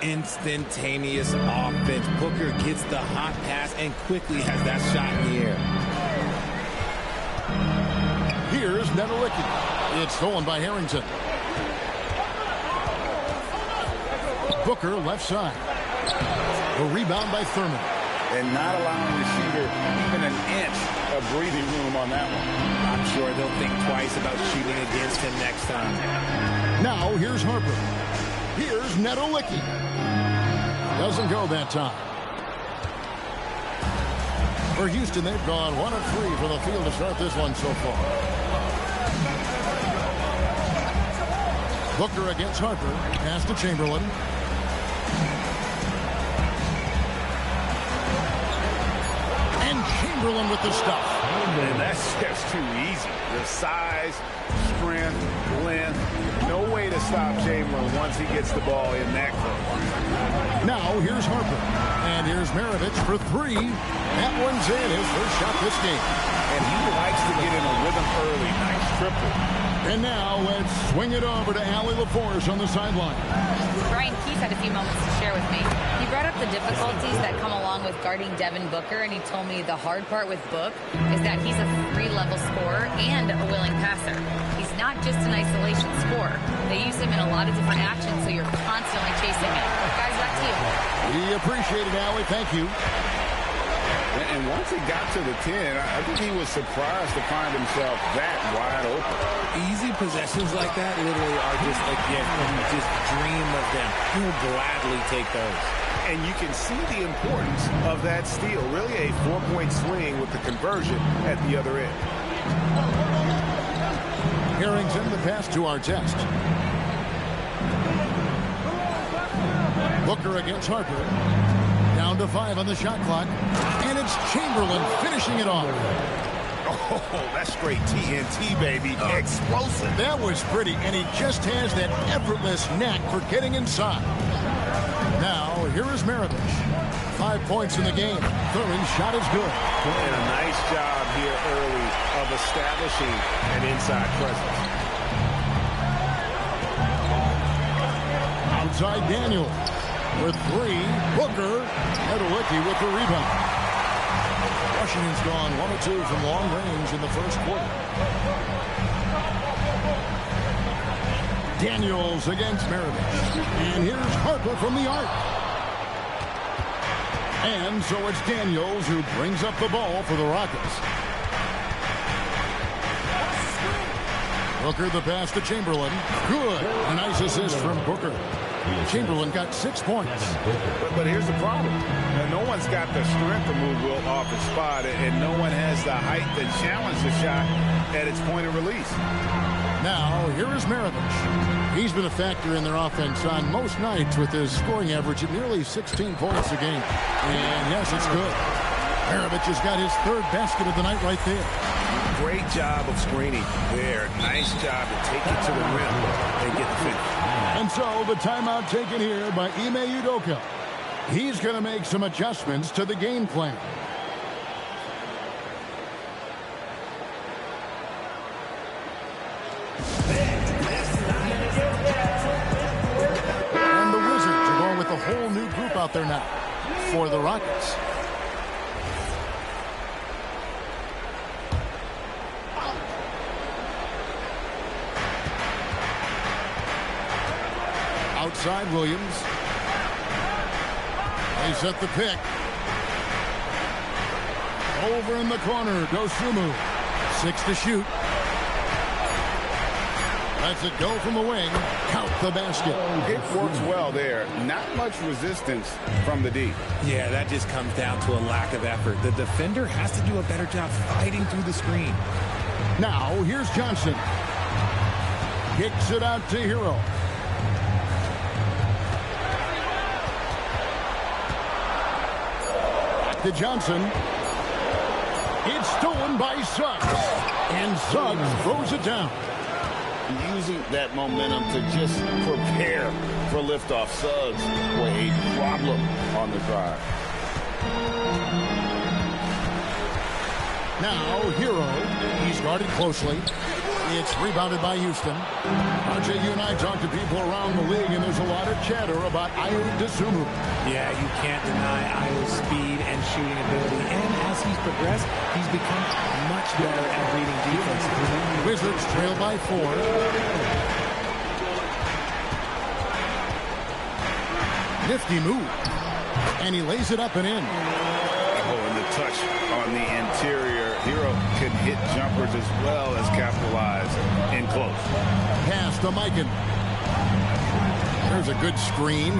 P: Instantaneous offense. Booker gets the hot pass and quickly has that shot in the air.
H: Here's Nedelicki. It's stolen by Harrington. Booker left side. The rebound by Thurman.
N: And not allowing the shooter even an inch of breathing room on that one.
P: I'm sure they'll think twice about shooting against him next time.
H: Now here's Harper. Here's Nedelicki. Doesn't go that time. For Houston, they've gone 1 of 3 from the field to start this one so far. Booker against Harper. Pass to Chamberlain. Chamberlain with the stuff.
N: And that's just too easy. The size, strength, length. No way to stop Chamberlain once he gets the ball in that close.
H: Now here's Harper. And here's Maravich for 3. That one's in. His first shot this game.
N: And he likes to get in a rhythm early. Nice triple.
H: And now let's swing it over to Allie LaForce on the sideline.
B: Brian Keith had a few moments to share with me. He brought up the difficulties that come along with guarding Devin Booker, and he told me the hard part with Book is that he's a 3-level scorer and a willing passer. He's not just an isolation scorer. They use him in a lot of different actions, so you're constantly chasing him. Guys, back to you.
H: We appreciate it, Allie. Thank you.
N: And once he got to the 10, I think he was surprised to find himself that wide open.
P: Easy possessions like that literally are just a gift, and you just dream of them. He'll gladly take those.
K: And you can see the importance of that steal. Really a 4-point swing with the conversion at the other end.
H: Harrington, the pass to Artest. Booker against Harper. Down to 5 on the shot clock. And it's Chamberlain finishing it off.
K: Oh, that's straight TNT, baby. Explosive.
H: That was pretty, and he just has that effortless knack for getting inside. Now, here is Maravich. 5 points in the game. Thurman's shot is good.
K: And a nice job here early of establishing an inside presence.
H: Outside Daniel. With 3, Booker. Nedelicki with the rebound. Washington's gone 1 of 2 from long range in the first quarter. Daniels against Maravich. And here's Harper from the arc. And so it's Daniels who brings up the ball for the Rockets. Booker the pass to Chamberlain. Good. A nice assist from Booker. Chamberlain got 6 points.
N: But here's the problem. No one's got the strength to move Wilt off his spot, and no one has the height to challenge the shot at its point of release.
H: Now, here is Maravich. He's been a factor in their offense on most nights with his scoring average at nearly 16 points a game. And yes, it's good. Maravich has got his 3rd basket of the night right there.
N: Great job of screening there. Nice job to take it to the rim and get the finish.
H: And so the timeout taken here by Ime Udoka. He's going to make some adjustments to the game plan. And the Wizards are going with a whole new group out there now for the Rockets. Outside Williams. They set the pick. Over in the corner, Dosunmu. 6 to shoot. Lets it go from the wing. Count the basket.
N: It works well there. Not much resistance from the D.
P: Yeah, that just comes down to a lack of effort. The defender has to do a better job fighting through the screen.
H: Now, here's Johnson. Kicks it out to Hero. To Johnson. It's stolen by Suggs. And Suggs throws it down.
I: Using that momentum to just prepare for liftoff. Suggs were a problem on the drive.
H: Now, Hero. He's guarded closely. It's rebounded by Houston. RJ, you and I talk to people around the league, and there's a lot of chatter about Ayo Dosunmu.
P: Yeah, you can't deny Ayo's speed and shooting ability. And as he's progressed, he's become much better at reading defense.
H: Wizards trail by 4. Nifty move. And he lays it up and in.
N: Oh, and the touch on the interior. Hero can hit jumpers as well as capitalize in close.
H: Pass to Mikan. There's a good screen.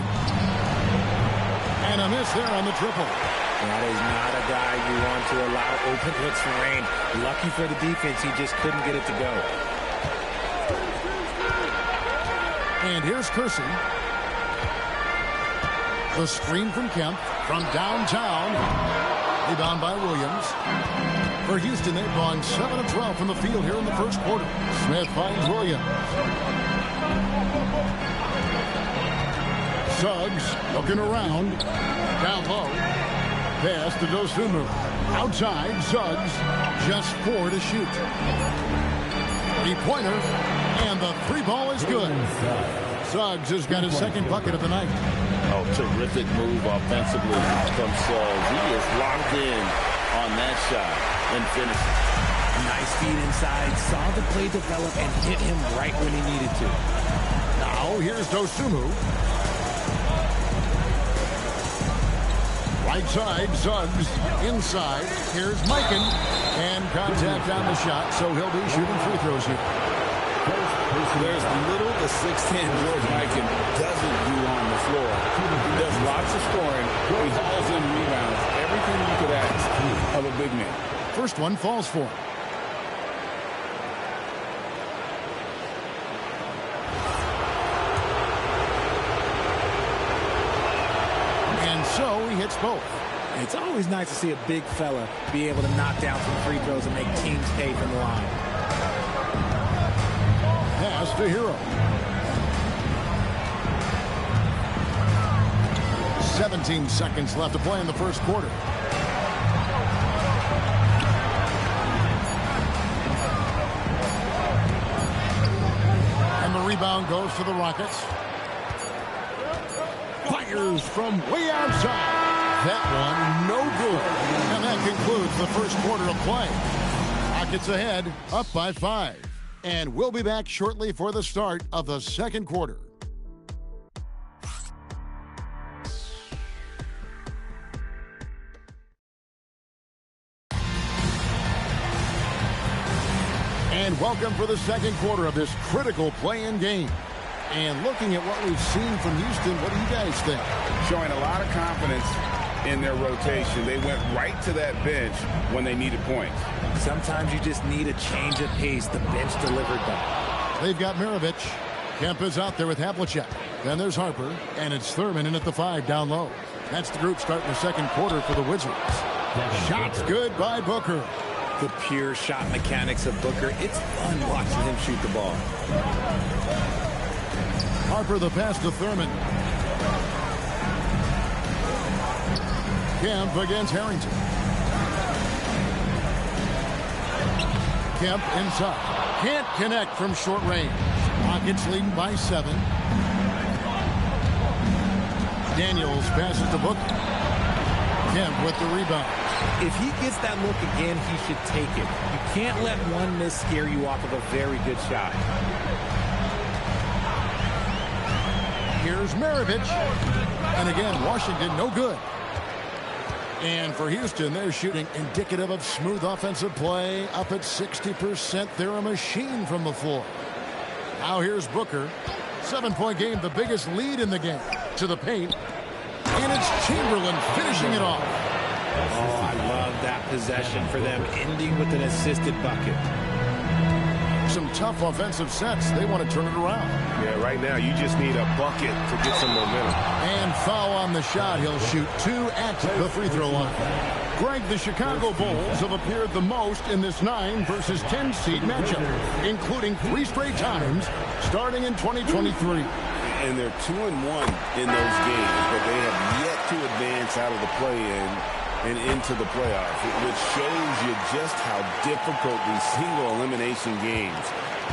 H: And a miss there on the triple.
P: That is not a guy you want to allow open looks for range. Lucky for the defense, he just couldn't get it to go.
H: And here's Kersey. The screen from Kemp from downtown. Rebound by Williams. For Houston, they've gone 7 of 12 from the field here in the first quarter. Smith finds Williams. Suggs looking around. Down low. Pass to Dosunmu. Outside, Suggs. Just 4 to shoot. 3-pointer. And the 3 ball is good. Suggs has got his 2nd bucket of the night.
I: Oh, terrific move offensively from Suggs. He is locked in on that shot and finishes.
P: Nice feed inside. Saw the play develop and hit him right when he needed to.
H: Now, here's Dosunmu. Right side, Suggs. Inside, here's Mikan. And contact on the shot, so he'll be shooting free throws here.
I: There's little the 6'10 George Mikan doesn't do on the floor. He does lots of scoring. He hauls in rebounds. Everything you could ask of a big man.
H: First one falls for him. And so he hits both.
P: It's always nice to see a big fella be able to knock down some free throws and make teams pay from the line.
H: Pass to Hero. 17 seconds left to play in the first quarter. And the rebound goes to the Rockets. Fires from way outside. That one, no good. And that concludes the first quarter of play. Rockets ahead, up by 5. And we'll be back shortly for the start of the second quarter. And welcome for the second quarter of this critical play-in game. And looking at what we've seen from Houston, what do you guys think?
N: Showing a lot of confidence in their rotation. They went right to that bench when they needed points.
P: Sometimes you just need a change of pace. The bench delivered them.
H: They've got Maravich. Kemp is out there with Havlicek. Then there's Harper, and it's Thurman in at the 5 down low. That's the group starting the second quarter for the Wizards. Shot's good by Booker.
P: The pure shot mechanics of Booker. It's fun watching him shoot the ball.
H: Harper the pass to Thurman. Kemp against Harrington. Kemp inside. Can't connect from short range. Rockets leading by 7. Daniels passes to Booker. Kemp with the rebound.
P: If he gets that look again, he should take it. You can't let one miss scare you off of a very good shot.
H: Here's Maravich. And again, Washington no good. And for Houston, they're shooting indicative of smooth offensive play. Up at 60%. They're a machine from the floor. Now here's Booker. 7-point game, the biggest lead in the game. To the paint. And it's Chamberlain finishing it off.
P: Oh, I love that possession for them, ending with an assisted bucket.
H: Some tough offensive sets. They want to turn it around.
K: Yeah, right now you just need a bucket to get some momentum.
H: And foul on the shot. He'll shoot 2 at the free throw line. Greg, the Chicago Bulls have appeared the most in this 9 versus 10 seed matchup, including 3 straight times starting in 2023.
I: And they're 2-1 in those games, but they have yet to advance out of the play-in and into the playoffs, which shows you just how difficult these single elimination games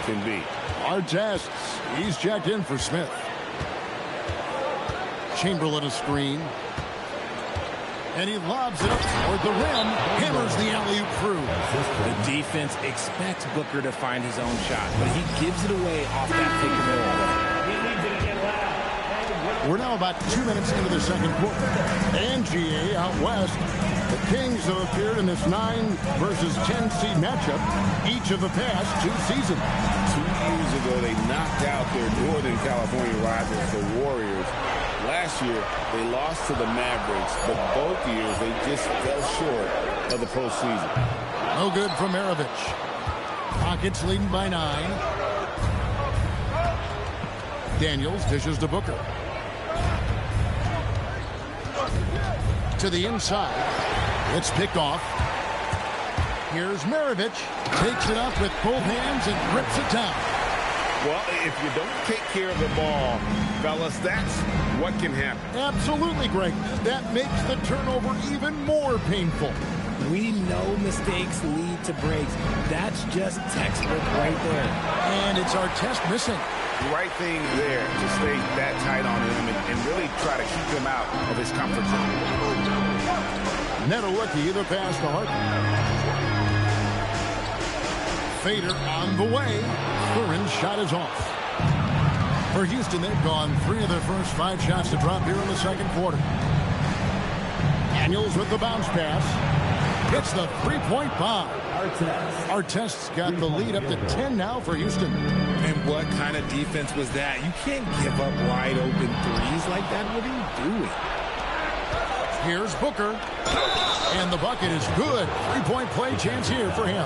I: can be.
H: Artests, he's checked in for Smith. Chamberlain a screen. And he lobs it up toward the rim, hammers the alley-oop through.
P: The defense expects Booker to find his own shot, but he gives it away off that pick and roll.
H: We're now about 2 minutes into the second quarter. And GA out west. The Kings have appeared in this 9 versus 10 seed matchup each of the past 2 seasons.
I: 2 years ago, they knocked out their Northern California rivals, the Warriors. Last year, they lost to the Mavericks, but both years they just fell short of the postseason.
H: No good from Maravich. Rockets leading by 9. Daniels dishes to Booker. To the inside. It's picked off. Here's Maravich. Takes it up with both hands and grips it down.
K: Well, if you don't take care of the ball, fellas, that's what can happen.
H: Absolutely, Greg. That makes the turnover even more painful.
P: We know mistakes lead to breaks. That's just textbook right there.
H: And it's our test missing.
K: The right thing there to stay that tight on him and really try to keep him out of his comfort zone.
H: Netawicki, the pass to Harper. Fader on the way. Curran's shot is off. For Houston, they've gone 3 of their first 5 shots to drop here in the second quarter. Daniels with the bounce pass. Hits the 3-point bomb. Artest's got the lead up to 10 now for Houston.
P: And what kind of defense was that? You can't give up wide open threes like that. What are you doing?
H: Here's Booker. And the bucket is good. 3-point play chance here for him.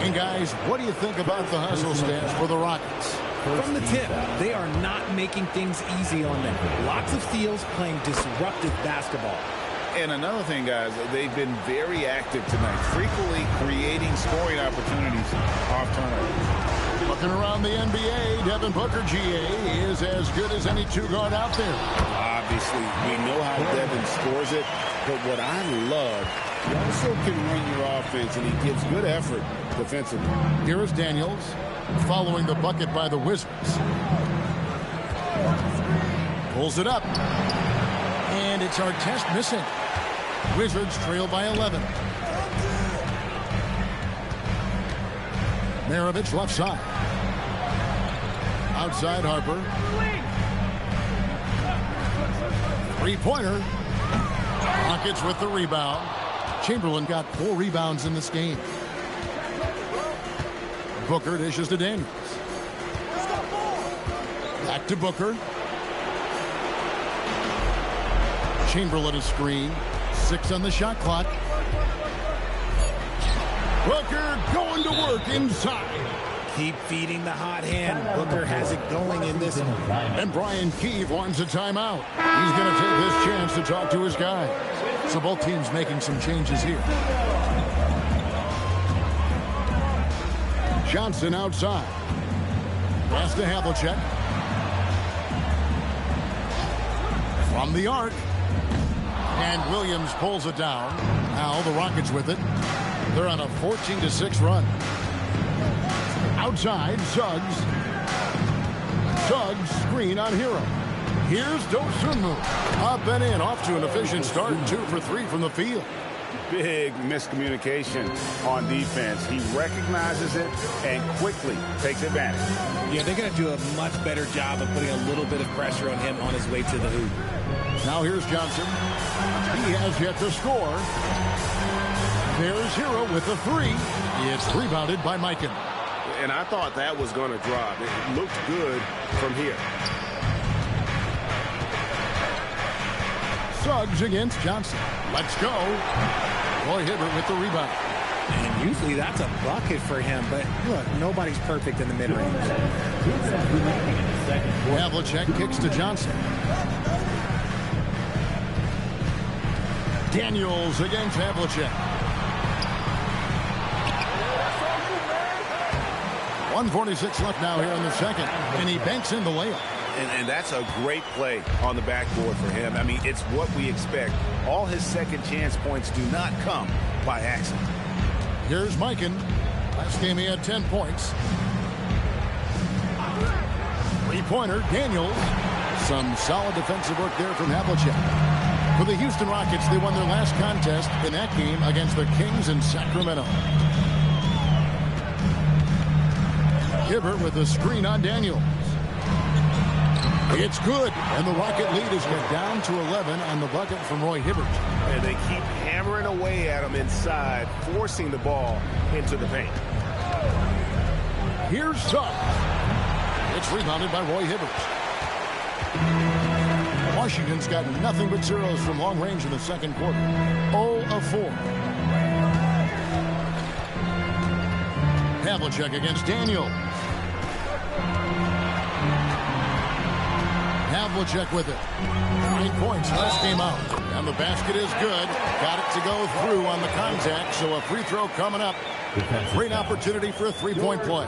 H: And guys, what do you think about the hustle stats for the Rockets?
P: From the tip, they are not making things easy on them. Lots of steals, playing disruptive basketball.
N: And another thing, guys, they've been very active tonight, frequently creating scoring opportunities off turnovers.
H: Looking around the NBA, Devin Booker, GA, is as good as any 2-guard out there.
I: Obviously, we know how Devin scores it, but what I love, he also can run your offense, and he gives good effort defensively.
H: Here is Daniels, following the bucket by the Wizards. Pulls it up. And it's our test missing. Wizards trail by 11. Maravich left side. Outside Harper. 3-pointer. Rockets with the rebound. Chamberlain got 4 rebounds in this game. Booker dishes to Daniels. Back to Booker. Chamberlain a screen. 6 on the shot clock. Booker going to work inside.
P: Keep feeding the hot hand. Booker has it going in this one.
H: And Brian Keefe wants a timeout. He's going to take this chance to talk to his guy. So both teams making some changes here. Johnson outside. Pass to Havlicek. From the arc. And Williams pulls it down. Now the Rockets with it. They're on a 14-6 run. Outside, Suggs. Suggs, screen on Hero. Here's Dosunmu. Up and in, off to an efficient start. 2 for 3 from the field.
K: Big miscommunication on defense. He recognizes it and quickly takes advantage.
P: Yeah, they're going to do a much better job of putting a little bit of pressure on him on his way to the hoop.
H: Now here's Johnson. He has yet to score. There's Hero with the 3. It's rebounded by Mikan.
K: And I thought that was going to drop. It looked good from here.
H: Suggs against Johnson. Let's go. Roy Hibbert with the rebound.
P: And usually that's a bucket for him, but look, nobody's perfect in the mid-range.
H: Havlicek kicks to Johnson. Daniels against Havlicek. 1:46 left now here in the second, and he banks in the layup.
N: And that's a great play on the backboard for him. I mean, it's what we expect. All his second chance points do not come by accident.
H: Here's Mikan. Last game he had 10 points. 3-pointer, Daniels. Some solid defensive work there from Havlicek. For the Houston Rockets, they won their last contest in that game against the Kings in Sacramento. Hibbert with a screen on Daniels. It's good, and the Rocket lead is get down to 11 on the bucket from Roy Hibbert.
K: And they keep hammering away at him inside, forcing the ball into the paint.
H: Here's Suggs. It's rebounded by Roy Hibbert. Washington's got nothing but zeros from long range in the second quarter. 0 of 4. Havlicek against Daniels. Havlicek with it. 9 points last game out. And the basket is good. Got it to go through on the contact, so a free throw coming up. Great opportunity for a three-point play.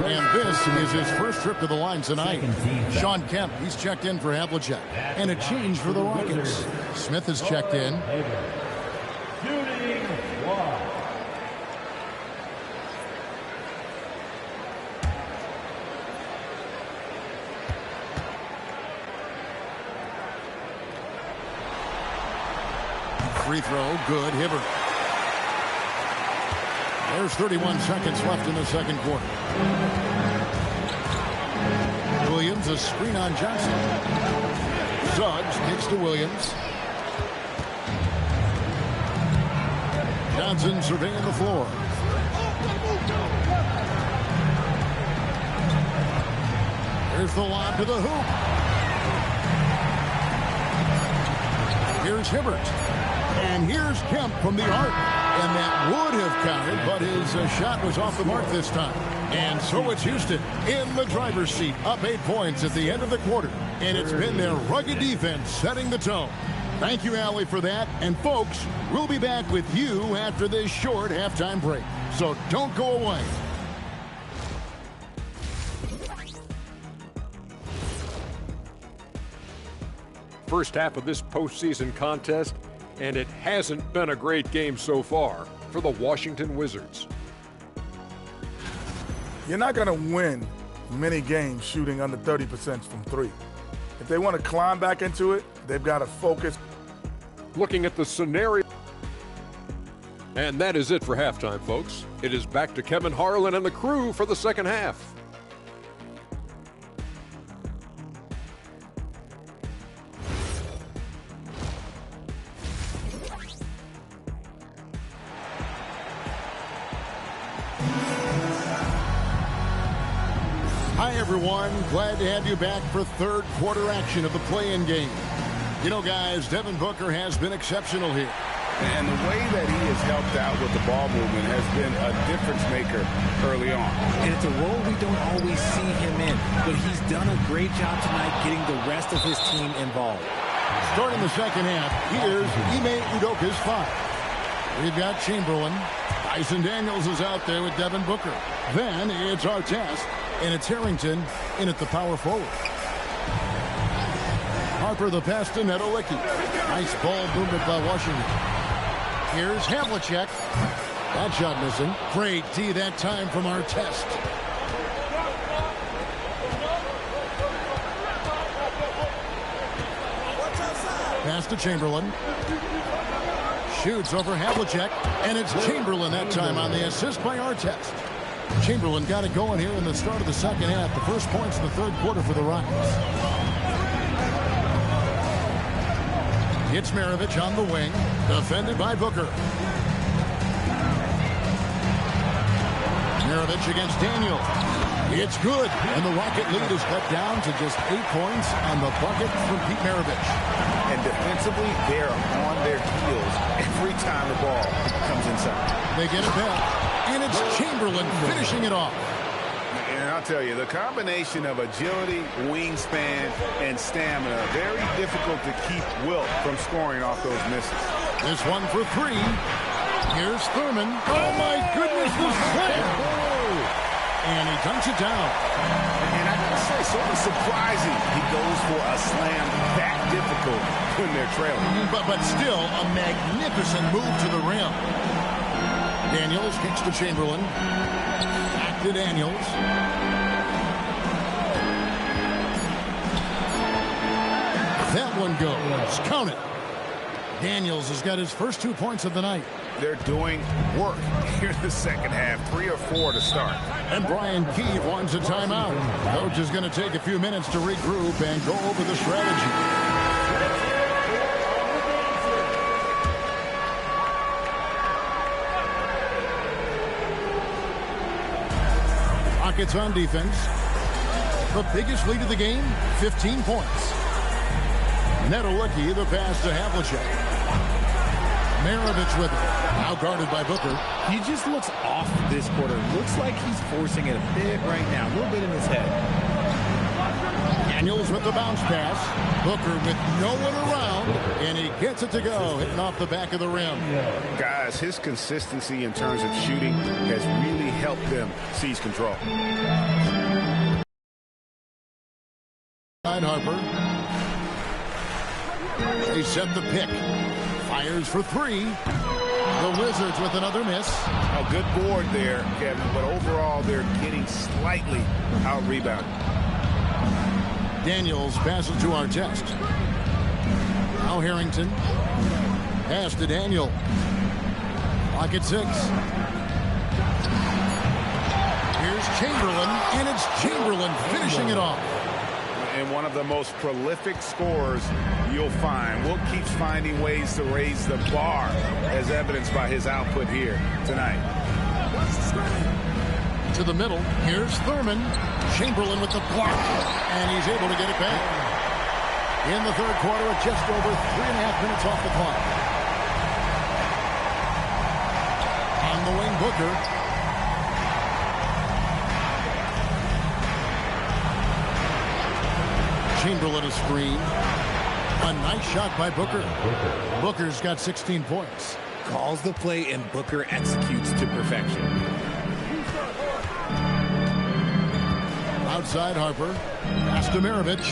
H: And this is his first trip to the line tonight. Sean Kemp, he's checked in for Havlicek. And a change for the Rockets. Smith has checked in. Free throw, good. Hibbert. There's 31 seconds left in the second quarter. Williams, a screen on Johnson. Suggs kicks to Williams. Johnson surveying the floor. There's the lob to the hoop. Here's Hibbert. And here's Kemp from the arc. And that would have counted, but his shot was off the mark this time. And so it's Houston in the driver's seat, up 8 points at the end of the quarter. And it's been their rugged defense setting the tone. Thank you, Allie, for that. And folks, we'll be back with you after this short halftime break. So don't go away.
F: First half of this postseason contest, and it hasn't been a great game so far for the Washington Wizards.
G: You're not going to win many games shooting under 30% from 3. If they want to climb back into it, they've got to focus.
F: Looking at the scenario. And that is it for halftime, folks. It is back to Kevin Harlan and the crew for the second half.
H: Hi, everyone. Glad to have you back for third quarter action of the play-in game. You know, guys, Devin Booker has been exceptional here.
N: And the way that he has helped out with the ball movement has been a difference maker early on.
P: And it's a role we don't always see him in, but he's done a great job tonight getting the rest of his team involved.
H: Starting the second half, here's Ime Udoka's 5. We've got Chamberlain. Dyson Daniels is out there with Devin Booker. Then it's Artest, and it's Harrington in at the power forward. Harper the pass to Nedolicki. Nice ball movement by Washington. Here's Havlicek. That shot missing. Great D that time from Artest. Pass to Chamberlain. Shoots over Havlicek, and it's Chamberlain that time on the assist by Artest. Chamberlain got it going here in the start of the second half. The first points in the third quarter for the Rockets. It's Maravich on the wing, defended by Booker. Maravich against Daniel. It's good, and the Rocket lead is cut down to just 8 points on the bucket from Pete Maravich.
N: And defensively, they're on their heels every time the ball comes inside.
H: They get it back, and it's Chamberlain finishing it off.
N: And I'll tell you, the combination of agility, wingspan, and stamina, very difficult to keep Wilt from scoring off those misses.
H: This one for 3. Here's Thurman. Oh, my goodness, the slam! And he dunks it down.
N: And I gotta say, sort of surprising he goes for a slam that difficult when they're trailing.
H: But still, a magnificent move to the rim. Daniels kicks to Chamberlain. Back to Daniels. That one goes. Count it. Daniels has got his first 2 points of the night.
N: They're doing work here in the second half. 3 or 4 to start.
H: And Brian Keefe wants a timeout. Coach is going to take a few minutes to regroup and go over the strategy. Rockets on defense. The biggest lead of the game, 15 points. Nedolicki, the pass to Havlicek. Maravich with it. Now guarded by Booker.
P: He just looks off this quarter. Looks like he's forcing it a bit right now. A little bit in his head.
H: Daniels with the bounce pass. Booker with no one around. And he gets it to go. Hitting off the back of the rim.
N: Guys, his consistency in terms of shooting has really helped them seize control.
H: Harper. They set the pick. Fires for 3. The Wizards with another miss.
N: A good board there, Kevin, but overall they're getting slightly out-rebounded.
H: Daniels passes to Artest. Now Harrington. Pass to Daniel. Clock at 6. Here's Chamberlain, and it's Chamberlain finishing it off.
N: And one of the most prolific scorers you'll find. Wilt keeps finding ways to raise the bar, as evidenced by his output here tonight.
H: To the middle, here's Thurman. Chamberlain with the block, and he's able to get it back. In the third quarter, at just over 3.5 minutes off the clock. On the wing, Booker. Chamberlain a screen. A nice shot by Booker. Booker's got 16 points.
P: Calls the play and Booker executes to perfection.
H: Outside Harper. Pass to Maravich.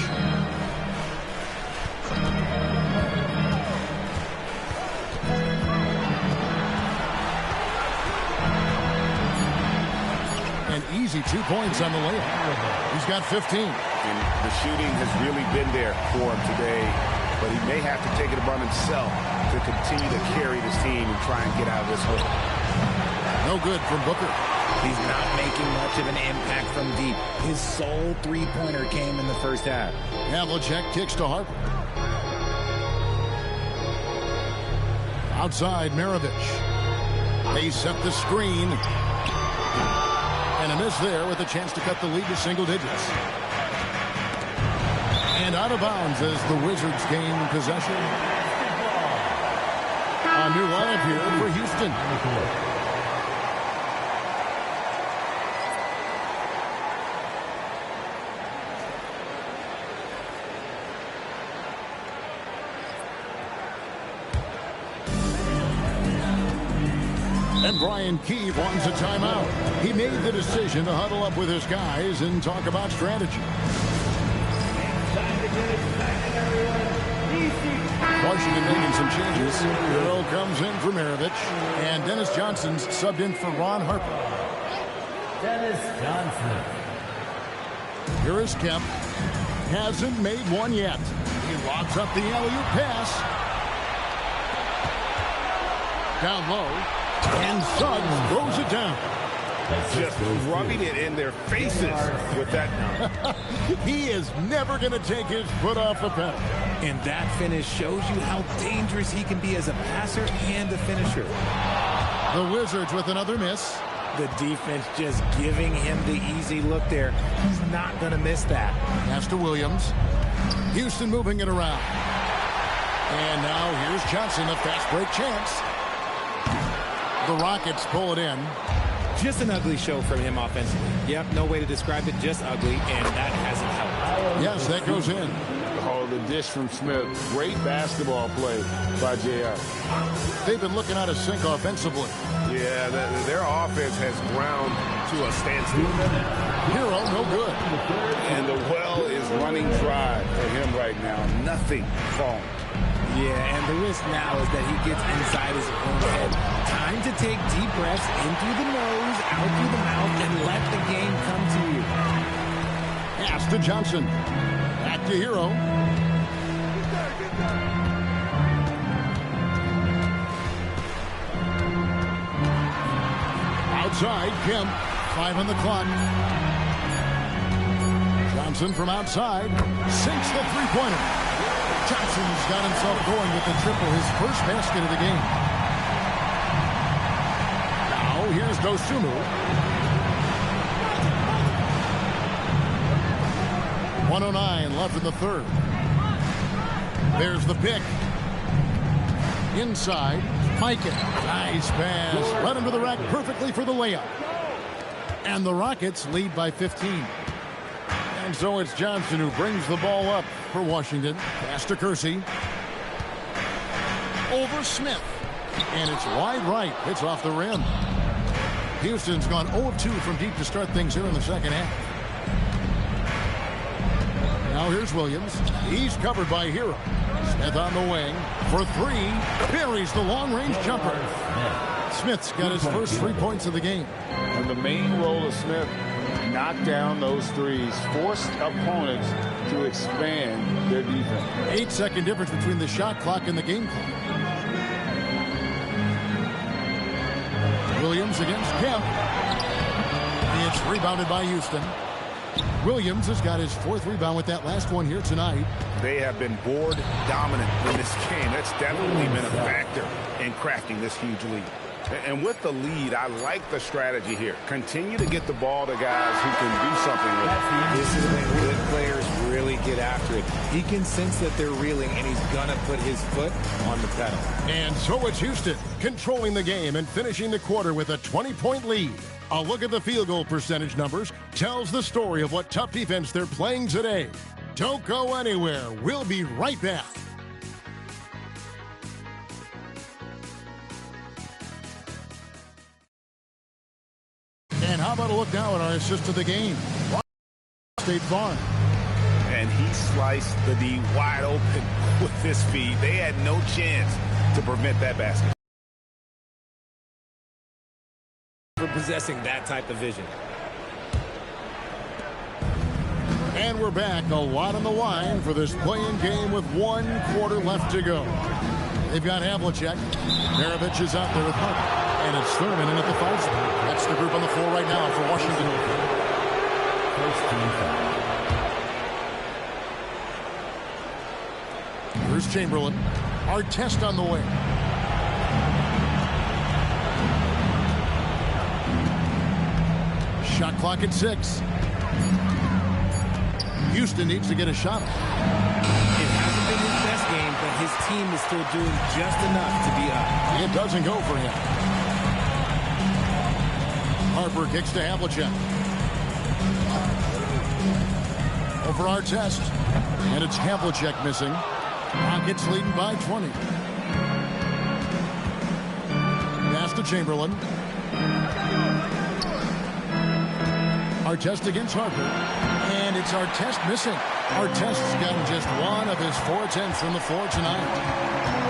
H: An easy 2 points on the layup. He's got 15.
N: And the shooting has really been there for him today, but he may have to take it upon himself to continue to carry this team and try and get out of this hole.
H: No good from Booker.
P: He's not making much of an impact from deep. His sole three-pointer came in the first half.
H: Havlicek kicks to Harper. Outside Maravich. They set the screen. And a miss there with a chance to cut the lead to single digits. And out of bounds as the Wizards gain possession. A new lineup here for Houston. And Brian Keefe wants a timeout. He made the decision to huddle up with his guys and talk about strategy. Washington making some changes. Hero comes in for Maravich. And Dennis Johnson's subbed in for Ron Harper.
Q: Dennis Johnson.
H: Here is Kemp. Hasn't made one yet. He lobs up the alley-oop pass. Down low. And Suggs throws it down.
K: Just rubbing it in their faces with that.
H: He is never going to take his foot off the pedal.
P: And that finish shows you how dangerous he can be as a passer and a finisher.
H: The Wizards with another miss.
P: The defense just giving him the easy look there. He's not going to miss that.
H: Pass to Williams. Houston moving it around. And now here's Johnson, a fast break chance. The Rockets pull it in.
P: Just an ugly show from him offensively. Yep, no way to describe it, just ugly, and that hasn't helped.
H: Yes, that goes in.
I: Oh, the dish from Smith. Great basketball play by JR.
H: They've been looking out of sync offensively.
K: Yeah, their offense has ground to a standstill.
H: Hero, no good.
I: And the well is running dry for him right now. Nothing falling.
P: Yeah, and the risk now is that he gets inside his own head. Time to take deep breaths in through the nose, out through the mouth, and let the game come to you.
H: Pass to Johnson. Back to Hero. Outside, Kemp. 5 on the clock. Johnson from outside. Sinks the three-pointer. Johnson's got himself going with the triple, his first basket of the game. Now, here's Dosunmu. 1:09 left in the third. There's the pick. Inside, Mikan. Nice pass. Right into the rack perfectly for the layup. And the Rockets lead by 15. And so it's Johnson who brings the ball up for Washington. Pass to Kersey. Over Smith. And it's wide right. It's off the rim. Houston's gone 0 of 2 from deep to start things here in the second half. Now here's Williams. He's covered by Hero. Smith on the wing for three. Buries the long-range jumper. Smith's got his first 3 points of the game.
I: And the main role of Smith, knock down those threes, force opponents to expand their defense.
H: 8-second difference between the shot clock and the game clock. Williams against Kemp. It's rebounded by Houston. Williams has got his 4th rebound with that last one here tonight.
K: They have been board dominant in this game. That's definitely been a factor in crafting this huge lead. And with the lead, I like the strategy here. Continue to get the ball to guys who can do something with it.
P: This is when good players really get after it. He can sense that they're reeling, and he's going to put his foot on the pedal.
H: And so it's Houston controlling the game and finishing the quarter with a 20-point lead. A look at the field goal percentage numbers tells the story of what tough defense they're playing today. Don't go anywhere. We'll be right back. And how about a look now at our assist to the game? State Farm.
K: And he sliced the D wide open with his feet. They had no chance to prevent that basket.
P: For possessing that type of vision.
H: And we're back. A lot on the line for this play-in game with 1 quarter left to go. They've got Havlicek. Maravich is out there with Hunt. And it's Thurman in at the 5 spot. That's the group on the floor right now for Washington. Here's Chamberlain. Artest on the way. Shot clock at 6. Houston needs to get a shot.
P: It hasn't been his best game, but his team is still doing just enough to be up.
H: It doesn't go for him. Harper kicks to Havlicek. Over our test. And it's Havlicek missing. Rockets leading by 20. Pass to Chamberlain. Artest against Harper. And it's Artest missing. Artest's gotten just one of his 4 attempts from the floor tonight.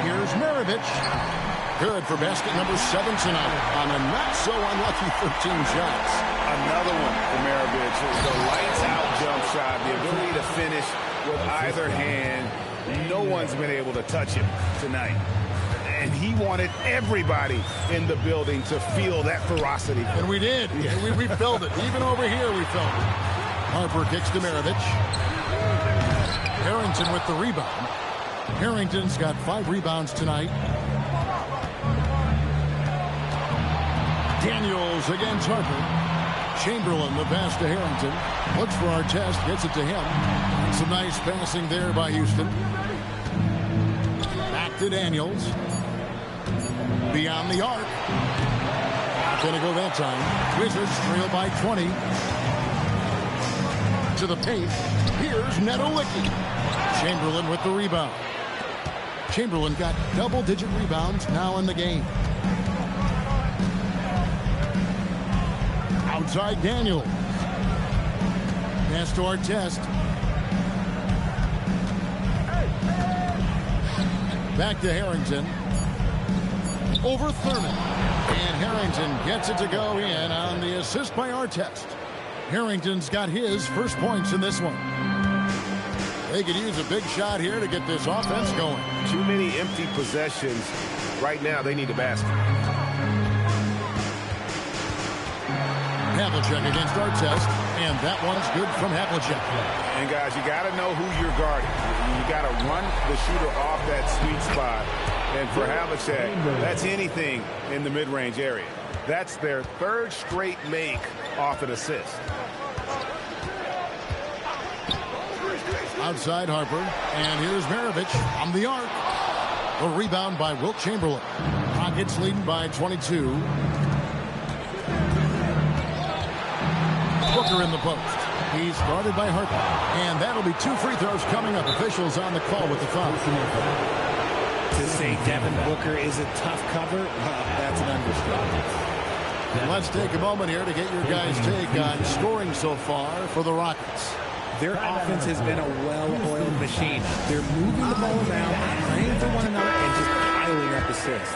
H: Here's Maravich. Good for basket number 7 tonight on a not-so-unlucky 13 shots.
K: Another one for Maravich. The lights-out jump shot, the ability to finish with either hand. No one's been able to touch him tonight. And he wanted everybody in the building to feel that ferocity.
H: And we did. We felt it. Even over here, we felt it. Harper kicks to Maravich. Harrington with the rebound. Harrington's got 5 rebounds tonight. Daniels against Harper. Chamberlain, the pass to Harrington. Looks for Artest, gets it to him. Some nice passing there by Houston. Back to Daniels. Beyond the arc. Not going to go that time. Wizards trail by 20. To the paint. Here's Nedolicki. Chamberlain with the rebound. Chamberlain got double-digit rebounds now in the game. Outside Daniel. Pass to Artest. Back to Harrington. Over Thurman. And Harrington gets it to go in on the assist by Artest. Harrington's got his first points in this one. They could use a big shot here to get this offense going.
K: Too many empty possessions. Right now, they need a basket.
H: Havlicek against Artest, and that one's good from Havlicek.
K: And guys, you got to know who you're guarding. You got to run the shooter off that sweet spot. And for Havlicek, that's anything in the mid-range area. That's their 3rd straight make off an assist.
H: Outside Harper, and here's Maravich on the arc. A rebound by Wilt Chamberlain. Rockets leading by 22. Booker in the post. He's guarded by Harper. And that'll be 2 free throws coming up. Officials on the call with the foul.
P: To say Devin Booker is a tough cover, well, that's an understatement.
H: Let's take a moment here to get your guys' take on scoring so far for the Rockets.
P: Their offense has been a well-oiled machine. They're moving the ball around, playing for one another, and just piling up assists.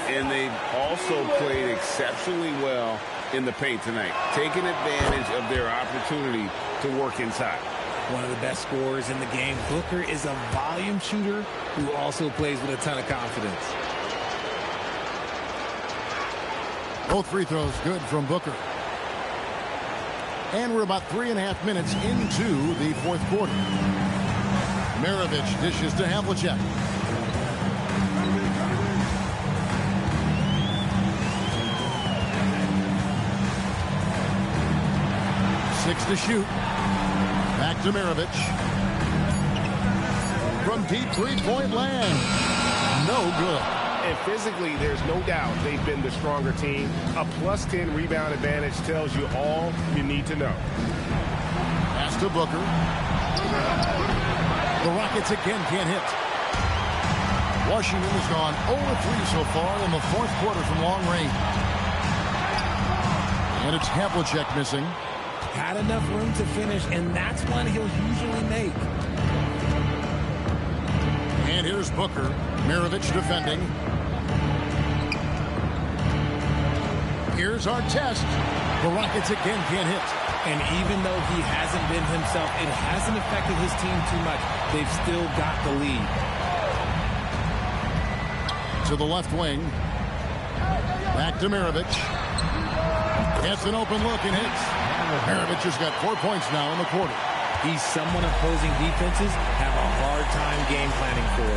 I: And they've also played exceptionally well in the paint tonight, taking advantage of their opportunity to work inside.
P: One of the best scorers in the game. Booker is a volume shooter who also plays with a ton of confidence.
H: Both free throws good from Booker. And we're about 3.5 minutes into the 4th quarter. Maravich dishes to Havlicek. Six to shoot. Back to Maravich. From deep 3-point land. No good.
K: And physically, there's no doubt they've been the stronger team. A +10 rebound advantage tells you all you need to know.
H: Pass to Booker. The Rockets again can't hit. Washington has gone 0-3 so far in the 4th quarter from long range. And it's Havlicek missing.
P: Had enough room to finish, and that's one he'll usually make.
H: And here's Booker. Maravich defending. Here's Artest. The Rockets again can't hit.
P: And even though he hasn't been himself, it hasn't affected his team too much. They've still got the lead.
H: To the left wing. Back to Maravich. Gets an open look and hits. Maravich has got 4 points now in the quarter.
P: He's someone opposing defenses have a hard time game planning for.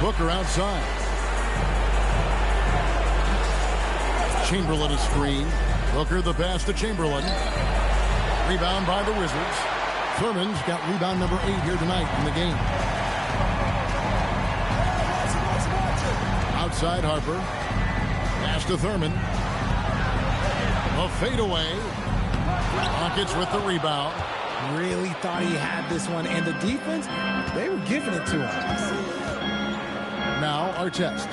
H: Booker outside. Chamberlain a screen. Booker the pass to Chamberlain. Rebound by the Wizards. Thurman's got rebound number 8 here tonight in the game. Outside Harper. Pass to Thurman. A fadeaway. Rockets with the rebound.
P: Really thought he had this one, and the defense, they were giving it to him.
H: Now Artest.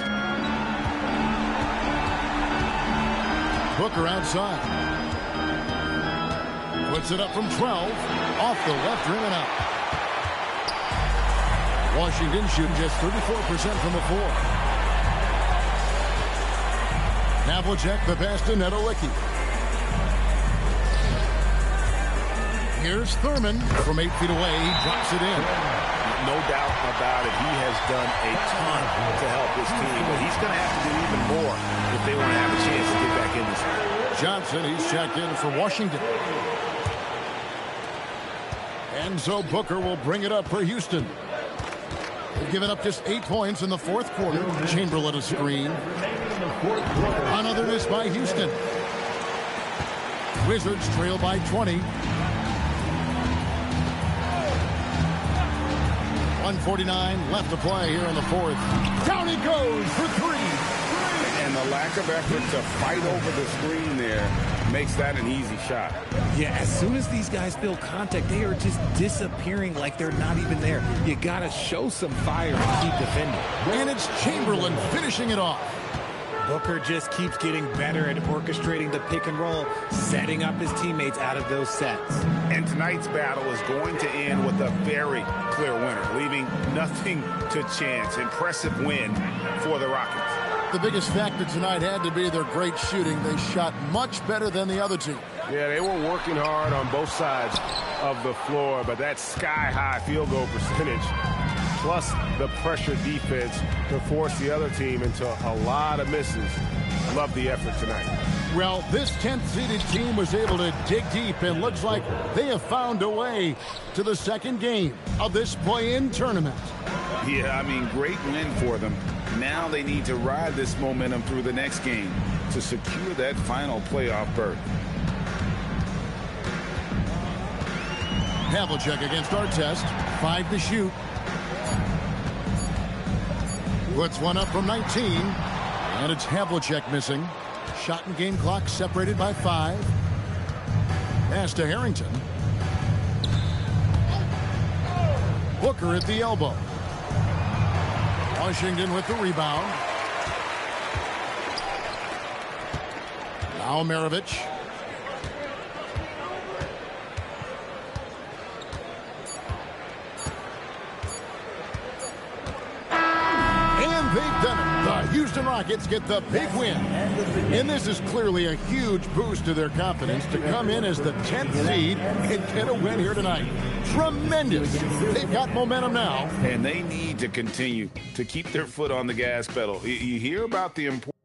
H: Booker outside. Puts it up from 12. Off the left rim and out. Washington shooting just 34% from the floor. Havlicek the pass to Nedolicki. Here's Thurman from 8 feet away. He drops it in.
N: No doubt about it. He has done a ton to help his team, but he's going to have to do even more if they want to have a chance to get back in this game.
H: Johnson, he's checked in for Washington. And so Booker will bring it up for Houston. They've given up just 8 points in the fourth quarter. Chamberlain a screen. Another miss by Houston. Wizards trail by 20. 1:49 left to play here in the fourth. Down he goes for 3.
N: And the lack of effort to fight over the screen there makes that an easy shot.
P: Yeah, as soon as these guys feel contact, they are just disappearing like they're not even there. You got to show some fire and keep defending.
H: And it's Chamberlain finishing it off.
P: Booker just keeps getting better at orchestrating the pick and roll, setting up his teammates out of those sets.
N: And tonight's battle is going to end with a very clear winner, leaving nothing to chance. Impressive win for the Rockets.
H: The biggest factor tonight had to be their great shooting. They shot much better than the other team.
K: Yeah, they were working hard on both sides of the floor, but that sky-high field goal percentage plus the pressure defense to force the other team into a lot of misses. Love the effort tonight.
H: Well, this 10th-seeded team was able to dig deep, and looks like they have found a way to the second game of this play-in tournament.
N: Yeah, I mean, great win for them. Now they need to ride this momentum through the next game to secure that final playoff berth.
H: Havlicek against Artest. 5 to shoot. Puts one up from 19. And it's Havlicek missing. Shot and game clock separated by 5. Pass to Harrington. Booker at the elbow. Washington with the rebound. Now Maravich. And they've done it. The Houston Rockets get the big win. And this is clearly a huge boost to their confidence to come in as the 10th seed and get a win here tonight. Tremendous. They've got momentum now.
N: And they need to continue to keep their foot on the gas pedal. You hear about the importance